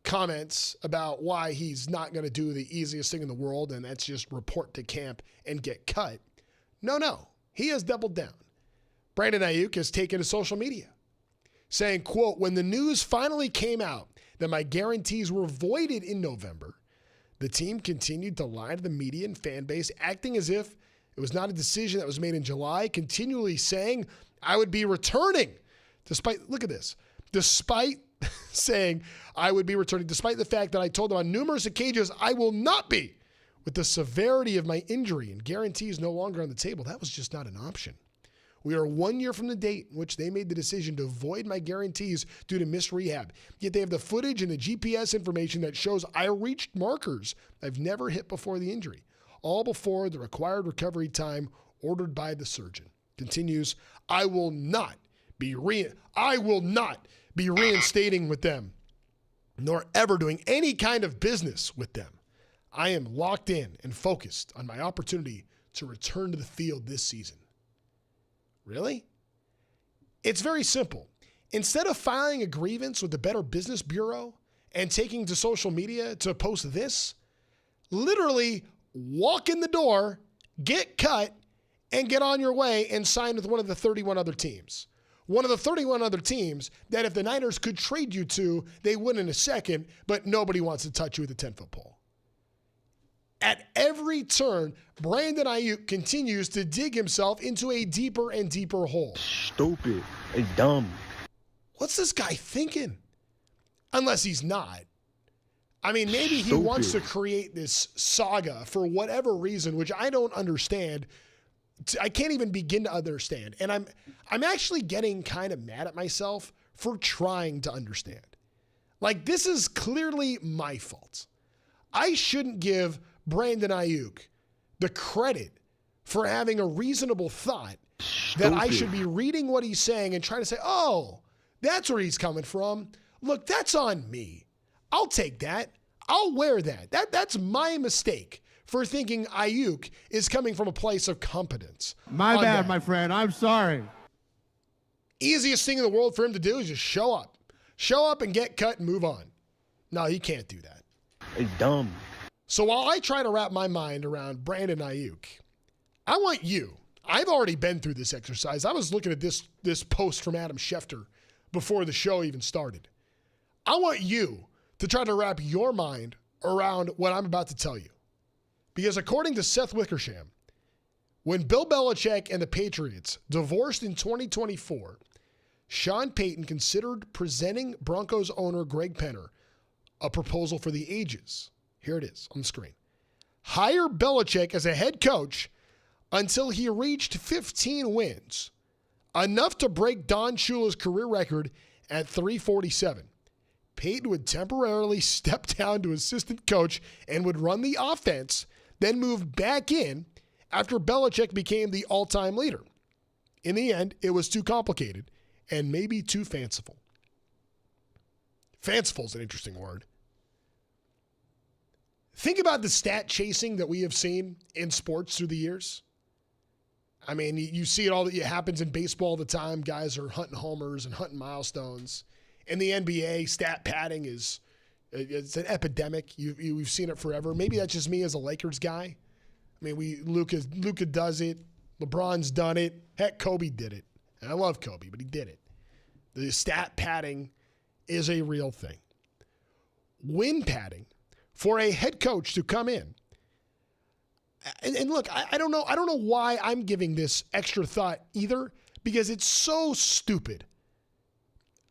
comments about why he's not going to do the easiest thing in the world, and that's just report to camp and get cut. No. He has doubled down. Brandon Ayuk has taken to social media, saying, quote, when the news finally came out that my guarantees were voided in November, the team continued to lie to the media and fan base, acting as if it was not a decision that was made in July, continually saying I would be returning. Despite saying I would be returning, despite the fact that I told them on numerous occasions I will not be, with the severity of my injury and guarantees no longer on the table. That was just not an option. We are 1 year from the date in which they made the decision to void my guarantees due to missed rehab. Yet they have the footage and the GPS information that shows I reached markers I've never hit before the injury, all before the required recovery time ordered by the surgeon. Continues, I will not be reinstating with them, nor ever doing any kind of business with them. I am locked in and focused on my opportunity to return to the field this season. Really? It's very simple. Instead of filing a grievance with the Better Business Bureau and taking to social media to post this, literally walk in the door, get cut, and get on your way and sign with one of the 31 other teams. One of the 31 other teams that if the Niners could trade you to, they would in a second, but nobody wants to touch you with a 10-foot pole. At every turn, Brandon Ayuk continues to dig himself into a deeper and deeper hole. Stupid and dumb. What's this guy thinking? Unless he's not. I mean, maybe he wants to create this saga for whatever reason, which I don't understand. I can't even begin to understand. And I'm actually getting kind of mad at myself for trying to understand. Like, this is clearly my fault. I shouldn't give Brandon Ayuk the credit for having a reasonable thought that I should be reading what he's saying and trying to say, oh, that's where he's coming from. Look, that's on me. I'll take that. I'll wear that. That's my mistake for thinking Ayuk is coming from a place of competence. My bad, my friend. I'm sorry. Easiest thing in the world for him to do is just show up. Show up and get cut and move on. No, he can't do that. It's dumb. So while I try to wrap my mind around Brandon Ayuk, I want you. I've already been through this exercise. I was looking at this post from Adam Schefter before the show even started. I want you to try to wrap your mind around what I'm about to tell you. Because according to Seth Wickersham, when Bill Belichick and the Patriots divorced in 2024, Sean Payton considered presenting Broncos owner Greg Penner a proposal for the ages. Here it is on the screen. Hire Belichick as a head coach until he reached 15 wins, enough to break Don Shula's career record at 347. Payton would temporarily step down to assistant coach and would run the offense, then move back in after Belichick became the all-time leader. In the end, it was too complicated and maybe too fanciful. Fanciful is an interesting word. Think about the stat chasing that we have seen in sports through the years. I mean, you see it happens in baseball all the time. Guys are hunting homers and hunting milestones. In the NBA, stat padding it's an epidemic. We've seen it forever. Maybe that's just me as a Lakers guy. I mean, Luka does it. LeBron's done it. Heck, Kobe did it. And I love Kobe, but he did it. The stat padding is a real thing. Win padding for a head coach to come in. And look, I don't know why I'm giving this extra thought either, because it's so stupid.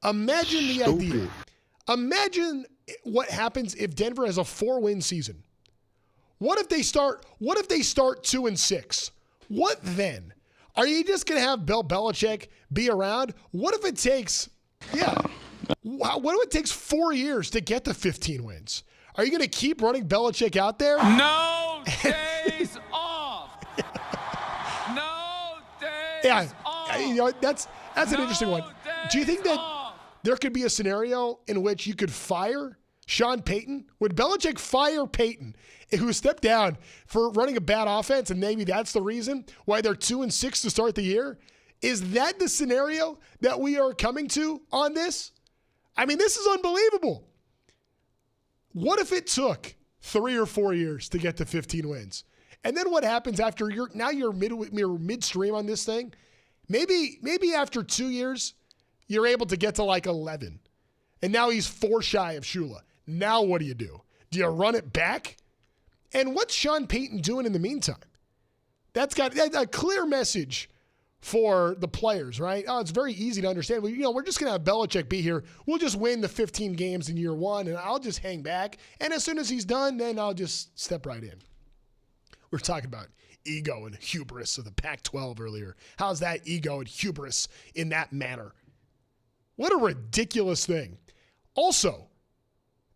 Imagine the idea. Imagine what happens if Denver has a 4-win season. What if they start 2-6? What then? Are you just going to have Bill Belichick be around? What if it takes 4 years to get to 15 wins? Are you going to keep running Belichick out there? No days off. No days off. You know, that's an interesting one. Do you think that there could be a scenario in which you could fire Sean Payton? Would Belichick fire Payton, who stepped down for running a bad offense, and maybe that's the reason why they're 2-6 to start the year? Is that the scenario that we are coming to on this? I mean, this is unbelievable. What if it took 3 or 4 years to get to 15 wins? And then what happens after you're midstream on this thing? Maybe after 2 years, you're able to get to like 11. And now he's 4 shy of Shula. Now what do? Do you run it back? And what's Sean Payton doing in the meantime? That's a clear message for the players, right? Oh, it's very easy to understand. Well, we're just going to have Belichick be here. We'll just win the 15 games in year 1, and I'll just hang back. And as soon as he's done, then I'll just step right in. We're talking about ego and hubris of the Pac-12 earlier. How's that ego and hubris in that manner? What a ridiculous thing. Also,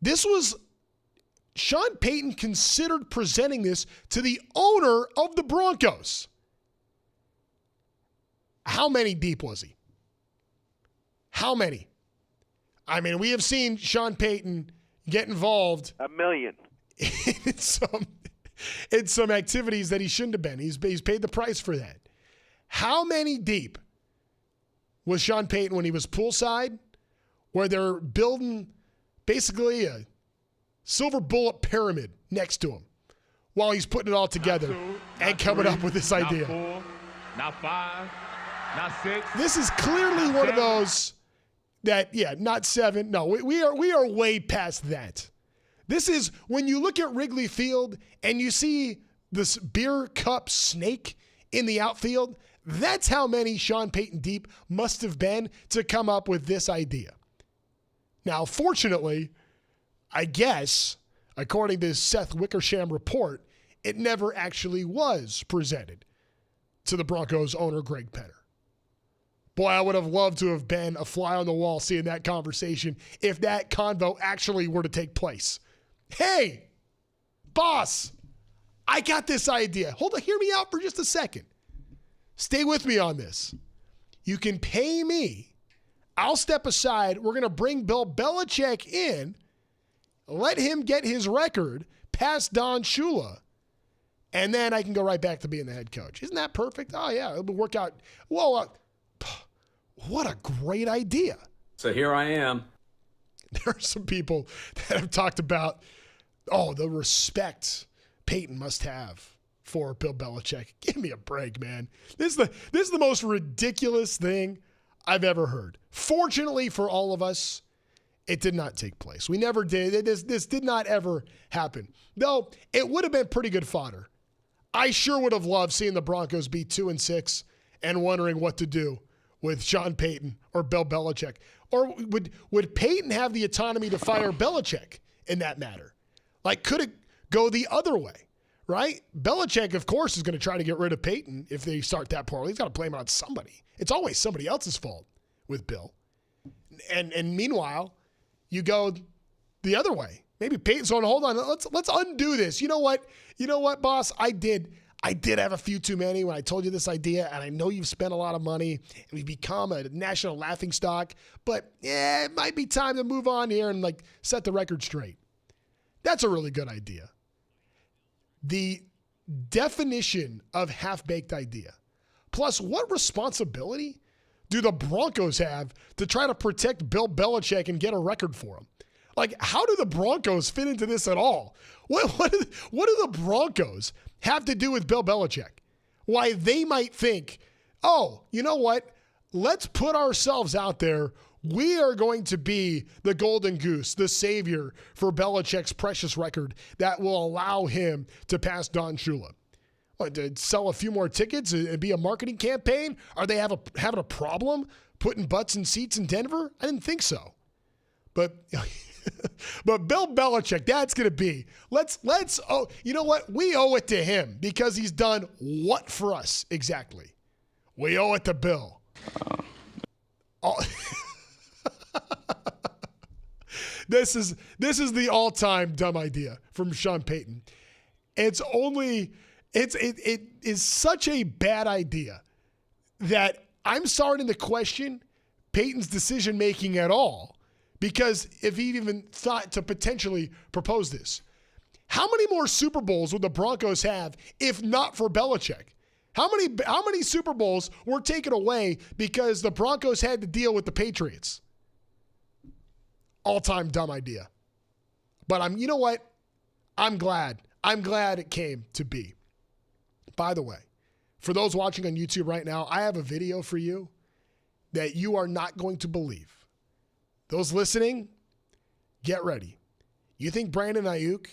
this was Sean Payton considered presenting this to the owner of the Broncos. How many deep was he? How many? I mean, we have seen Sean Payton get involved. 1 million. in some activities that he shouldn't have been. He's paid the price for that. How many deep was Sean Payton when he was poolside, where they're building basically a silver bullet pyramid next to him while he's putting it all together and coming up with this idea? Not 4, not 5, not 6. This is clearly one of those that, not 7. No, we are way past that. This is when you look at Wrigley Field and you see this beer cup snake in the outfield. That's how many Sean Payton deep must have been to come up with this idea. Now, fortunately, I guess, according to Seth Wickersham report, it never actually was presented to the Broncos owner, Greg Penner. Boy, I would have loved to have been a fly on the wall seeing that conversation if that convo actually were to take place. Hey, boss, I got this idea. Hold on, hear me out for just a second. Stay with me on this. You can pay me. I'll step aside. We're going to bring Bill Belichick in, let him get his record past Don Shula, and then I can go right back to being the head coach. Isn't that perfect? Oh, yeah, it'll work out. Well, what a great idea. So here I am. There are some people that have talked about, the respect Peyton must have for Bill Belichick. Give me a break, man. This is the most ridiculous thing I've ever heard. Fortunately for all of us, It did not take place. We never did. This did not ever happen. Though it would have been pretty good fodder. I sure would have loved seeing the Broncos be 2-6 and wondering what to do with Sean Payton or Bill Belichick. Or would Payton have the autonomy to fire Belichick in that matter? Like, could it go the other way, right? Belichick, of course, is going to try to get rid of Payton if they start that poorly. He's got to blame it on somebody. It's always somebody else's fault with Bill. And meanwhile, you go the other way. Maybe Peyton's going, hold on, let's undo this. You know what, boss? I did have a few too many when I told you this idea, and I know you've spent a lot of money, and we've become a national laughingstock, but it might be time to move on here and like set the record straight. That's a really good idea. The definition of half-baked idea. Plus, what responsibility do the Broncos have to try to protect Bill Belichick and get a record for him? Like, how do the Broncos fit into this at all? What do the Broncos have to do with Bill Belichick? Why they might think, oh, you know what? Let's put ourselves out there. We are going to be the golden goose, the savior for Belichick's precious record that will allow him to pass Don Shula. What, to sell a few more tickets and be a marketing campaign? Are they having a problem putting butts in seats in Denver? I didn't think so. But Bill Belichick, that's going to be. You know what? We owe it to him because he's done what for us exactly? We owe it to Bill. This is the all-time dumb idea from Sean Payton. It is such a bad idea that I'm starting to question Payton's decision-making at all, because if he even thought to potentially propose this. How many more Super Bowls would the Broncos have if not for Belichick? How many Super Bowls were taken away because the Broncos had to deal with the Patriots? All-time dumb idea. But you know what? I'm glad it came to be. By the way, for those watching on YouTube right now, I have a video for you that you are not going to believe. Those listening, get ready. You think Brandon Ayuk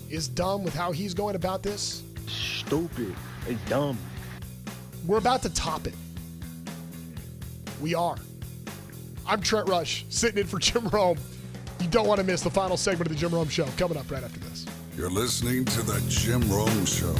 is dumb with how he's going about this? Stupid and dumb. We're about to top it. We are. I'm Trent Rush, sitting in for Jim Rome. You don't want to miss the final segment of the Jim Rome Show. Coming up right after this. You're listening to the Jim Rome Show.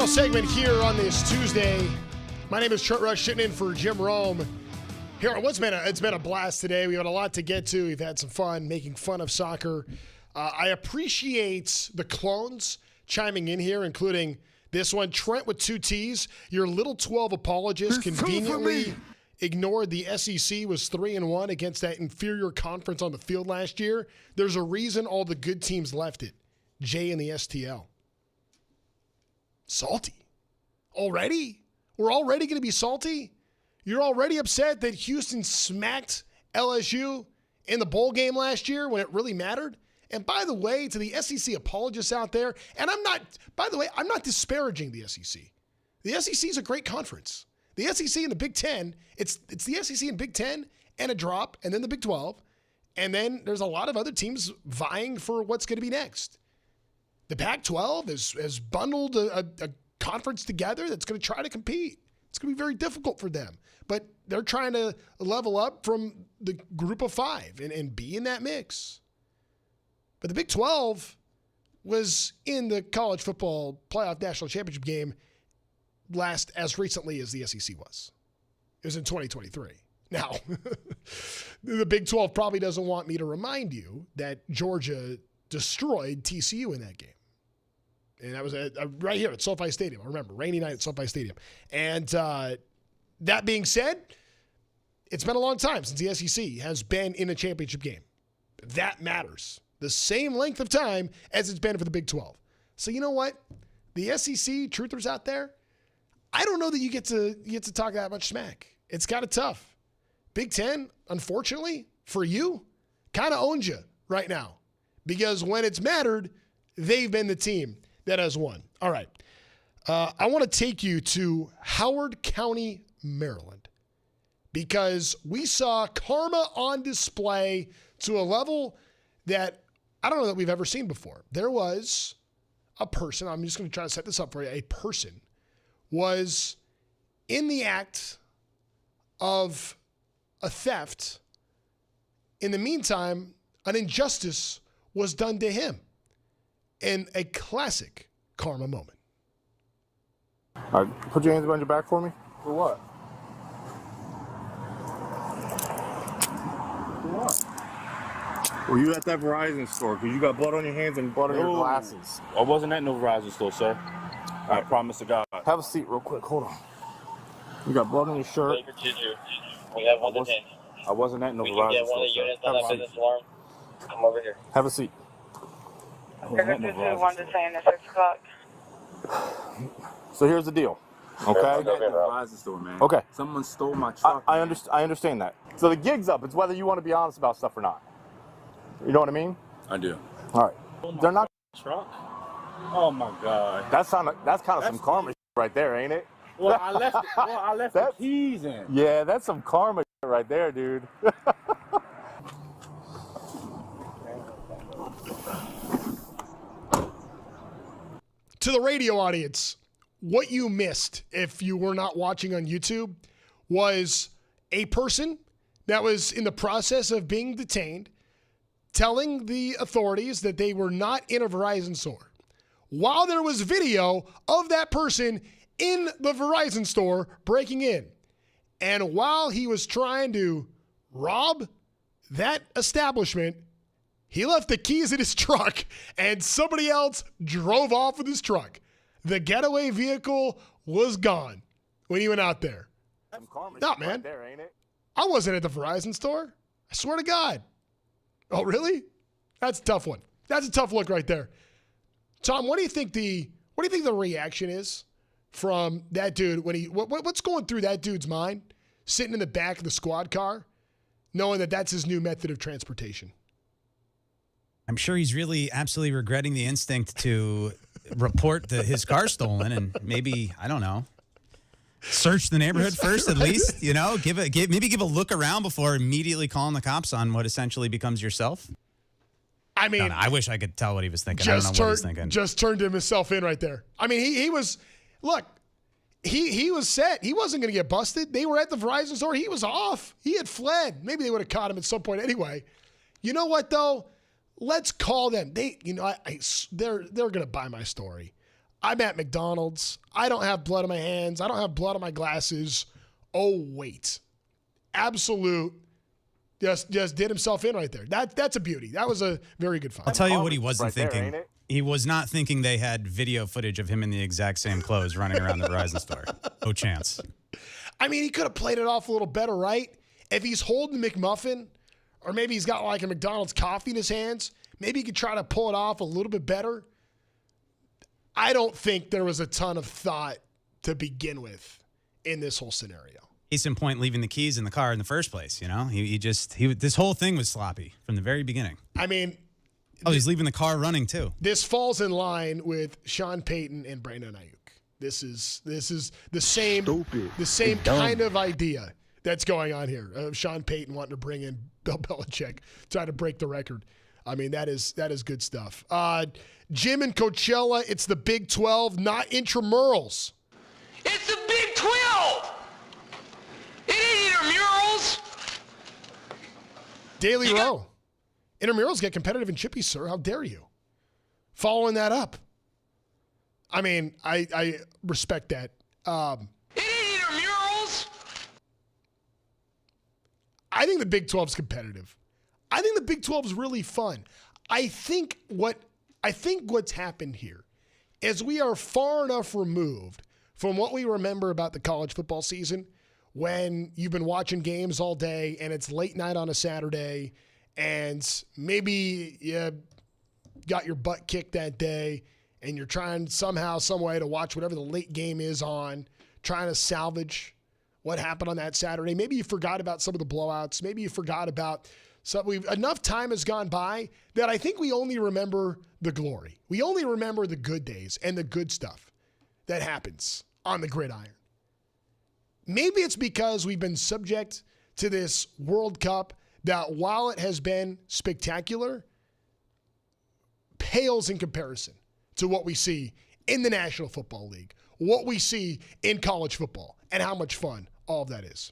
Final segment here on this Tuesday. My name is Trent Rush, sitting in for Jim Rome. Here, it's been a blast today. We had a lot to get to. We've had some fun making fun of soccer. I appreciate the clones chiming in here, including this one. Trent with 2 T's. Your little 12 apologist conveniently ignored the SEC was 3-1 against that inferior conference on the field last year. There's a reason all the good teams left it. Jay in the STL. Salty. Already? We're already going to be salty? You're already upset that Houston smacked LSU in the bowl game last year when it really mattered? And by the way, to the SEC apologists out there, and I'm not disparaging the SEC. The SEC is a great conference. The SEC and the Big Ten, it's the SEC and Big Ten and a drop, and then the Big 12, and then there's a lot of other teams vying for what's going to be next. The Pac-12 has bundled a conference together that's going to try to compete. It's going to be very difficult for them. But they're trying to level up from the group of 5 and be in that mix. But the Big 12 was in the college football playoff national championship game last as recently as the SEC was. It was in 2023. Now, the Big 12 probably doesn't want me to remind you that Georgia destroyed TCU in that game. And that was right here at SoFi Stadium. I remember, rainy night at SoFi Stadium. And that being said, it's been a long time since the SEC has been in a championship game. That matters. The same length of time as it's been for the Big 12. So you know what? The SEC truthers out there, I don't know that you get to talk that much smack. It's kind of tough. Big Ten, unfortunately, for you, kind of owns you right now. Because when it's mattered, they've been the team that has won. All right. I want to take you to Howard County, Maryland, because we saw karma on display to a level that I don't know that we've ever seen before. There was a person, I'm just going to try to set this up for you, a person was in the act of a theft. In the meantime, an injustice was done to him in a classic karma moment. All right, put your hands behind your back for me. For what? For what? Were you at that Verizon store? Because you got blood on your hands and blood on your glasses. I wasn't at no Verizon store, sir. I promise to God. Have a seat real quick. Hold on. You got blood on your shirt. We have one detained. I wasn't at no We can Verizon get one of the units on that business alarm. Come over here. Have a seat. One detained at 6 o'clock. So here's the deal. Okay. Verizon store, man. Okay. Someone stole my truck. I understand that. So the gig's up. It's whether you want to be honest about stuff or not. You know what I mean? I do. All right. They're not truck. Oh my God. That's kind of some karma right there, ain't it? Well, I left the keys in. Yeah, that's some karma right there, dude. To the radio audience, what you missed if you were not watching on YouTube was a person that was in the process of being detained telling the authorities that they were not in a Verizon store, while there was video of that person in the Verizon store breaking in. And while he was trying to rob that establishment, he left the keys in his truck and somebody else drove off with his truck. The getaway vehicle was gone when he went out there. No, man. Right there, ain't it? I wasn't at the Verizon store. I swear to God. Oh, really? That's a tough one. That's a tough look right there. Tom, what do you think the reaction is from that dude when what's going through that dude's mind sitting in the back of the squad car knowing that that's his new method of transportation? I'm sure he's really absolutely regretting the instinct to report his car stolen and maybe, I don't know, search the neighborhood first at least, you know, maybe give a look around before immediately calling the cops on what essentially becomes yourself. I mean, I wish I could tell what he was thinking. I don't know what he's thinking. Just turned himself in right there. I mean, he was set. He wasn't going to get busted. They were at the Verizon store. He was off. He had fled. Maybe they would have caught him at some point anyway. You know what, though? Let's call them. They're going to buy my story. I'm at McDonald's. I don't have blood on my hands. I don't have blood on my glasses. Oh, wait. Absolute. Just did himself in right there. That's a beauty. That was a very good find. I'll tell you what he wasn't thinking. He was not thinking they had video footage of him in the exact same clothes running around the Verizon store. No chance. I mean, he could have played it off a little better, right? If he's holding the McMuffin, or maybe he's got like a McDonald's coffee in his hands, maybe he could try to pull it off a little bit better. I don't think there was a ton of thought to begin with in this whole scenario. Case in point, leaving the keys in the car in the first place. You know, this whole thing was sloppy from the very beginning. I mean, he's leaving the car running too. This falls in line with Sean Payton and Brandon Ayuk. This is the same kind of idea that's going on here. Sean Payton wanting to bring in Bill Belichick, try to break the record. I mean, that is good stuff. Jim and Coachella, it's the Big 12, not intramurals. It's the Big 12! It ain't intramurals! Daily Row. Intramurals get competitive and chippy, sir. How dare you? Following that up. I mean, I respect that. It ain't intramurals! I think the Big 12 is competitive. I think the Big 12 is really fun. I think what's happened here is we are far enough removed from what we remember about the college football season when you've been watching games all day and it's late night on a Saturday and maybe you got your butt kicked that day and you're trying somehow, some way to watch whatever the late game is on, trying to salvage what happened on that Saturday. Maybe you forgot about some of the blowouts. Maybe you forgot about enough time has gone by that I think we only remember the glory. We only remember the good days and the good stuff that happens on the gridiron. Maybe it's because we've been subject to this World Cup that, while it has been spectacular, pales in comparison to what we see in the National Football League, what we see in college football, and how much fun all of that is.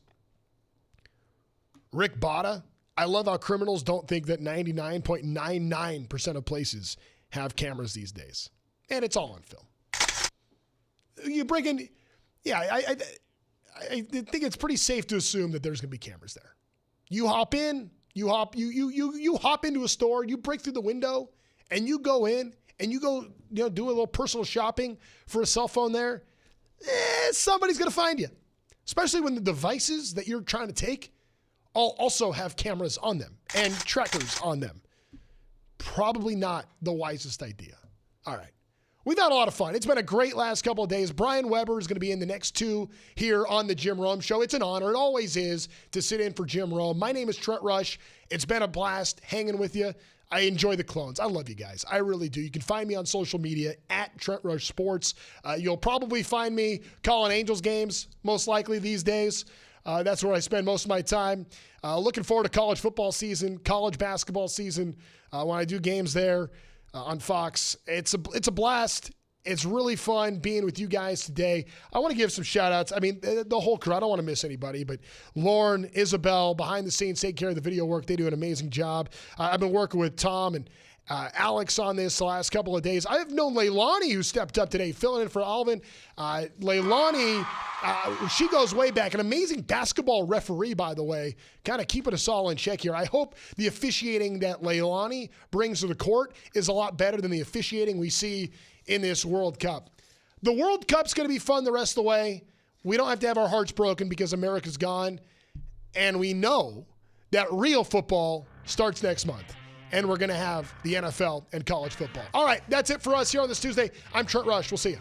Rick Botta, I love how criminals don't think that 99.99% of places have cameras these days. And it's all on film. You bring in, I think it's pretty safe to assume that there's going to be cameras there. You hop in, you hop into a store, you break through the window, and you go in, and you go, do a little personal shopping for a cell phone there. Somebody's going to find you. Especially when the devices that you're trying to take also have cameras on them and trackers on them. Probably not the wisest idea. All right. We've had a lot of fun. It's been a great last couple of days. Brian Weber is going to be in the next 2 here on the Jim Rome Show. It's an honor. It always is to sit in for Jim Rome. My name is Trent Rush. It's been a blast hanging with you. I enjoy the clones. I love you guys. I really do. You can find me on social media at Trent Rush Sports. You'll probably find me calling Angels games, most likely these days. That's where I spend most of my time. Looking forward to college football season, college basketball season. When I do games there on Fox, it's a blast. It's really fun being with you guys today. I want to give some shout outs. I mean, the whole crew, I don't want to miss anybody, but Lauren, Isabel, behind the scenes, take care of the video work. They do an amazing job. I've been working with Tom and Alex on this the last couple of days. I've known Leilani, who stepped up today, filling in for Alvin. Leilani, she goes way back. An amazing basketball referee, by the way, kind of keeping us all in check here. I hope the officiating that Leilani brings to the court is a lot better than the officiating we see in this World Cup. The World Cup's going to be fun the rest of the way. We don't have to have our hearts broken because America's gone. And we know that real football starts next month. And we're going to have the NFL and college football. All right, that's it for us here on this Tuesday. I'm Trent Rush. We'll see you.